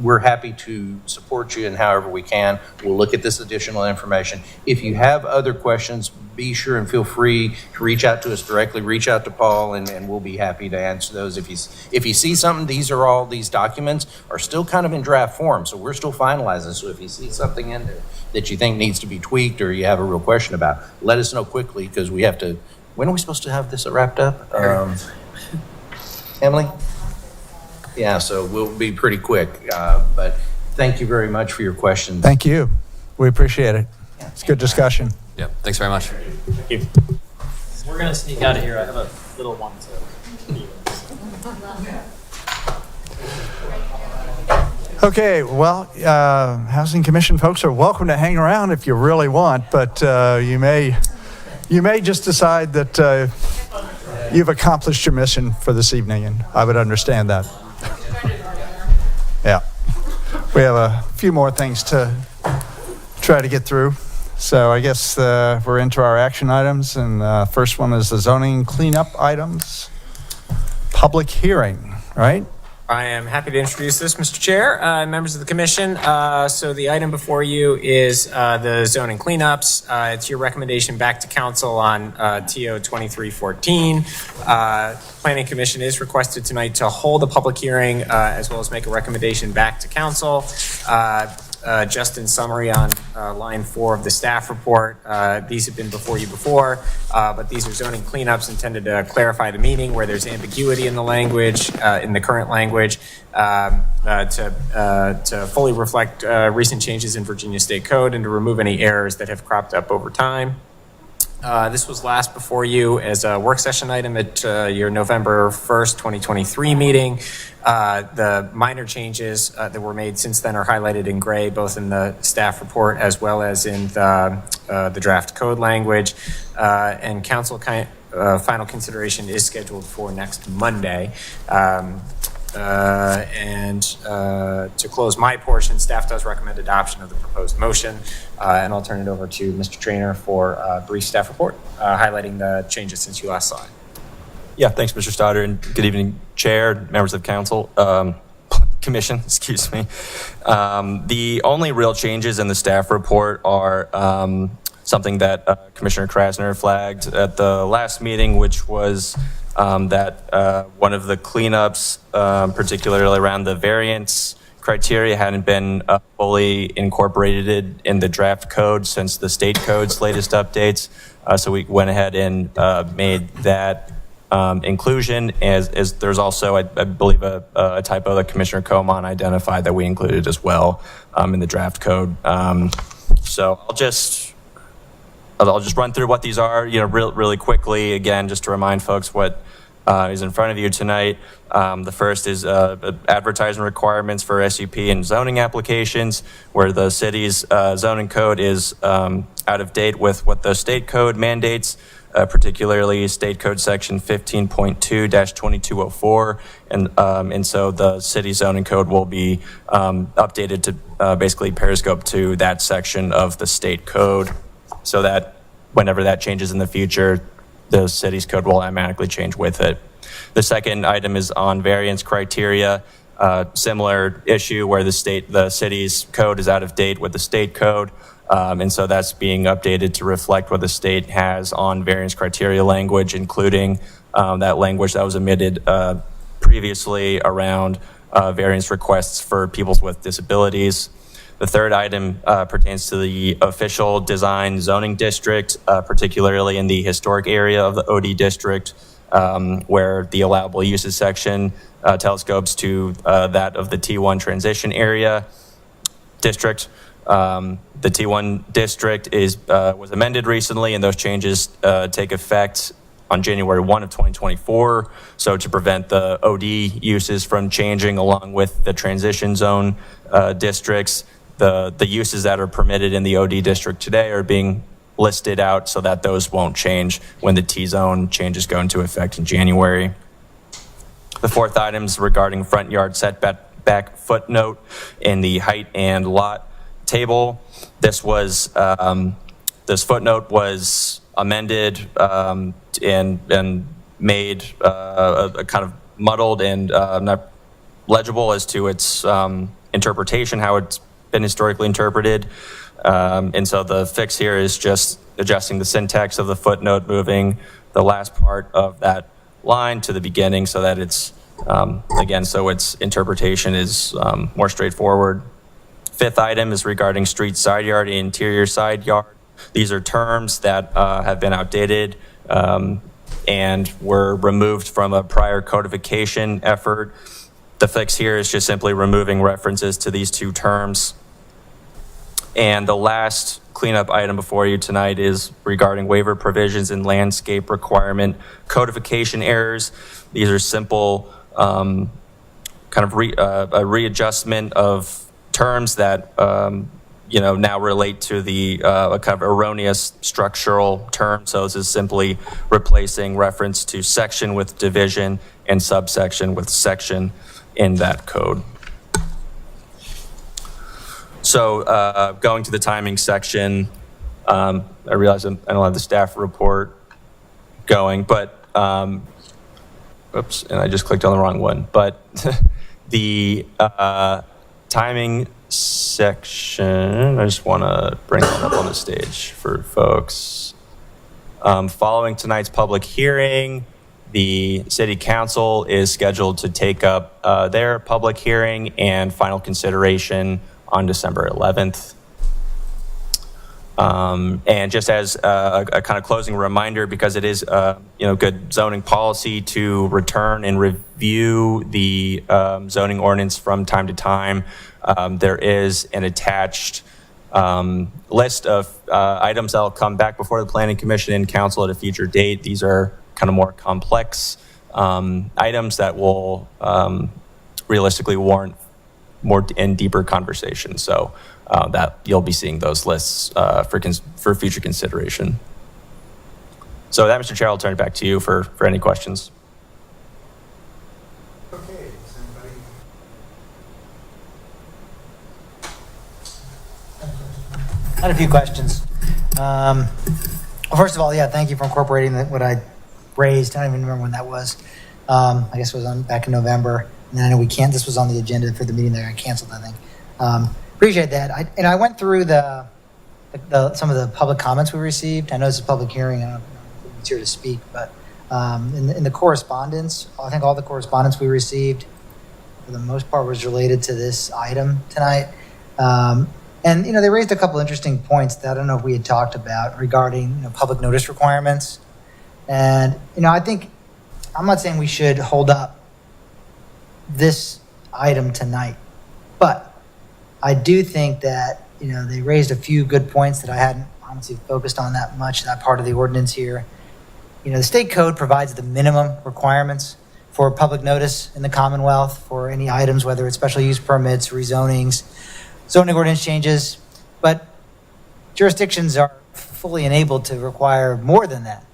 we're happy to support you in however we can. We'll look at this additional information. If you have other questions, be sure and feel free to reach out to us directly. Reach out to Paul, and we'll be happy to answer those. If you see something, these documents are still kind of in draft form, so we're still finalizing. So if you see something in there that you think needs to be tweaked or you have a real question about, let us know quickly because we have to. When are we supposed to have this wrapped up, Emily? Yeah, so we'll be pretty quick, but thank you very much for your questions. Thank you. We appreciate it. It's a good discussion. Yep, thanks very much. Thank you. We're going to sneak out of here. I have a little one to. Okay, well, Housing Commission folks are welcome to hang around if you really want, but you may just decide that you've accomplished your mission for this evening, and I would understand that. Yeah. We have a few more things to try to get through. So I guess we're into our action items, and first one is the zoning cleanup items. public hearing, right? I am happy to introduce this, Mr. Chair, members of the commission. So the item before you is the zoning cleanups. It's your recommendation back to council on TO 2314. Planning Commission is requested tonight to hold a public hearing as well as make a recommendation back to council. Just in summary on line 4 of the staff report, these have been before you before, but these are zoning cleanups intended to clarify the meaning where there's ambiguity in the language, in the current language, to fully reflect recent changes in Virginia State Code and to remove any errors that have cropped up over time. This was last before you as a work session item at your November 1st, 2023 meeting. The minor changes that were made since then are highlighted in gray, both in the staff report as well as in the draft code language. And council final consideration is scheduled for next Monday. To close my portion, staff does recommend adoption of the proposed motion, and I'll turn it over to Mr. Trainer for a brief staff report highlighting the changes since you last saw it. Yeah, thanks, Mr. Stoddard, and good evening, Chair, members of council, commission, excuse me. The only real changes in the staff report are something that Commissioner Krasner flagged at the last meeting, which was that one of the cleanups, particularly around the variance criteria, hadn't been fully incorporated in the draft code since the state code's latest updates. So we went ahead and made that inclusion. As there's also, I believe, a typo that Commissioner Coman identified that we included as well in the draft code. So I'll just run through what these are, really quickly. Again, just to remind folks what is in front of you tonight. The first is advertising requirements for SUP and zoning applications, where the city's zoning code is out of date with what the state code mandates, particularly State Code Section 15.2-2204. And so the city zoning code will be updated to basically periscope to that section of the state code, so that whenever that changes in the future, the city's code will automatically change with it. The second item is on variance criteria. Similar issue where the city's code is out of date with the state code. And so that's being updated to reflect what the state has on variance criteria language, including that language that was omitted previously around variance requests for people with disabilities. The third item pertains to the official design zoning district, particularly in the historic area of the OD district, where the allowable uses section telescopes to that of the T1 transition area district. The T1 district was amended recently, and those changes take effect on January 1 of 2024. So to prevent the OD uses from changing along with the transition zone districts, the uses that are permitted in the OD district today are being listed out so that those won't change when the T-zone changes go into effect in January. The fourth item is regarding front yard setback footnote in the height and lot table. This footnote was amended and made a kind of muddled and not legible as to its interpretation, how it's been historically interpreted. And so the fix here is just adjusting the syntax of the footnote, moving the last part of that line to the beginning so that it's, again, so its interpretation is more straightforward. Fifth item is regarding street side yard and interior side yard. These are terms that have been outdated and were removed from a prior codification effort. The fix here is just simply removing references to these two terms. And the last cleanup item before you tonight is regarding waiver provisions and landscape requirement codification errors. These are simple kind of a readjustment of terms that now relate to the kind of erroneous structural term. So this is simply replacing reference to section with division and subsection with section in that code. So going to the timing section, I realize I don't have the staff report going, but oops, and I just clicked on the wrong one. But the timing section, I just want to bring that up on the stage for folks. Following tonight's public hearing, the City Council is scheduled to take up their public hearing and final consideration on December 11th. And just as a kind of closing reminder, because it is good zoning policy to return and review the zoning ordinance from time to time, there is an attached list of items that will come back before the Planning Commission and Council at a future date. These are kind of more complex items that will realistically warrant more and deeper conversation. So that you'll be seeing those lists for future consideration. So that, Mr. Chair, I'll turn it back to you for any questions. Okay, does anybody? I had a few questions. Well, first of all, yeah, thank you for incorporating what I raised. I don't even remember when that was. I guess it was back in November. And then I know this was on the agenda for the meeting that got canceled, I think. Appreciate that. I went through some of the public comments we received. I know it's a public hearing. I don't know if it's here to speak, but in the correspondence, I think all the correspondence we received, for the most part, was related to this item tonight. And, they raised a couple interesting points that I don't know if we had talked about regarding, public notice requirements. And, I think, I'm not saying we should hold up this item tonight, but I do think that, they raised a few good points that I hadn't honestly focused on that much, that part of the ordinance here. The state code provides the minimum requirements for public notice in the Commonwealth for any items, whether it's special use permits, rezonings, zoning ordinance changes, but jurisdictions are fully enabled to require more than that,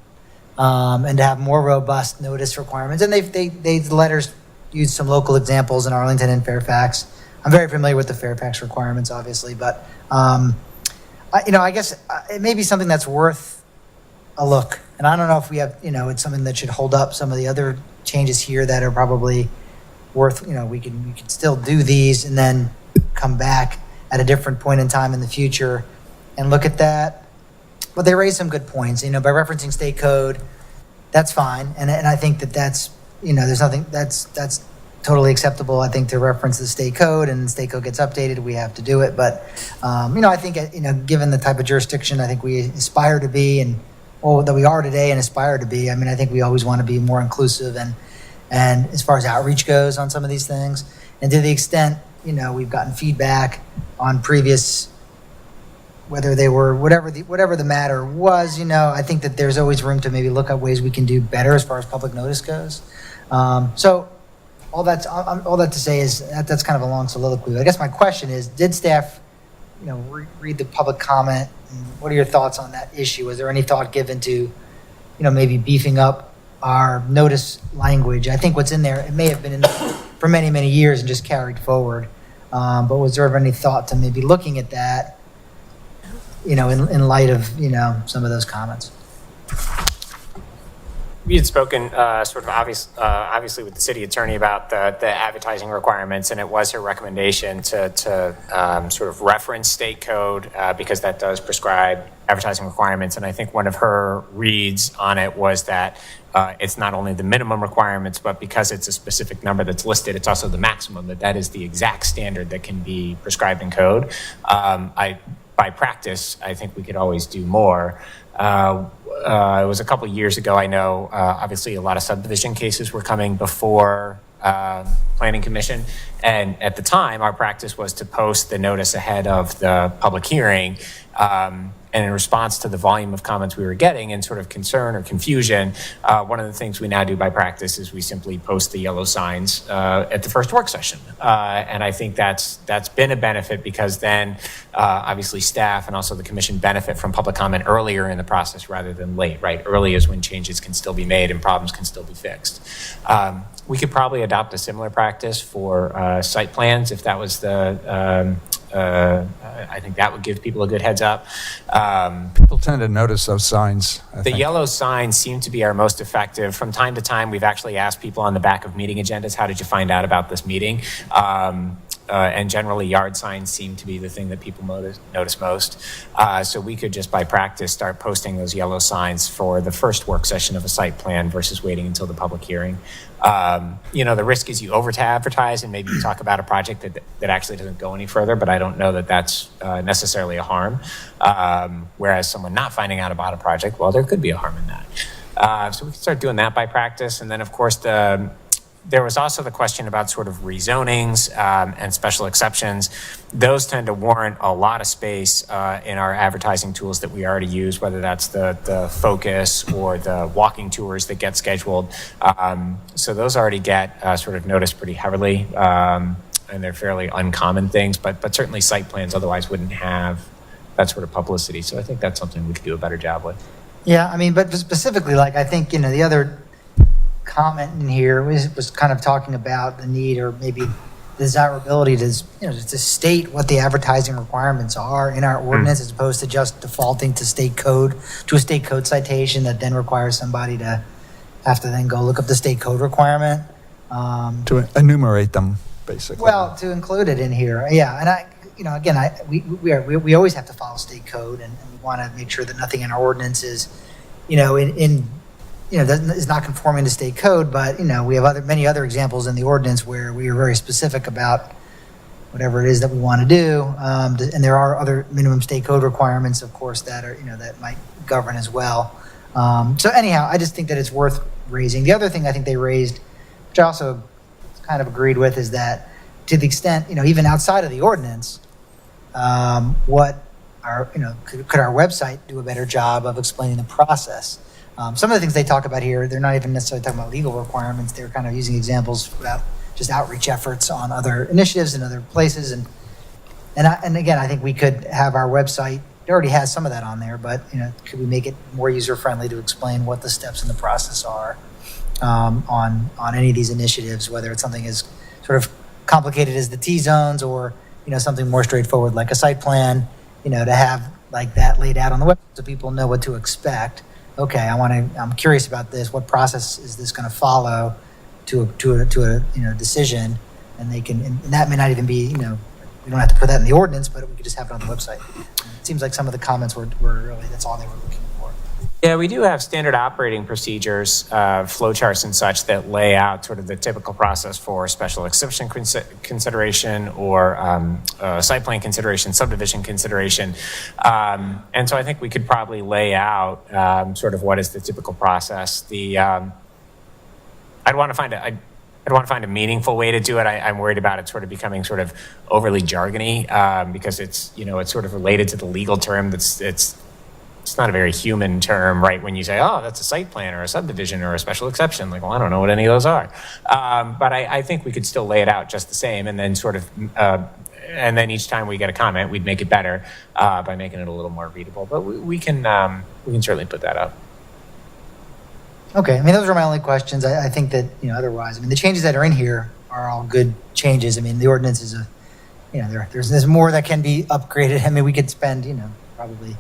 and to have more robust notice requirements. And the letters use some local examples in Arlington and Fairfax. I'm very familiar with the Fairfax requirements, obviously, but I guess it may be something that's worth a look. And I don't know if we have, it's something that should hold up some of the other changes here that are probably worth, we can still do these and then come back at a different point in time in the future and look at that. But they raised some good points, by referencing state code, that's fine. And I think that's, there's nothing that's totally acceptable. I think to reference the state code, and the state code gets updated, we have to do it. But, I think, given the type of jurisdiction I think we aspire to be that we are today and aspire to be, I think we always want to be more inclusive and as far as outreach goes on some of these things. And to the extent, we've gotten feedback on previous, whether they were, whatever the matter was, I think that there's always room to maybe look at ways we can do better as far as public notice goes. So all that to say is that's kind of a long soliloquy. I guess my question is, did staff, read the public comment? And what are your thoughts on that issue? Was there any thought given to, maybe beefing up our notice language? I think what's in there, it may have been in there for many, many years and just carried forward. But was there ever any thought to maybe looking at that, in light of, some of those comments? We had spoken sort of obviously with the city attorney about the advertising requirements, and it was her recommendation to sort of reference state code because that does prescribe advertising requirements. And I think one of her reads on it was that it's not only the minimum requirements, but because it's a specific number that's listed, it's also the maximum, that is the exact standard that can be prescribed in code. By practice, I think we could always do more. It was a couple of years ago, I know, obviously a lot of subdivision cases were coming before Planning Commission. And at the time, our practice was to post the notice ahead of the public hearing. And in response to the volume of comments we were getting and sort of concern or confusion, one of the things we now do by practice is we simply post the yellow signs at the first work session. And I think that's been a benefit because then obviously staff and also the commission benefit from public comment earlier in the process rather than late, right? Early is when changes can still be made and problems can still be fixed. We could probably adopt a similar practice for site plans if that was the I think that would give people a good heads up. People tend to notice those signs, I The think. yellow signs seem to be our most effective. From time to time, we've actually asked people on the back of meeting agendas, how did you find out about this meeting? And generally, yard signs seem to be the thing that people notice most. So we could just by practice start posting those yellow signs for the first work session of a site plan versus waiting until the public hearing. The risk is you over-advertise and maybe you talk about a project that actually doesn't go any further, but I don't know that that's necessarily a harm. Whereas someone not finding out about a project, well, there could be a harm in that. So we can start doing that by practice. And then, of course, there was also the question about sort of rezonings and special exceptions. Those tend to warrant a lot of space in our advertising tools that we already use, whether that's the focus or the walking tours that get scheduled. So those already get sort of noticed pretty heavily, and they're fairly uncommon things, but certainly site plans otherwise wouldn't have that sort of publicity. So I think that's something we could do a better job with. Yeah, I mean, but specifically, like, I think, the other comment in here was kind of talking about the need or maybe desirability to state what the advertising requirements are in our ordinance as opposed to just defaulting to a state code citation that then requires somebody to have to then go look up the state code requirement. To enumerate them, basically. Well, to include it in here, yeah. And we always have to follow state code, and we want to make sure that nothing in our ordinance is, is not conforming to state code, but, we have many other examples in the ordinance where we are very specific about whatever it is that we want to do. And there are other minimum state code requirements, of course, that are, that might govern as well. So anyhow, I just think that it's worth raising. The other thing I think they raised, which I also kind of agreed with, is that to the extent, even outside of the ordinance, could our website do a better job of explaining the process? Some of the things they talk about here, they're not even necessarily talking about legal requirements. They're kind of using examples about just outreach efforts on other initiatives and other places. And again, I think we could have our website, it already has some of that on there, but could we make it more user-friendly to explain what the steps in the process are on any of these initiatives, whether it's something as sort of complicated as the T-zones or something more straightforward like a site plan, to have like that laid out on the website so people know what to expect. Okay, I'm curious about this. What process is this going to follow to a decision? And they can, and that may not even be, we don't have to put that in the ordinance, but we could just have it on the website. It seems like some of the comments were really, that's all they were looking for. Yeah, we do have standard operating procedures, flowcharts and such that lay out sort of the typical process for special exception consideration or site plan consideration, subdivision consideration. And so I think we could probably lay out sort of what is the typical process. I'd want to find a meaningful way to do it. I'm worried about it sort of becoming sort of overly jargony because it's sort of related to the legal term it's not a very human term, right? When you say, oh, that's a site plan or a subdivision or a special exception, like, well, I don't know what any of those are. But I think we could still lay it out just the same and then sort of, and then each time we get a comment, we'd make it better by making it a little more readable. But we can certainly put that up. Okay, I mean, those are my only questions. I think that, otherwise, the changes that are in here are all good changes. The ordinance is there's more that can be upgraded. We could spend, probably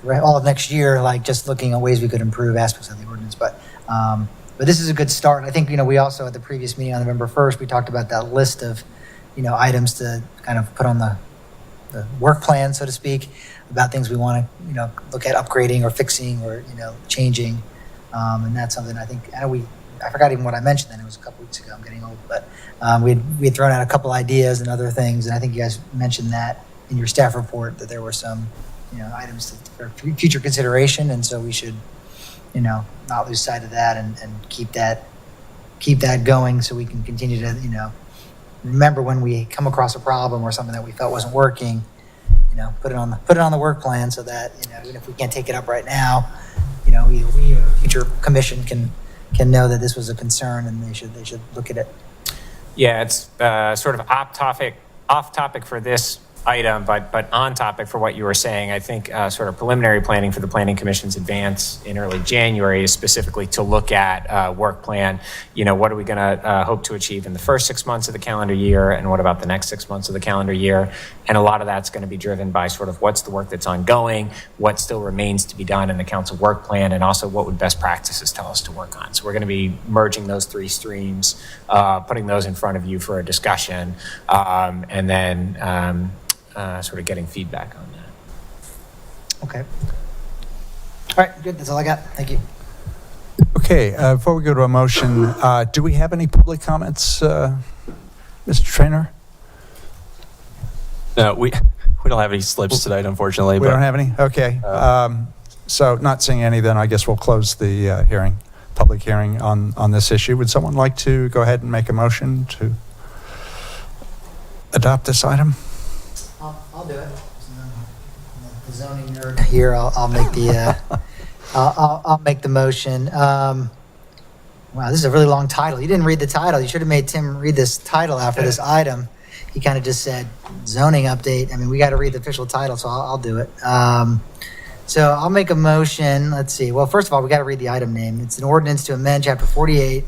all of next year, like just looking at ways we could improve aspects of the ordinance. But this is a good start. I think, we also at the previous meeting on November 1st, we talked about that list of, items to kind of put on the work plan, so to speak, about things we want to, look at upgrading or fixing or, changing. And that's something I think, I forgot even what I mentioned then. It was a couple weeks ago. I'm getting old. But we had thrown out a couple ideas and other things. And I think you guys mentioned that in your staff report that there were some items for future consideration, and so we should, not lose sight of that and keep that going, so we can continue to, remember when we come across a problem or something that we felt wasn't working, put it on the work plan, so that even if we can't take it up right now, we or a future commission can know that this was a concern and they should look at it. Yeah, it's sort of off topic for this item, but on topic for what you were saying, I think sort of preliminary planning for the Planning Commission's advance in early January is specifically to look at work plan. What are we going to hope to achieve in the first 6 months of the calendar year, and what about the next 6 months of the calendar year? And a lot of that's going to be driven by sort of what's the work that's ongoing, what still remains to be done in the council work plan, and also what would best practices tell us to work on. So we're going to be merging those three streams, putting those in front of you for a discussion, and then sort of getting feedback on that. Okay. All right, good. That's all I got. Thank you. Okay, before we go to a motion, do we have any public comments, Mr. Trainer? No, we don't have any slips tonight, unfortunately. We don't have any? Okay. So not seeing any, then I guess we'll close the hearing, public hearing on this issue. Would someone like to go ahead and make a motion to adopt this item? I'll do it. The zoning nerd here. I'll make the I'll make the motion. Wow, this is a really long title. You didn't read the title. You should have made Tim read this title after this item. He kind of just said zoning update. I mean, we got to read the official title, so I'll do it. So I'll make a motion. Let's see. Well, first of all, we got to read the item name. It's an ordinance to amend Chapter 48,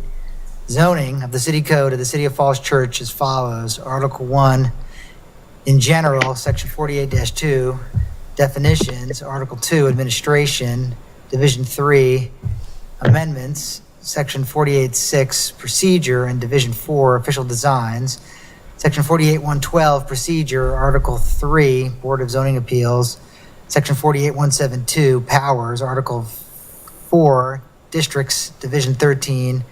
zoning of the City Code of the City of Falls Church as follows. Article 1, in general, Section 48-2, definitions. Article 2, administration. Division 3, amendments. Section 48-6, procedure. And Division 4, official designs. Section 48-112, procedure. Article 3, Board of Zoning Appeals. Section 48-172, powers. Article 4, districts. Division 13,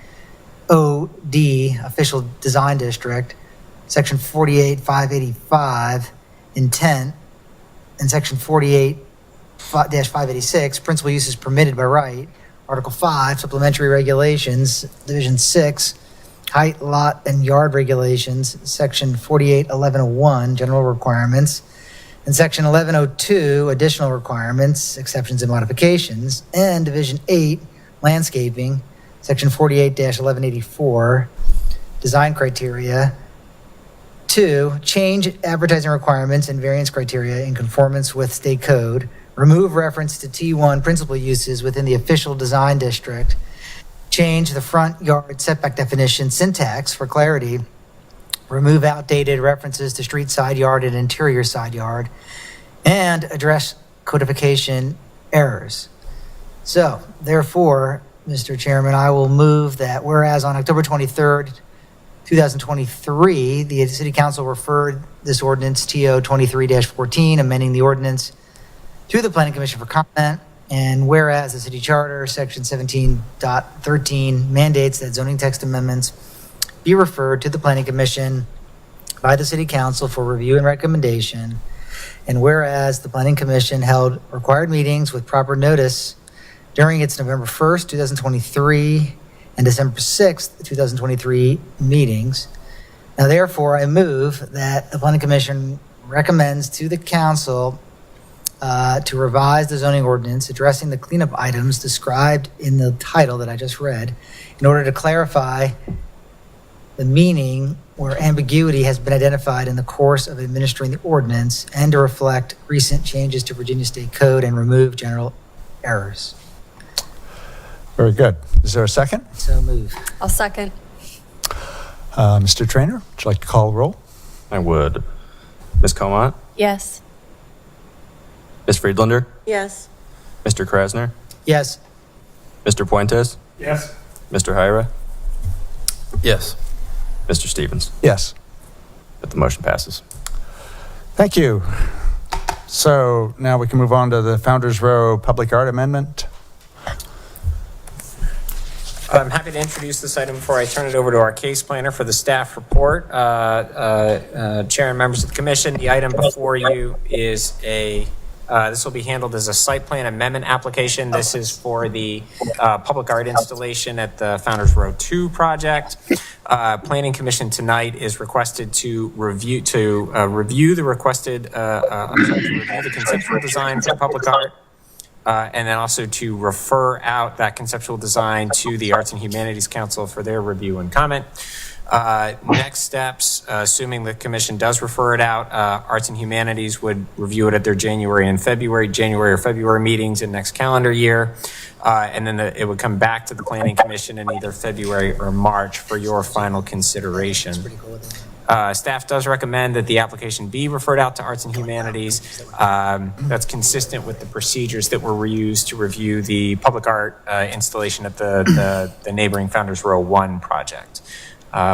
OD, official design district. Section 48-585, intent. And Section 48-586, principal uses permitted by right. Article 5, supplementary regulations. Division 6, height, lot, and yard regulations. Section 48-1101, general requirements. And Section 1102, additional requirements, exceptions and modifications. And Division 8, landscaping. Section 48-1184, design criteria. 2, change advertising requirements and variance criteria in conformance with state code. Remove reference to T1 principal uses within the official design district. Change the front yard setback definition syntax for clarity. Remove outdated references to street side yard and interior side yard. And address codification errors. So, therefore, Mr. Chairman, I will move that whereas on October 23rd, 2023, the City Council referred this ordinance TO 23-14, amending the ordinance to the Planning Commission for comment. And whereas the City Charter, Section 17.13, mandates that zoning text amendments be referred to the Planning Commission by the City Council for review and recommendation. And whereas the Planning Commission held required meetings with proper notice during its November 1st, 2023 and December 6th, 2023 meetings. Now, therefore, I move that the Planning Commission recommends to the Council to revise the zoning ordinance addressing the cleanup items described in the title that I just read in order to clarify the meaning where ambiguity has been identified in the course of administering the ordinance and to reflect recent changes to Virginia State Code and remove general errors. Very good. Is there a second? So move. I'll second. Mr. Trainer, would you like to call the roll? I would. Ms. Comant? Yes. Ms. Friedlander? Yes. Mr. Krasner? Yes. Mr. Puentes? Yes. Mr. Hyra? Yes. Mr. Stevens? Yes. But the motion passes. Thank you. So now we can move on to the Founders Row Public Art Amendment. I'm happy to introduce this item before I turn it over to our case planner for the staff report. Chair and members of the commission, the item before you is this will be handled as a site plan amendment application. This is for the public art installation at the Founders Row 2 project. Planning Commission tonight is requested to review the conceptual design for public art. And then also to refer out that conceptual design to the Arts and Humanities Council for their review and comment. Next steps, assuming the commission does refer it out, Arts and Humanities would review it at their January or February meetings in next calendar year. And then it would come back to the Planning Commission in either February or March for your final consideration. Staff does recommend that the application be referred out to Arts and Humanities. That's consistent with the procedures that were used to review the public art installation at the neighboring Founders Row 1 project.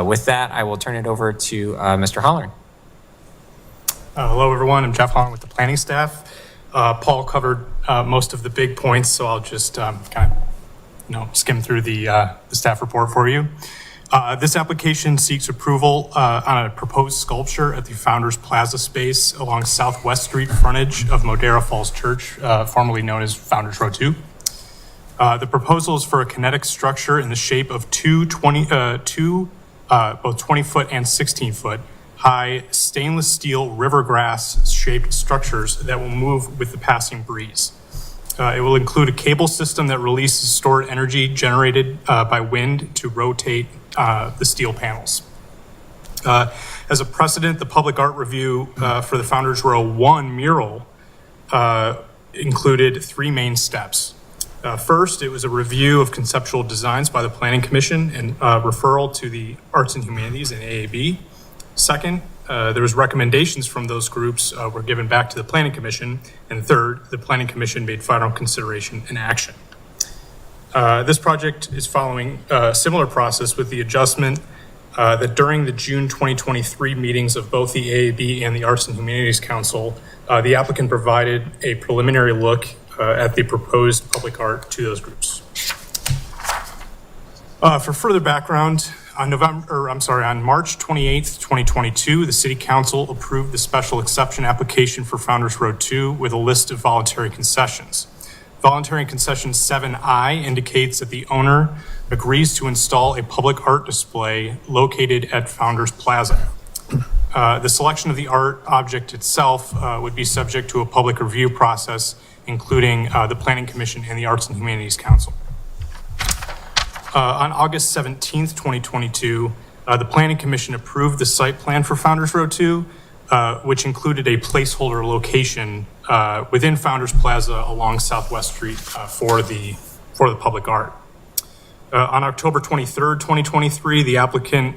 With that, I will turn it over to Mr. Hollern. Hello, everyone. I'm Jeff Hollern with the planning staff. Paul covered most of the big points, so I'll just kind of, skim through the staff report for you. This application seeks approval on a proposed sculpture at the Founders Plaza space along Southwest Street frontage of Modera Falls Church, formerly known as Founders Row 2. The proposal is for a kinetic structure in the shape of both 20-foot and 16-foot high stainless steel rivergrass shaped structures that will move with the passing breeze. It will include a cable system that releases stored energy generated by wind to rotate the steel panels. As a precedent, the public art review for the Founders Row 1 mural included 3 main steps. First, it was a review of conceptual designs by the Planning Commission and referral to the Arts and Humanities and AAB. Second, there was recommendations from those groups were given back to the Planning Commission. And third, the Planning Commission made final consideration and action. This project is following a similar process with the adjustment that during the June 2023 meetings of both the AAB and the Arts and Humanities Council, the applicant provided a preliminary look at the proposed public art to those groups. For further background, on March 28th, 2022, the City Council approved the special exception application for Founders Row 2 with a list of voluntary concessions. Voluntary concession 7I indicates that the owner agrees to install a public art display located at Founders Plaza. The selection of the art object itself would be subject to a public review process, including the Planning Commission and the Arts and Humanities Council. On August 17th, 2022, the Planning Commission approved the site plan for Founders Row 2, which included a placeholder location within Founders Plaza along Southwest Street for the public art. On October 23rd, 2023, the applicant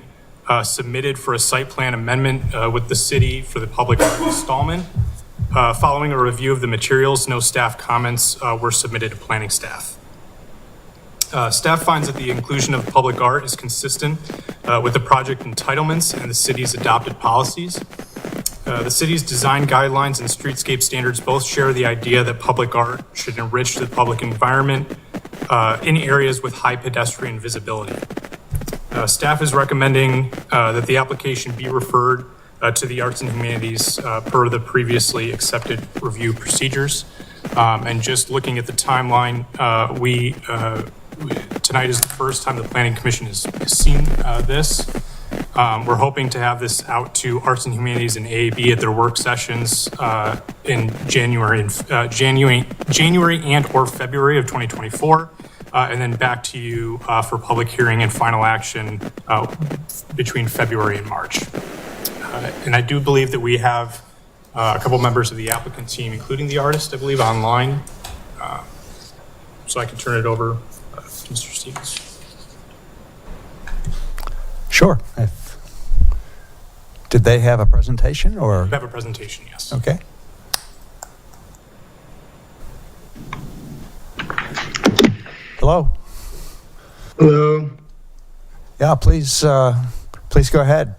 submitted for a site plan amendment with the city for the public art installment. Following a review of the materials, no staff comments were submitted to planning staff. Staff finds that the inclusion of public art is consistent with the project entitlements and the city's adopted policies. The city's design guidelines and streetscape standards both share the idea that public art should enrich the public environment in areas with high pedestrian visibility. Staff is recommending that the application be referred to the Arts and Humanities per the previously accepted review procedures. And just looking at the timeline, tonight is the first time the Planning Commission has seen this. We're hoping to have this out to Arts and Humanities and AAB at their work sessions in January and or February of 2024, and then back to you for public hearing and final action between February and March. And I do believe that we have a couple members of the applicant team, including the artist, I believe, online. So I can turn it over to Mr. Stevens. Sure. Did they have a presentation or? We have a presentation, yes. Okay. Hello. Hello. Yeah, please go ahead.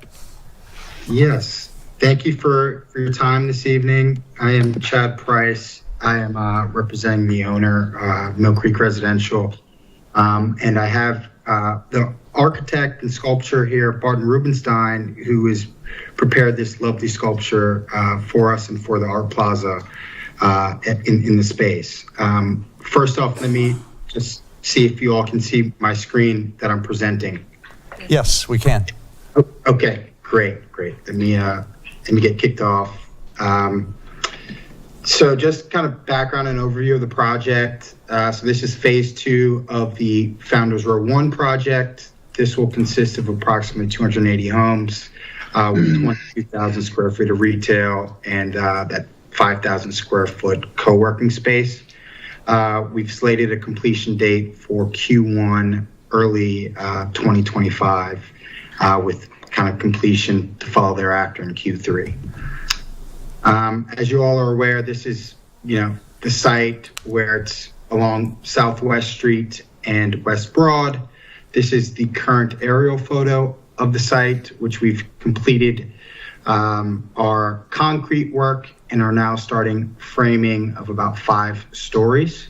Yes. Thank you for your time this evening. I am Chad Price. I am representing the owner, Mill Creek Residential. And I have the architect and sculptor here, Barton Rubenstein, who has prepared this lovely sculpture for us and for the Art Plaza in the space. First off, let me just see if you all can see my screen that I'm presenting. Yes, we can. Okay, great. Let me get kicked off. So just kind of background and overview of the project. So this is phase 2 of the Founders Row 1 project. this will consist of approximately 280 homes with 22,000 square feet of retail and that 5,000 square foot co-working space. We've slated a completion date for Q1 early 2025 with kind of completion to follow thereafter in Q3. As you all are aware, this is, the site where it's along Southwest Street and West Broad. This is the current aerial photo of the site, which we've completed our concrete work and are now starting framing of about 5 stories.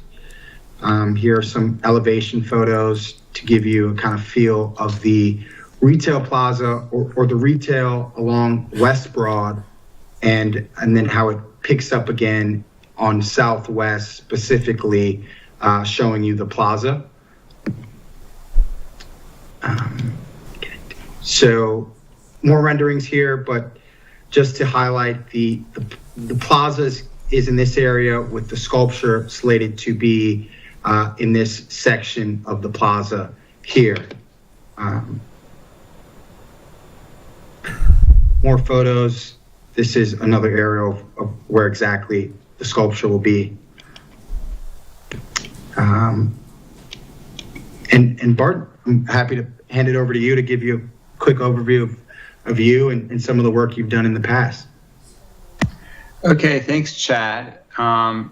Here are some elevation photos to give you a kind of feel of the retail plaza or the retail along West Broad, and then how it picks up again on Southwest, specifically showing you the plaza. So more renderings here, but just to highlight the plaza is in this area with the sculpture slated to be in this section of the plaza here. More photos. This is another area of where exactly the sculpture will be. And Bart, I'm happy to hand it over to you to give you a quick overview of you and some of the work you've done in the past. Okay, thanks, Chad. And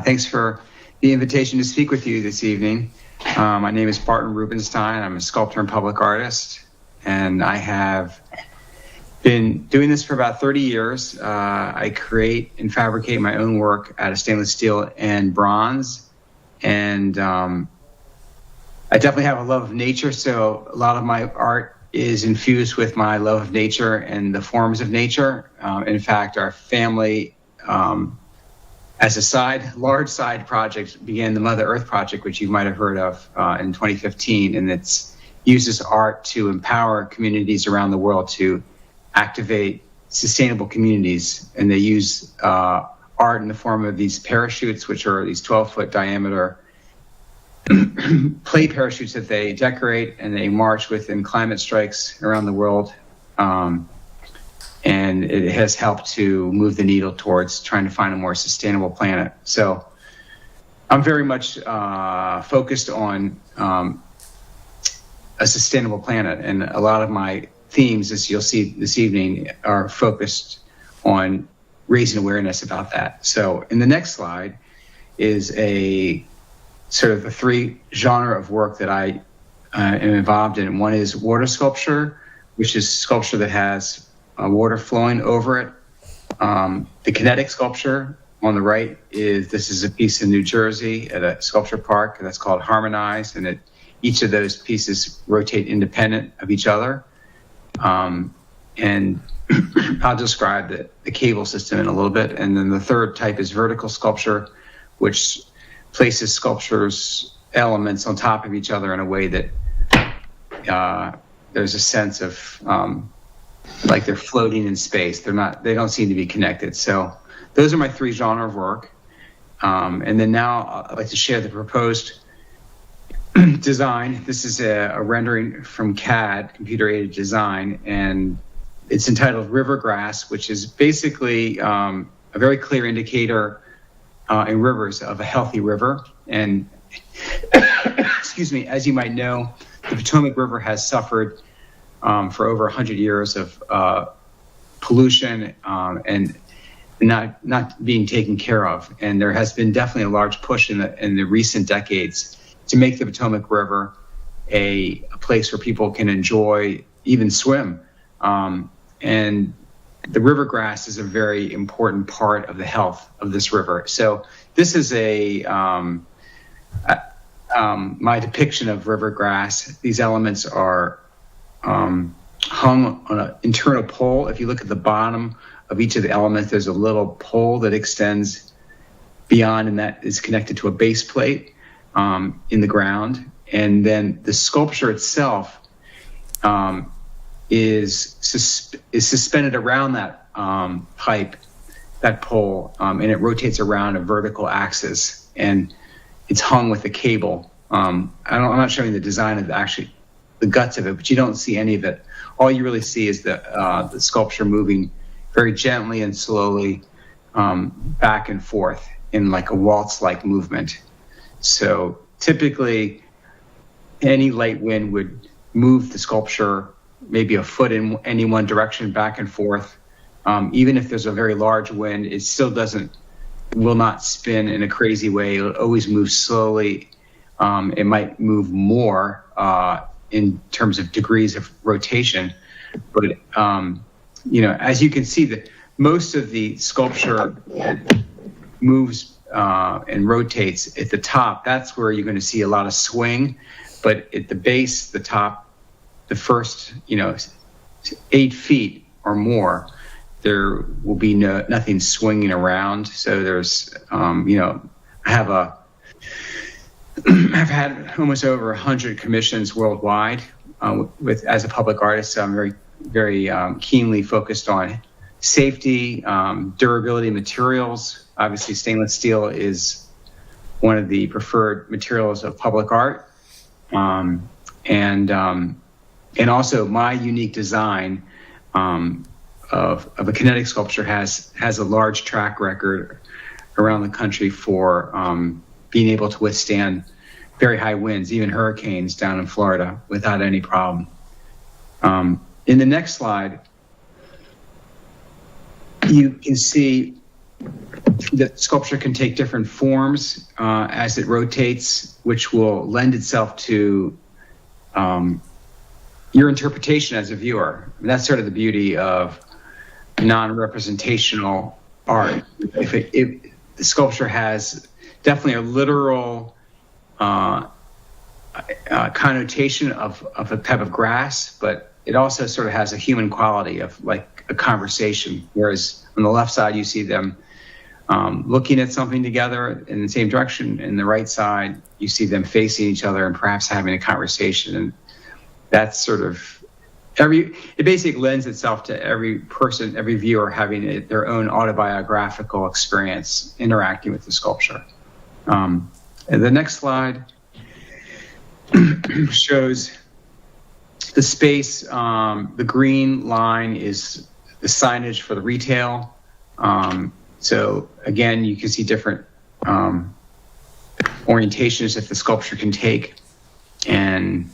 thanks for the invitation to speak with you this evening. My name is Barton Rubenstein. I'm a sculptor and public artist, and I have been doing this for about 30 years. I create and fabricate my own work out of stainless steel and bronze. And I definitely have a love of nature, so a lot of my art is infused with my love of nature and the forms of nature. In fact, our family, as a large side project, began the Mother Earth Project, which you might have heard of in 2015, and it uses art to empower communities around the world to activate sustainable communities. And they use art in the form of these parachutes, which are these 12-foot diameter play parachutes that they decorate and they march with in climate strikes around the world. And it has helped to move the needle towards trying to find a more sustainable planet. So I'm very much focused on a sustainable planet. And a lot of my themes, as you'll see this evening, are focused on raising awareness about that. So in the next slide is a sort of the 3 genre of work that I am involved in. One is water sculpture, which is sculpture that has water flowing over it. The kinetic sculpture on the right this is a piece in New Jersey at a sculpture park that's called Harmonize, and each of those pieces rotate independent of each other. And I'll describe the cable system in a little bit. And then the third type is vertical sculpture, which places sculpture's elements on top of each other in a way that there's a sense of like they're floating in space. They don't seem to be connected. So those are my 3 genres of work. And then now I'd like to share the proposed design. This is a rendering from CAD, computer-aided design, and it's entitled Rivergrass, which is basically a very clear indicator in rivers of a healthy river. And excuse me, as you might know, the Potomac River has suffered for over 100 years of pollution and not being taken care of. And there has been definitely a large push in the recent decades to make the Potomac River a place where people can enjoy, even swim. And the river grass is a very important part of the health of this river. So this is my depiction of river grass. These elements are hung on an internal pole. If you look at the bottom of each of the elements, there's a little pole that extends beyond, and that is connected to a base plate in the ground. And then the sculpture itself is suspended around that pipe, that pole, and it rotates around a vertical axis, and it's hung with a cable. I'm not showing the design of the guts of it, but you don't see any of it. All you really see is the sculpture moving very gently and slowly back and forth in like a waltz-like movement. So typically, any light wind would move the sculpture maybe a foot in any one direction, back and forth. Even if there's a very large wind, it still will not spin in a crazy way. It'll always move slowly. It might move more in terms of degrees of rotation, but as you can see, that most of the sculpture moves and rotates at the top. That's where you're going to see a lot of swing, but at the base, the top, the first 8 feet or more, there will be nothing swinging around. So there's I've had almost over 100 commissions worldwide as a public artist. So I'm very, very keenly focused on safety, durability materials. Obviously, stainless steel is one of the preferred materials of public art. And also my unique design of a kinetic sculpture has a large track record around the country for being able to withstand very high winds, even hurricanes down in Florida, without any problem. In the next slide, you can see that sculpture can take different forms as it rotates, which will lend itself to your interpretation as a viewer. And that's sort of the beauty of non-representational art. If the sculpture has definitely a literal connotation of a type of grass, but it also sort of has a human quality of like a conversation. Whereas on the left side, you see them looking at something together in the same direction. In the right side, you see them facing each other and perhaps having a conversation. And that's sort of it basically lends itself to every person, every viewer having their own autobiographical experience interacting with the sculpture. And the next slide shows the space. The green line is the signage for the retail. So again, you can see different orientations that the sculpture can take. And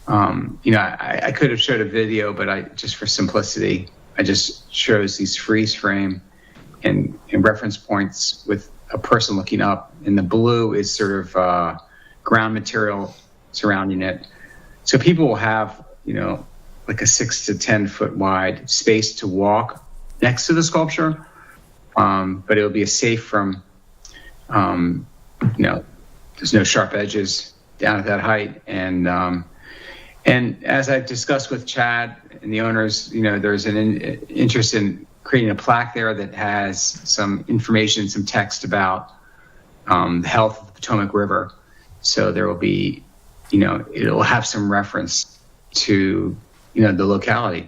I could have showed a video, but just for simplicity, I just shows these freeze frame and reference points with a person looking up, and the blue is sort of ground material surrounding it. So people will have, like a 6 to 10 foot wide space to walk next to the sculpture, but it'll be safe from, there's no sharp edges down at that height. And as I've discussed with Chad and the owners, there's an interest in creating a plaque there that has some information, some text about the health of the Potomac River. So there will be, it'll have some reference to, the locality.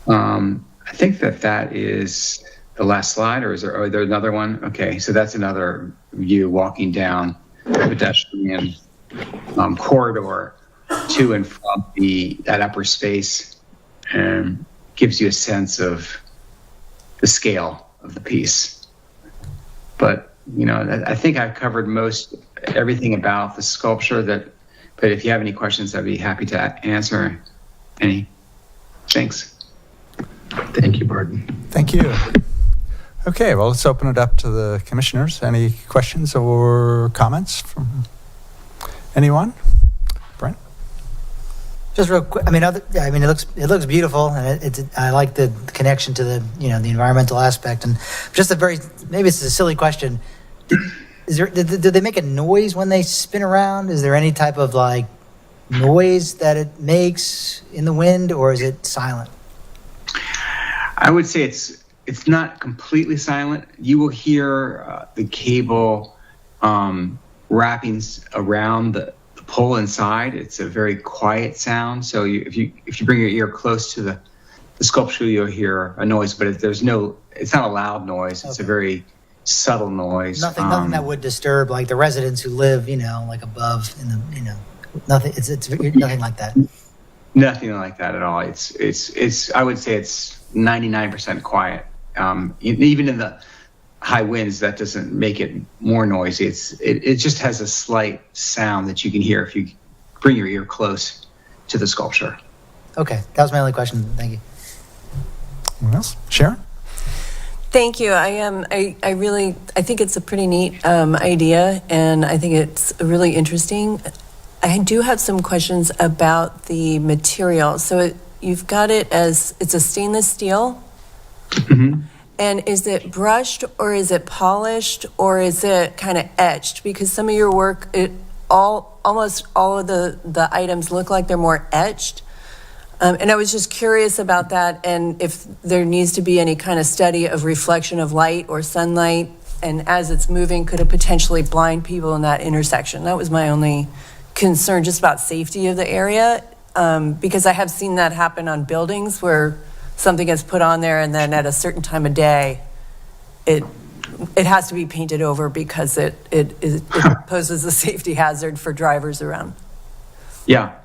I think that is the last slide, or is there another one? Okay, so that's another view walking down the pedestrian corridor to and from that upper space, and gives you a sense of the scale of the piece. But I think I've covered everything about the sculpture. But if you have any questions, I'd be happy to answer any. Thanks. Thank you, Barton. Thank you. Okay, well, let's open it up to the commissioners. Any questions or comments from anyone? Brent? Just real quick, it looks beautiful, and I like the connection to the the environmental aspect. And just maybe it's a silly question. Did they make a noise when they spin around? Is there any type of like noise that it makes in the wind, or is it silent? I would say it's not completely silent. You will hear the cable wrappings around the pole inside. It's a very quiet sound. So if you bring your ear close to the sculpture, you'll hear a noise. But it's not a loud noise. It's a very subtle noise. Nothing that would disturb like the residents who live, like above in the, Nothing, it's nothing like that. Nothing like that at all. It's I would say it's 99% quiet. Even in the high winds, that doesn't make it more noisy. It just has a slight sound that you can hear if you bring your ear close to the sculpture. Okay, that was my only question. Thank you. Anyone else? Sharon? Thank you. I think it's a pretty neat idea, and I think it's really interesting. I do have some questions about the material. So you've got it as, it's a stainless steel. Mm-hmm. And is it brushed or is it polished or is it kind of etched? Because some of your work, almost all of the items look like they're more etched. And I was just curious about that and if there needs to be any kind of study of reflection of light or sunlight. And as it's moving, could it potentially blind people in that intersection? That was my only concern, just about safety of the area. Because I have seen that happen on buildings where something gets put on there and then at a certain time of day, it has to be painted over because it poses a safety hazard for drivers around. Yeah.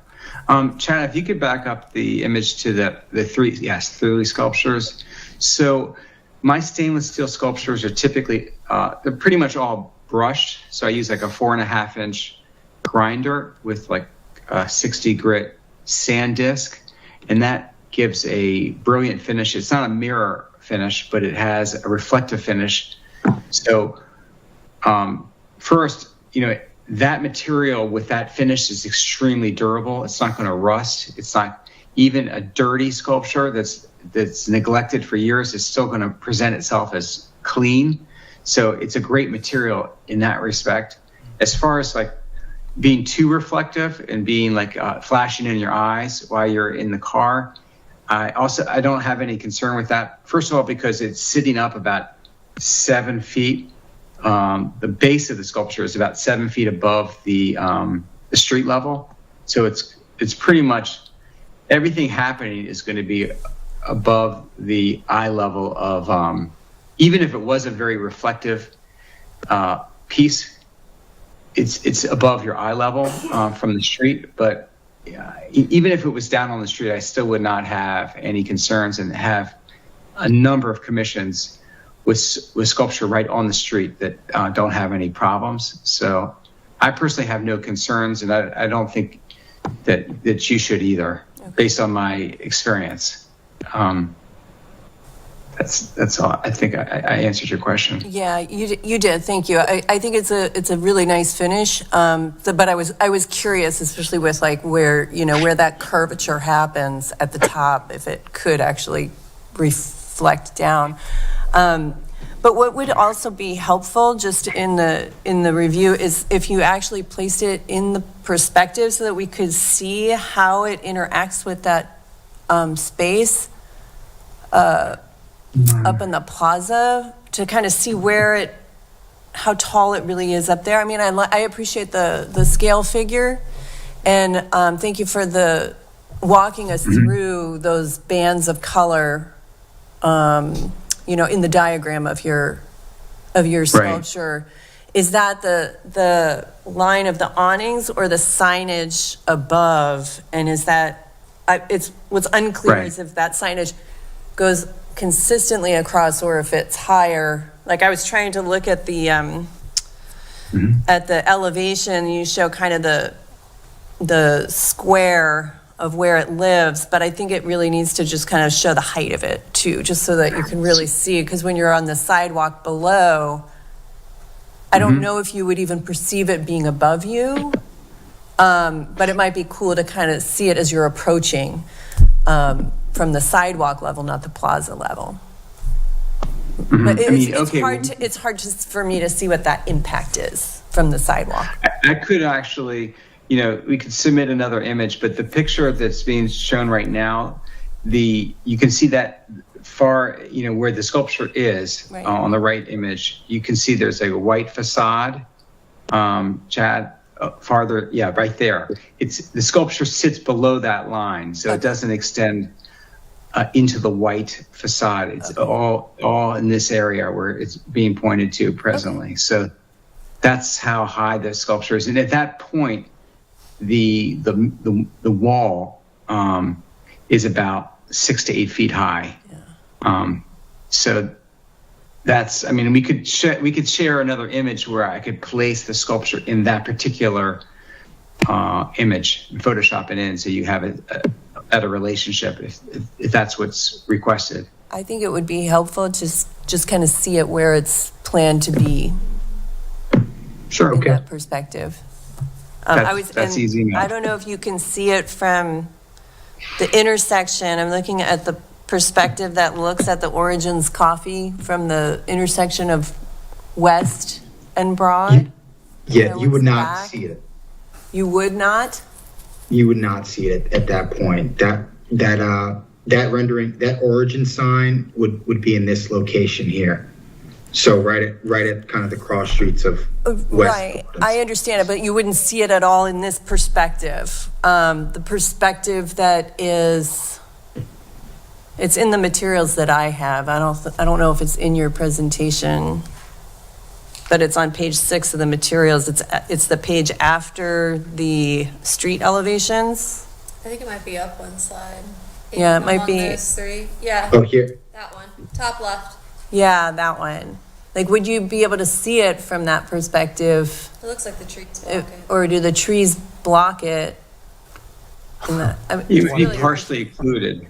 Chad, if you could back up the image to the three sculptures. So my stainless steel sculptures are typically, they're pretty much all brushed. So I use like a 4.5 inch grinder with like a 60 grit sand disc. And that gives a brilliant finish. It's not a mirror finish, but it has a reflective finish. So first, that material with that finish is extremely durable. It's not going to rust. It's not even a dirty sculpture that's neglected for years. It's still going to present itself as clean. So it's a great material in that respect. As far as like being too reflective and being like flashing in your eyes while you're in the car, I don't have any concern with that. First of all, because it's sitting up about 7 feet. The base of the sculpture is about 7 feet above the street level. So it's pretty much everything happening is going to be above the eye level of, even if it was a very reflective piece, it's above your eye level from the street. But even if it was down on the street, I still would not have any concerns and have a number of commissions with sculpture right on the street that don't have any problems. So I personally have no concerns, and I don't think that you should either, based on my experience. That's all. I think I answered your question. Yeah, you did. Thank you. I think it's a really nice finish. But I was curious, especially with like where that curvature happens at the top, if it could actually reflect down. But what would also be helpful just in the review is if you actually placed it in the perspective so that we could see how it interacts with that space up in the plaza, to kind of see how tall it really is up there. I mean, I appreciate the scale figure, and thank you for walking us through those bands of color in the diagram of your sculpture. Right. Is that the line of the awnings or the signage above? And is that, it's what's unclear is if that signage goes consistently across or if it's higher. Like I was trying to look at the elevation, you show kind of the square of where it lives, but I think it really needs to just kind of show the height of it too, just so that you can really see, because when you're on the sidewalk below, I don't know if you would even perceive it being above you, but it might be cool to kind of see it as you're approaching from the sidewalk level, not the plaza level. But it's hard for me to see what that impact is from the sidewalk. I could actually, we could submit another image, but the picture that's being shown right now, you can see that far, where the sculpture is on the right image. You can see there's a white facade, Chad, farther, right there. The sculpture sits below that line, so it doesn't extend into the white facade. It's all in this area where it's being pointed to presently. So that's how high the sculpture is. And at that point, the wall is about 6 to 8 feet high. So that's, I mean, we could share another image where I could place the sculpture in that particular image, Photoshop it in, so you have a relationship if that's what's requested. I think it would be helpful to just kind of see it where it's planned to be. Sure, in okay. that perspective. That's easy enough. I don't know if you can see it from the intersection. I'm looking at the perspective that looks at the Origins Coffee from the intersection of West and Broad. Yeah, you would not back. see it. You would not? You would not see it at that point. That rendering, that origin sign would be in this location here. So right at kind of the cross streets of West. Right, I understand it, but you wouldn't see it at all in this perspective. The perspective that is, it's in the materials that I have. I don't know if it's in your presentation, but it's on page 6 of the materials. It's the page after the street elevations. I think it might be up one slide. Yeah, it might be. Those 3. Yeah. Oh, here. That one. Top left. Yeah, that one. Like, would you be able to see it from that perspective? It looks like the trees block it. Or do the trees block it? You would be partially occluded,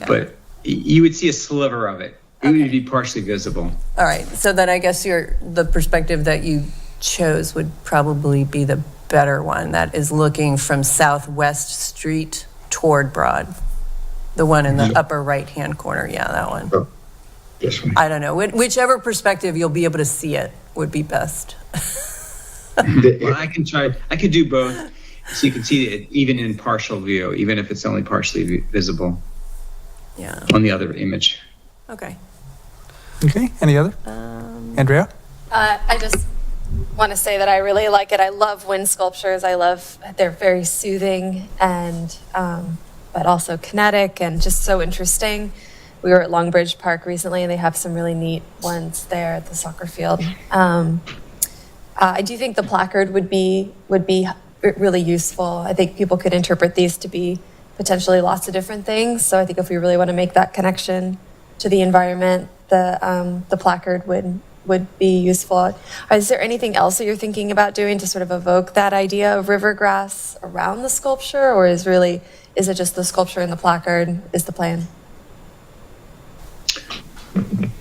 but you would see a sliver of it. It would be partially visible. All right, so then I guess the perspective that you chose would probably be the better one. That is looking from Southwest Street toward Broad. The one in the upper right-hand corner, yeah, that one. Oh, this one. I don't know, whichever perspective you'll be able to see it would be best. Well, I could do both, so you can see it even in partial view, even if it's only partially visible. Yeah. On the other image. Okay. Okay, any other? Andrea? I just want to say that I really like it. I love wind sculptures. They're very soothing and, but also kinetic and just so interesting. We were at Longbridge Park recently and they have some really neat ones there at the soccer field. I do think the placard would be really useful. I think people could interpret these to be potentially lots of different things. So I think if we really want to make that connection to the environment, the placard would be useful. Is there anything else that you're thinking about doing to sort of evoke that idea of river grass around the sculpture, or is it just the sculpture and the placard is the plan?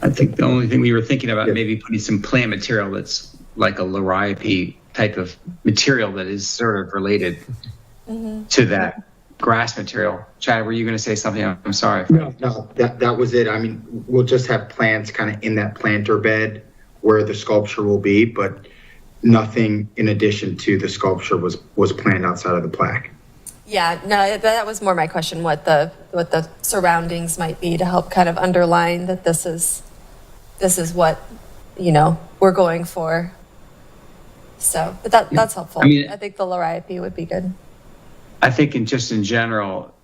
I think the only thing we were thinking about maybe putting some plant material that's like a liriope type of material that is sort of related to that grass material. Chad, were you going to say something? I'm sorry. No, that was it. I mean, we'll just have plants kind of in that planter bed where the sculpture will be, but nothing in addition to the sculpture was planned outside of the plaque. Yeah, no, that was more my question, what the surroundings might be to help kind of underline that this is what, we're going for. So, but that's helpful. I mean, I think the liriope would be good. I think in general,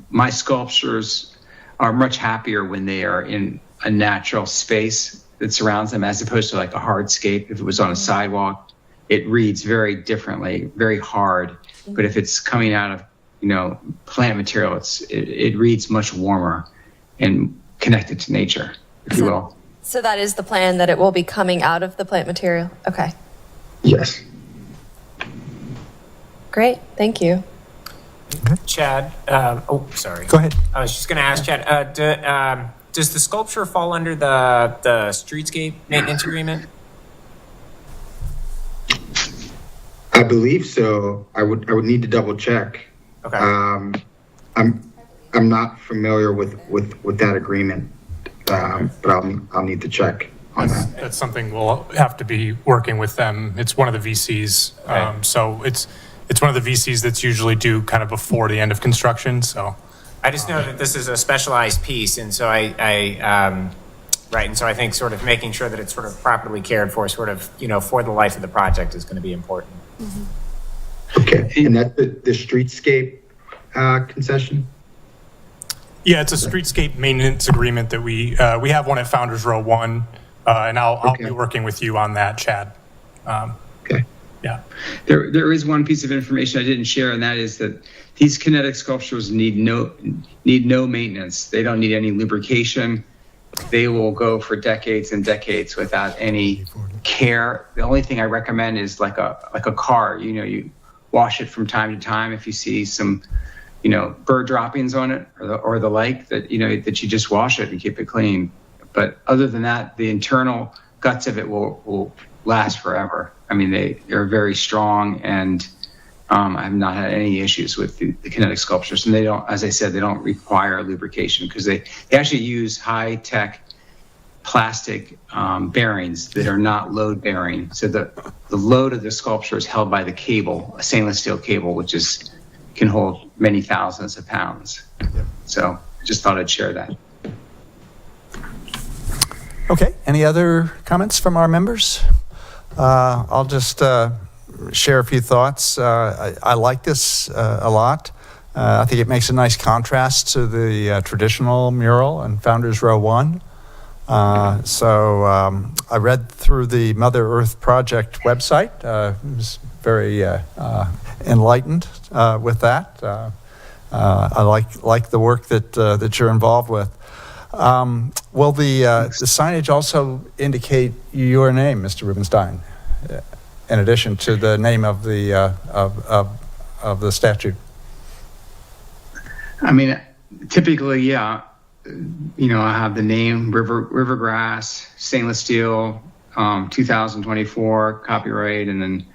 my sculptures are much happier when they are in a natural space that surrounds them, as opposed to like a hardscape. If it was on a sidewalk, it reads very differently, very hard. But if it's coming out of, plant material, it reads much warmer and connected to nature, if you will. So that is the plan, that it will be coming out of the plant material? Okay. Yes. Great, thank you. Chad, sorry. Go ahead. I was just going to ask Chad, does the sculpture fall under the streetscape maintenance agreement? I believe so. I would need to double check. Okay. I'm not familiar with that agreement, but I'll need to check on that. That's something we'll have to be working with them. It's one of the VCs, so it's one of the VCs that's usually due kind of before the end of construction. So I just know that this is a specialized piece, and so and so I think sort of making sure that it's sort of properly cared for, sort of, for the life of the project is going to be important. Okay, and that's the streetscape concession? yeah, it's a streetscape maintenance agreement that we have one at Founders Row 1, and I'll be working with you on that, Chad. Okay. Yeah. There is one piece of information I didn't share, and that is that these kinetic sculptures need no maintenance. They don't need any lubrication. They will go for decades and decades without any care. The only thing I recommend is like a car. You wash it from time to time if you see some, bird droppings on it or the like. That that you just wash it and keep it clean. But other than that, the internal guts of it will last forever. I mean, they're very strong, and I have not had any issues with the kinetic sculptures. And they don't, as I said, they don't require lubrication because they actually use high-tech plastic bearings that are not load-bearing. So the load of the sculpture is held by the cable, a stainless steel cable, which can hold many thousands of pounds. Yep. So I just thought I'd share that. Okay, any other comments from our members? I'll just share a few thoughts. I like this a lot. I think it makes a nice contrast to the traditional mural in Founders Row 1. I read through the Mother Earth Project website. I was very enlightened with that. I like the work that you're involved with. Will the signage also indicate your name, Mr. Rubenstein, in addition to the name of the of the statue? I mean, typically, yeah. I have the name Rivergrass, stainless steel, 2024 copyright, and then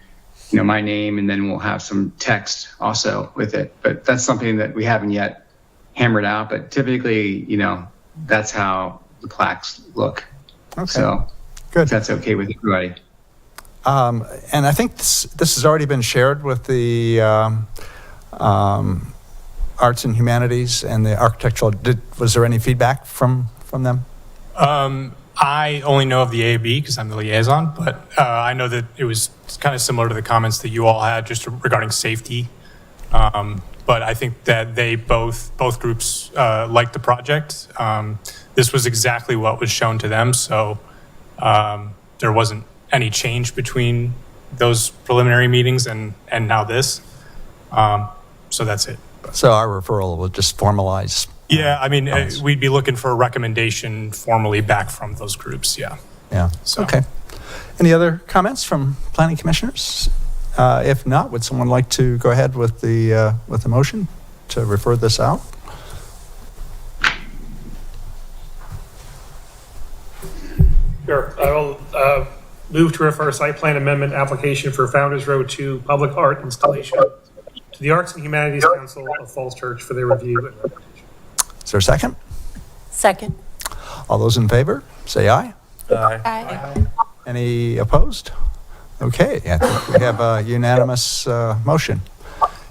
my name, and then we'll have some text also with it. But that's something that we haven't yet hammered out. But typically, that's how the plaques look. Okay. So good. That's okay with everybody. And I think this has already been shared with the Arts and Humanities and the Architectural. Was there any feedback from them? I only know of the AAB because I'm the liaison, but I know that it was kind of similar to the comments that you all had just regarding safety. But I think that they both groups liked the project. This was exactly what was shown to them, so there wasn't any change between those preliminary meetings and now this. So that's it. So our referral will just formalize. Yeah, I mean, we'd be looking for a recommendation formally back from those groups, yeah. Yeah, so. Okay. Any other comments from planning commissioners? If not, would someone like to go ahead with the motion to refer this out? Sure. I will move to refer site plan amendment application for Founders Row 2 public art installation to the Arts and Humanities Council of Falls Church for their review and recommendation. Is there a second? Second. All those in favor, say aye. Aye. Any opposed? Okay, I think we have a unanimous motion.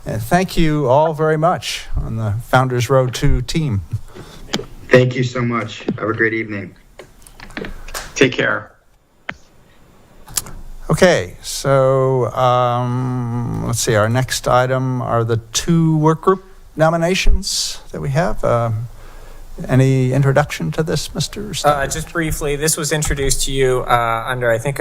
And thank you all very much on the Founders Row 2 team. Thank you so much. Have a great evening. Take care. Okay, so let's see, our next item are the 2 work group nominations that we have. Any introduction to this, Mr. Stein? Just briefly, this was introduced to you under, I think,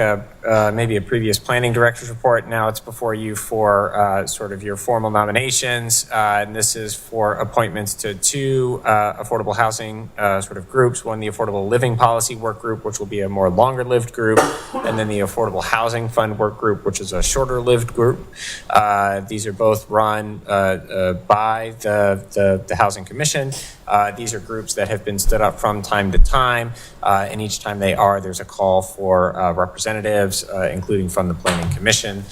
maybe a previous planning director's report. Now it's before you for sort of your formal nominations. And this is for appointments to 2 affordable housing sort of groups. One, the Affordable Living Policy Work Group, which will be a more longer-lived group, and then the Affordable Housing Fund Work Group, which is a shorter-lived group. These are both run by the Housing Commission. These are groups that have been stood up from time to time, and each time they are, there's a call for representatives, including from the Planning Commission.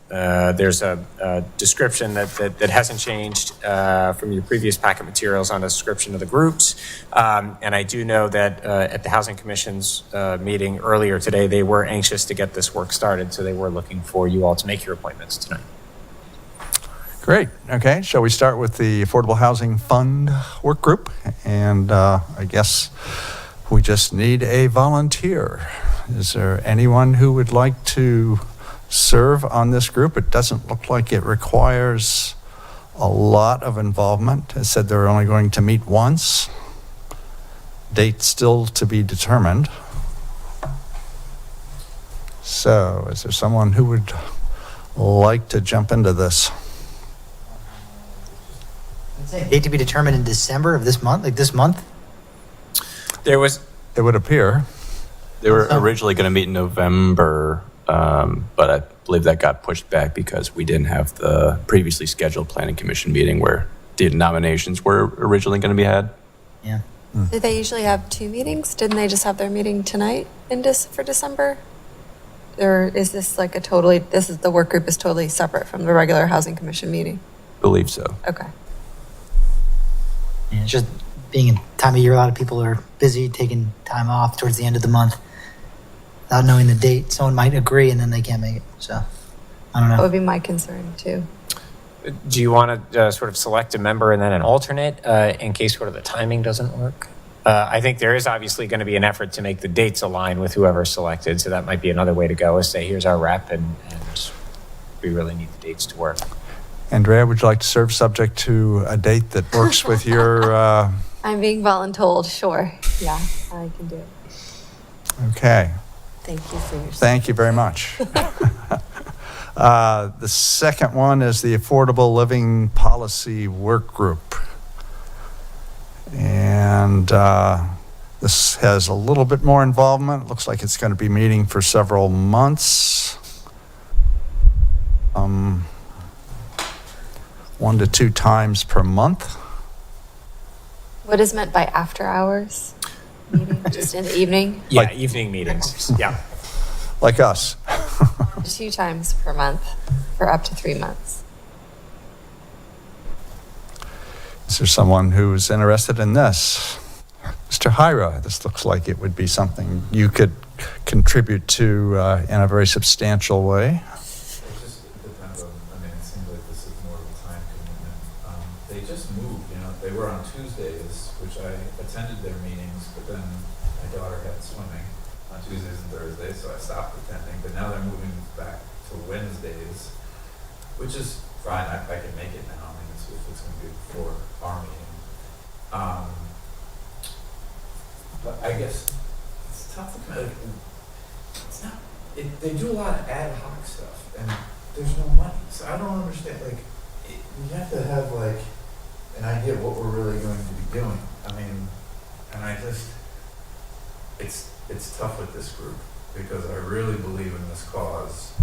There's a description that hasn't changed from your previous packet materials on a description of the groups. And I do know that at the Housing Commission's meeting earlier today, they were anxious to get this work started, so they were looking for you all to make your appointments tonight. Great. Okay, shall we start with the Affordable Housing Fund Work Group? And I guess we just need a volunteer. Is there anyone who would like to serve on this group? It doesn't look like it requires a lot of involvement. It said they're only going to meet once. Date still to be determined. So is there someone who would like to jump into this? Date to be determined in December of this month, like this month? There was, It would appear. They were originally going to meet in November, but I believe that got pushed back because we didn't have the previously scheduled planning commission meeting where the nominations were originally going to be had. Yeah. Do they usually have 2 meetings? Didn't they just have their meeting tonight for December? Or is this like the work group is totally separate from the regular housing commission meeting? Believe so. Okay. And it's just being a time of year, a lot of people are busy taking time off towards the end of the month. Without knowing the date, someone might agree and then they can't make it. So I don't That know. would be my concern too. do you want to sort of select a member and then an alternate in case sort of the timing doesn't work? I think there is obviously going to be an effort to make the dates align with whoever's selected. So that might be another way to go is say, here's our rep and we really need the dates to work. Andrea, would you like to serve subject to a date that works with your, I'm being voluntold, sure. Yeah, I can do it. okay. Thank you for your. Thank you very much. The second one is the Affordable Living Policy Work Group. And this has a little bit more involvement. It looks like it's going to be meeting for several months. 1 to 2 times per month. What is meant by after hours meeting? Just in the evening? Yeah, evening meetings. Yeah. Like us. 2 times per month for up to 3 months. Is there someone who's interested in this? Mr. Hyra, this looks like it would be something you could contribute to in a very substantial way. It just depends on, I mean, it seems like this is more of a time commitment. They just moved, they were on Tuesdays, which I attended their meetings, but then my daughter had swimming on Tuesdays and Thursdays, so I stopped attending. But now they're moving back to Wednesdays, which is fine. I can make it now. I mean, if it's going to be before our meeting. But I guess it's tough to kind of, it's not, they do a lot of ad hoc stuff, and there's no money. So I don't understand, you have to have an idea of what we're really going to be doing. I mean, and I just, it's tough with this group because I really believe in this cause,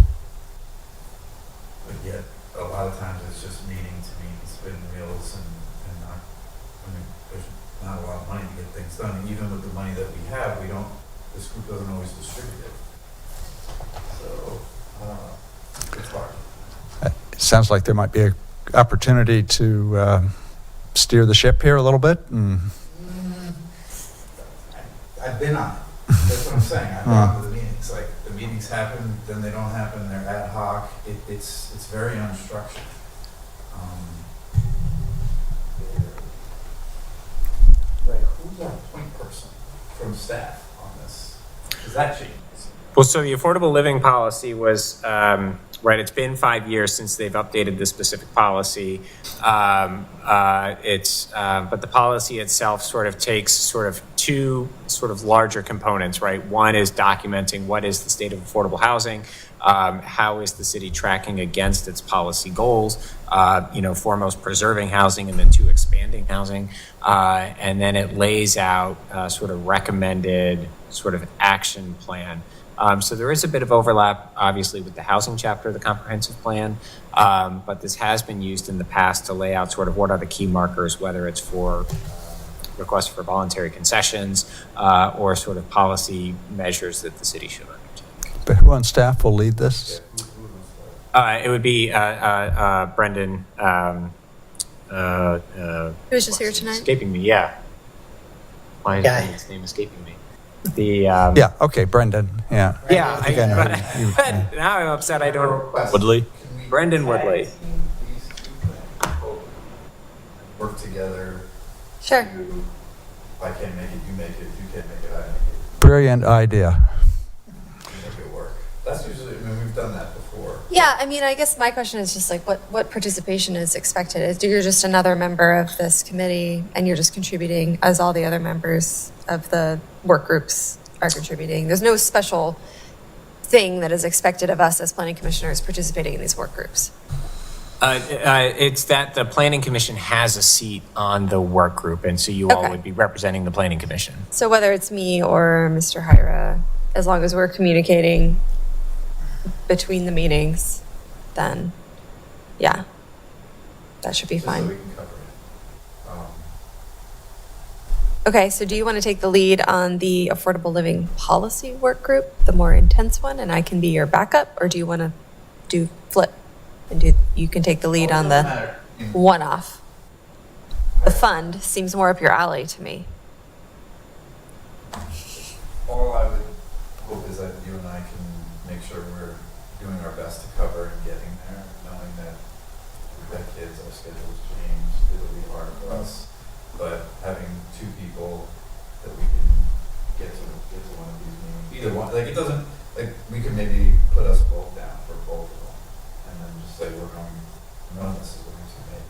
but yet a lot of times it's just meeting to meet and spin wheels and not, I mean, there's not a lot of money to get things done. And even with the money that we have, this group doesn't always distribute it. So, I don't know. It's hard. It sounds like there might be an opportunity to steer the ship here a little bit. I've been on it. That's what I'm saying. I've been on to the meetings. The meetings happen, then they don't happen. They're ad hoc. It's very unstructured. Who's our point person from staff on this? Is that changes? Well, so the affordable living policy was, right, it's been 5 years since they've updated this specific policy. But the policy itself sort of takes 2 larger components, right? One is documenting what is the state of affordable housing, how is the city tracking against its policy goals, foremost preserving housing and then 2, expanding housing. And then it lays out recommended action plan. So there is a bit of overlap, obviously, with the housing chapter of the comprehensive plan, but this has been used in the past to lay out what are the key markers, whether it's for requests for voluntary concessions or policy measures that the city should undertake. But who on staff will lead this? It would be Brendan. Who's just here tonight? Escaping me, yeah. Why is his name escaping me? Yeah, okay, Brendan, yeah. Yeah, I think I know who you- yeah. Now I'm upset I don't. Woodley? Brendan Woodley. Work together. Sure. If I can't make it, you make it. If you can't make it, I make it. Brilliant idea. Make it work. That's usually, we've done that before. Yeah, I guess my question is just what participation is expected? You're just another member of this committee and you're just contributing as all the other members of the work groups are contributing. There's no special thing that is expected of us as planning commissioners participating in these work groups? It's that the planning commission has a seat on the work group, and so you all Okay. would be representing the planning commission. So whether it's me or Mr. Hyra, as long as we're communicating between the meetings, then yeah, that should be Just so fine. we can cover it. Okay, so do you want to take the lead on the affordable living policy work group, the more intense one, and I can be your backup, or do you want to do flip and you can take the lead on the one-off? The fund seems more up your alley to me. All I would hope is that you and I can make sure we're doing our best to cover and getting there, knowing that we've got kids, our schedules change, it'll be hard for us. But having two people that we can get to one of these meetings, either one, like it doesn't, like we could maybe put us both down for both of them, and then just say none of this is going to make.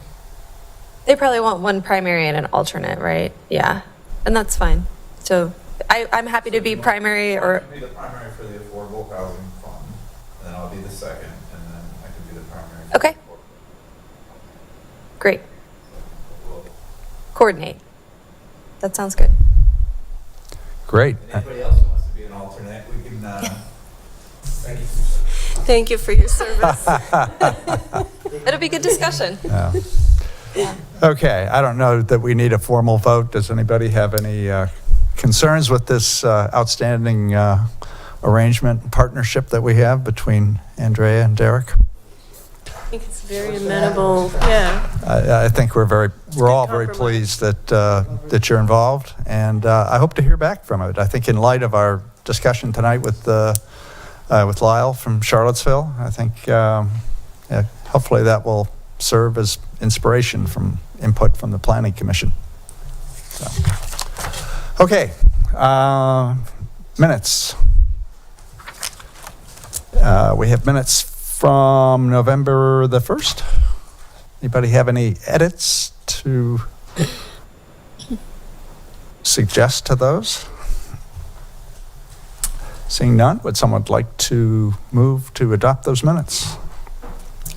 They probably want one primary and an alternate, right? Yeah, and that's fine. So I'm happy to be primary or. I can be the primary for the Affordable Housing Fund, and then I'll be the second, and then I can be the primary. For Okay. Great. Coordinate. That sounds good. Great. And anybody else who wants to be an alternate, we can, thank you. Thank you for your service. It'll be good discussion. Yeah. Okay, I don't know that we need a formal vote. Does anybody have any concerns with this outstanding arrangement and partnership that we have between Andrea and Derek? I think it's very amenable, yeah. I think we're all very pleased that you're involved, and I hope to hear back from it. I think in light of our discussion tonight with Lyle from Charlottesville, I think hopefully that will serve as inspiration from input from the Planning Commission. So. Okay, minutes. We have minutes from November the 1st. Anybody have any edits to suggest to those? Seeing none, would someone like to move to adopt those minutes?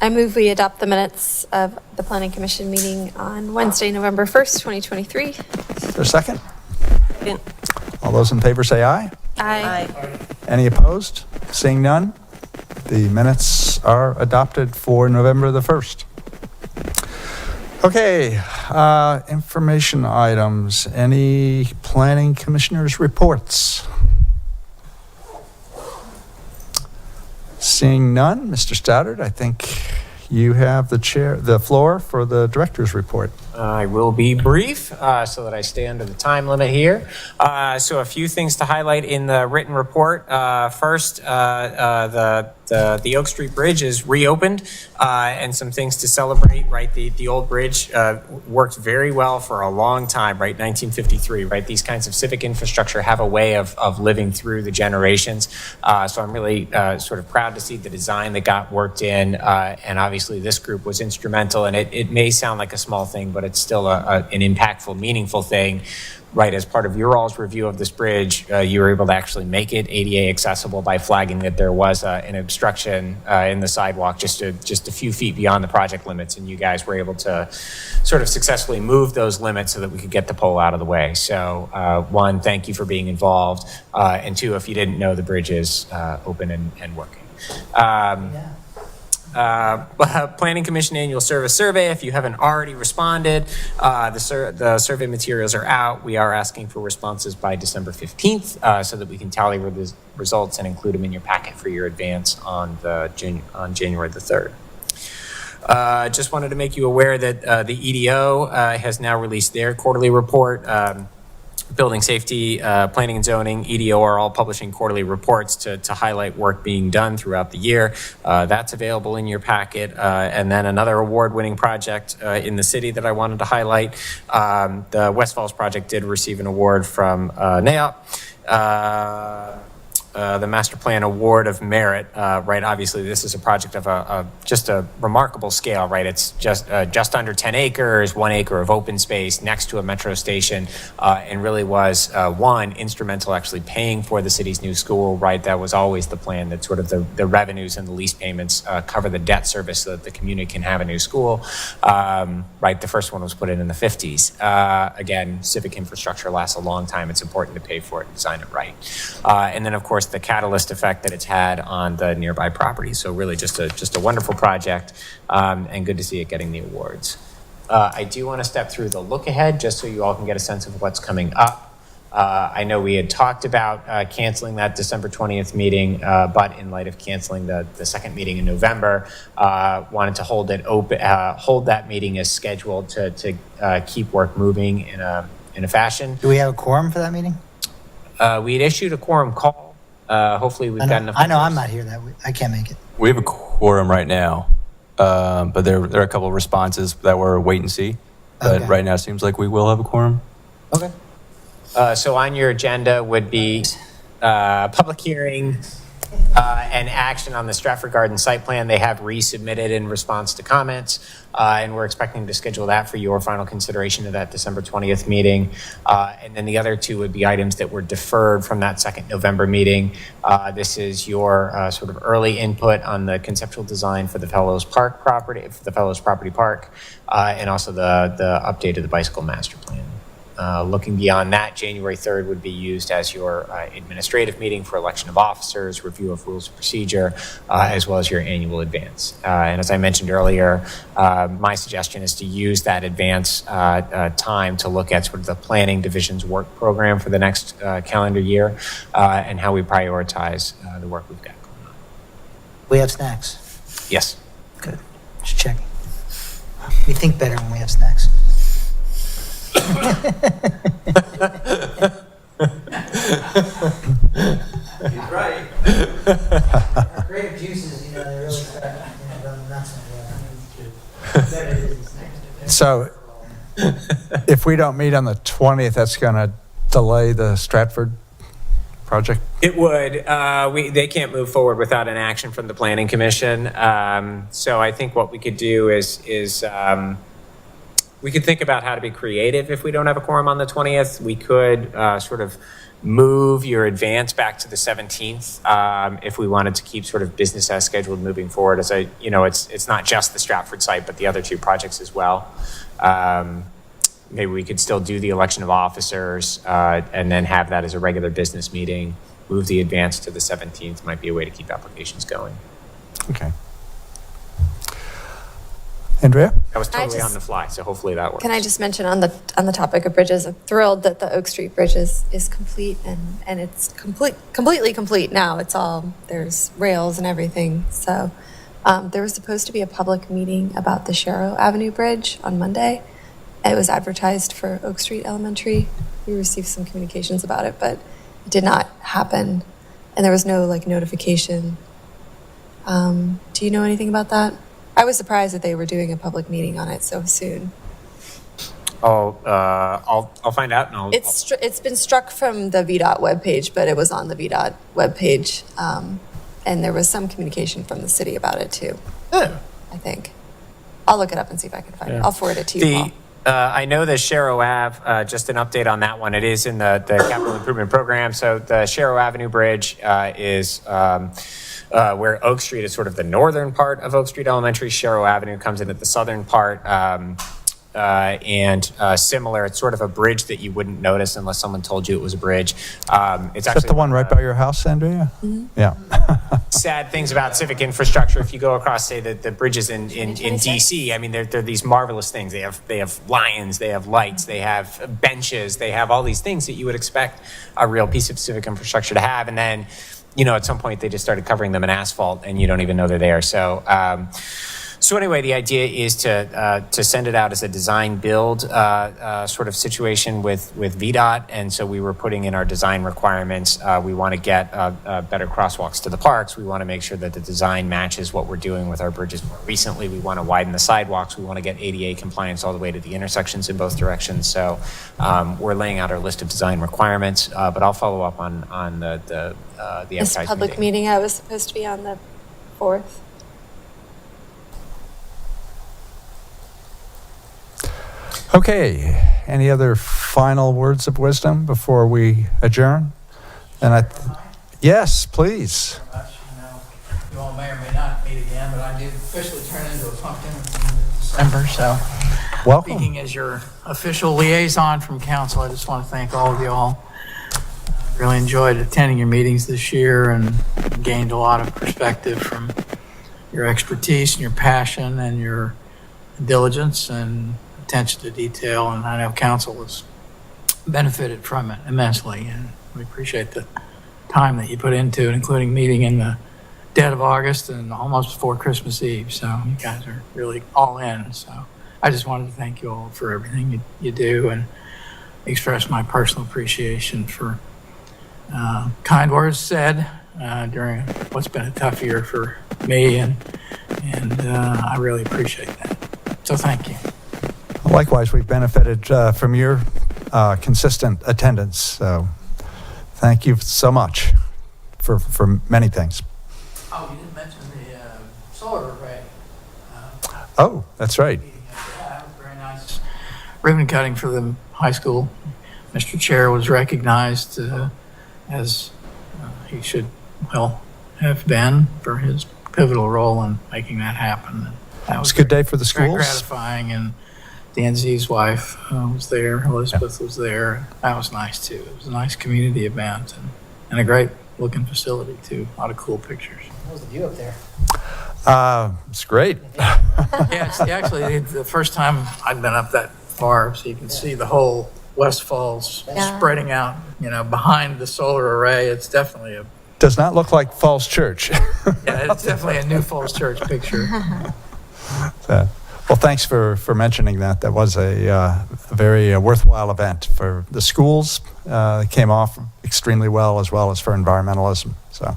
I move we adopt the minutes of the Planning Commission meeting on Wednesday, November 1st, 2023. Is there a second? Second. All those in favor say aye. Aye. Any opposed? Seeing none, the minutes are adopted for November the 1st. Okay, information items. Any planning commissioners' reports? Seeing none, Mr. Stoddard, I think you have the floor for the director's report. I will be brief so that I stay under the time limit here. So a few things to highlight in the written report. First, the Oak Street Bridge is reopened and some things to celebrate, right? The old bridge worked very well for a long time, right? 1953, right? These kinds of civic infrastructure have a way of living through the generations. So I'm really sort of proud to see the design that got worked in. And obviously this group was instrumental, and it may sound like a small thing, but it's still an impactful, meaningful thing. Right, as part of your all's review of this bridge, you were able to actually make it ADA accessible by flagging that there was an obstruction in the sidewalk just a few feet beyond the project limits, and you guys were able to sort of successfully move those limits so that we could get the pole out of the way. So, one, thank you for being involved, and two, if you didn't know, the bridge is open and working. Planning Commission Annual Service Survey, if you haven't already responded, the survey materials are out. We are asking for responses by December 15th so that we can tally the results and include them in your packet for your advance on January the 3rd. Just wanted to make you aware that the EDO has now released their quarterly report. Building Safety, Planning and Zoning, EDO are all publishing quarterly reports to highlight work being done throughout the year. That's available in your packet. And then another award-winning project in the city that I wanted to highlight. The West Falls project did receive an award from NAOP the Master Plan Award of Merit, right? Obviously, this is a project of just a remarkable scale, right? It's just under 10 acres, 1 acre of open space next to a metro station, and really was instrumental actually paying for the city's new school, right? That was always the plan, that sort of the revenues and the lease payments cover the debt service so that the community can have a new school, right? The first one was put in the 50s. Again, civic infrastructure lasts a long time. It's important to pay for it and design it right. And then, of course, the catalyst effect that it's had on the nearby property. So really just a wonderful project, and good to see it getting the awards. I do want to step through the look ahead just so you all can get a sense of what's coming up. I know we had talked about canceling that December 20th meeting, but in light of canceling the second meeting in November, wanted to hold it open, hold that meeting as scheduled to keep work moving in a fashion. Do we have a quorum for that meeting? We had issued a quorum call. Hopefully we've got enough. I know I'm not here that week. I can't make it. We have a quorum right now, but there are a couple of responses that were wait and see. But right now it seems like we will have a quorum. Okay. So on your agenda would be public hearing and action on the Stratford Garden site plan. They have resubmitted in response to comments, and we're expecting to schedule that for your final consideration of that December 20th meeting. And then the other two would be items that were deferred from that second November meeting. This is your sort of early input on the conceptual design for the Fellows Park property, for the Fellows Property Park, and also the update of the bicycle master plan. Looking beyond that, January 3rd would be used as your administrative meeting for election of officers, review of rules of procedure, as well as your annual advance. And as I mentioned earlier, my suggestion is to use that advance time to look at sort of the planning division's work program for the next calendar year, and how we prioritize the work we've got going on. We have snacks. Yes. Good. Just checking. We think better when we have snacks. He's right. Creative juices, they really start running nuts. So if we don't meet on the 20th, that's going to delay the Stratford project? It would. They can't move forward without an action from the Planning Commission. So I think what we could do is we could think about how to be creative if we don't have a quorum on the 20th. We could sort of move your advance back to the 17th if we wanted to keep sort of business as scheduled moving forward. As it's not just the Stratford site, but the other two projects as well. Maybe we could still do the election of officers and then have that as a regular business meeting. Move the advance to the 17th might be a way to keep applications going. Okay. Andrea? That was totally on the fly, so hopefully that works. Can I just mention on the topic of bridges, I'm thrilled that the Oak Street Bridge is complete and it's completely complete now. It's all, there's rails and everything. So there was supposed to be a public meeting about the Sharrow Avenue Bridge on Monday. It was advertised for Oak Street Elementary. We received some communications about it, but it did not happen. And there was no notification. Do you know anything about that? I was surprised that they were doing a public meeting on it so soon. I'll find out. And It's been struck from the VDOT webpage, but it was on the VDOT webpage, and there was some communication from the city about it too. Oh. I think. I'll look it up and see if I can find it. I'll forward it to you, Paul. I know the Sharrow Ave, just an update on that one. It is in the capital improvement program. So the Sharrow Avenue Bridge is where Oak Street is sort of the northern part of Oak Street Elementary. Sharrow Avenue comes in at the southern part. And similar, it's sort of a bridge that you wouldn't notice unless someone told you it was a bridge. It's Is that the one right by your house, Andrea? Mm-hmm. Yeah. Sad things about civic infrastructure. If you go across, say, the bridges in DC, I mean, they're these marvelous things. They have lions, they have lights, they have benches, they have all these things that you would expect a real piece of civic infrastructure to have. And then, at some point they just started covering them in asphalt and you don't even know they're there. So So anyway, the idea is to send it out as a design build sort of situation with VDOT, and so we were putting in our design requirements. We want to get better crosswalks to the parks. We want to make sure that the design matches what we're doing with our bridges more recently. We want to widen the sidewalks. We want to get ADA compliance all the way to the intersections in both directions. So we're laying out our list of design requirements, but I'll follow up on the This advertising public meeting, I was supposed to be on the 4th. Okay, any other final words of wisdom before we adjourn? And yes, please. You all may or may not meet again, but I did officially turn into a pumpkin in December, so. Welcome. Speaking as your official liaison from council, I just want to thank all of you all. Really enjoyed attending your meetings this year and gained a lot of perspective from your expertise and your passion and your diligence and attention to detail. And I know council has benefited from it immensely, and we appreciate the time that you put into it, including meeting in the dead of August and almost before Christmas Eve. So you guys are really all in. So I just wanted to thank you all for everything you do and express my personal appreciation for kind words said during what's been a tough year for me, and I really appreciate that. So thank you. Likewise, we've benefited from your consistent attendance. So thank you so much for many things. Oh, you didn't mention the solar array. Oh, that's right. Yeah, that was very nice. Ribbon cutting for the high school. Mr. Chair was recognized as he should, well, have been for his pivotal role in making that happen. That was a good day for the schools. Very gratifying, and Dan Z's wife was there. Elizabeth was there. That was nice too. It was a nice community event and a great looking facility too. A lot of cool pictures. What was the view up there? It's great. Yeah, it's actually the first time I've been up that far, so you can see the whole West Falls spreading out, behind the solar array. It's definitely Does not look like Falls Church. Yeah, it's definitely a new Falls Church picture. Well, thanks for mentioning that. That was a very worthwhile event for the schools. It came off extremely well as for environmentalism. So,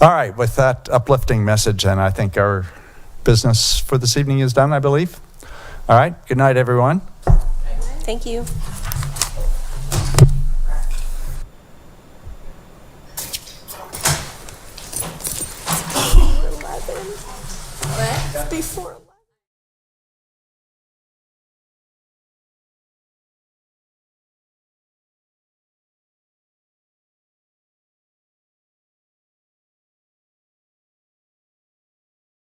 all right, with that uplifting message, and I think our business for this evening is done, I believe. All right, good night, everyone. Thank you. Before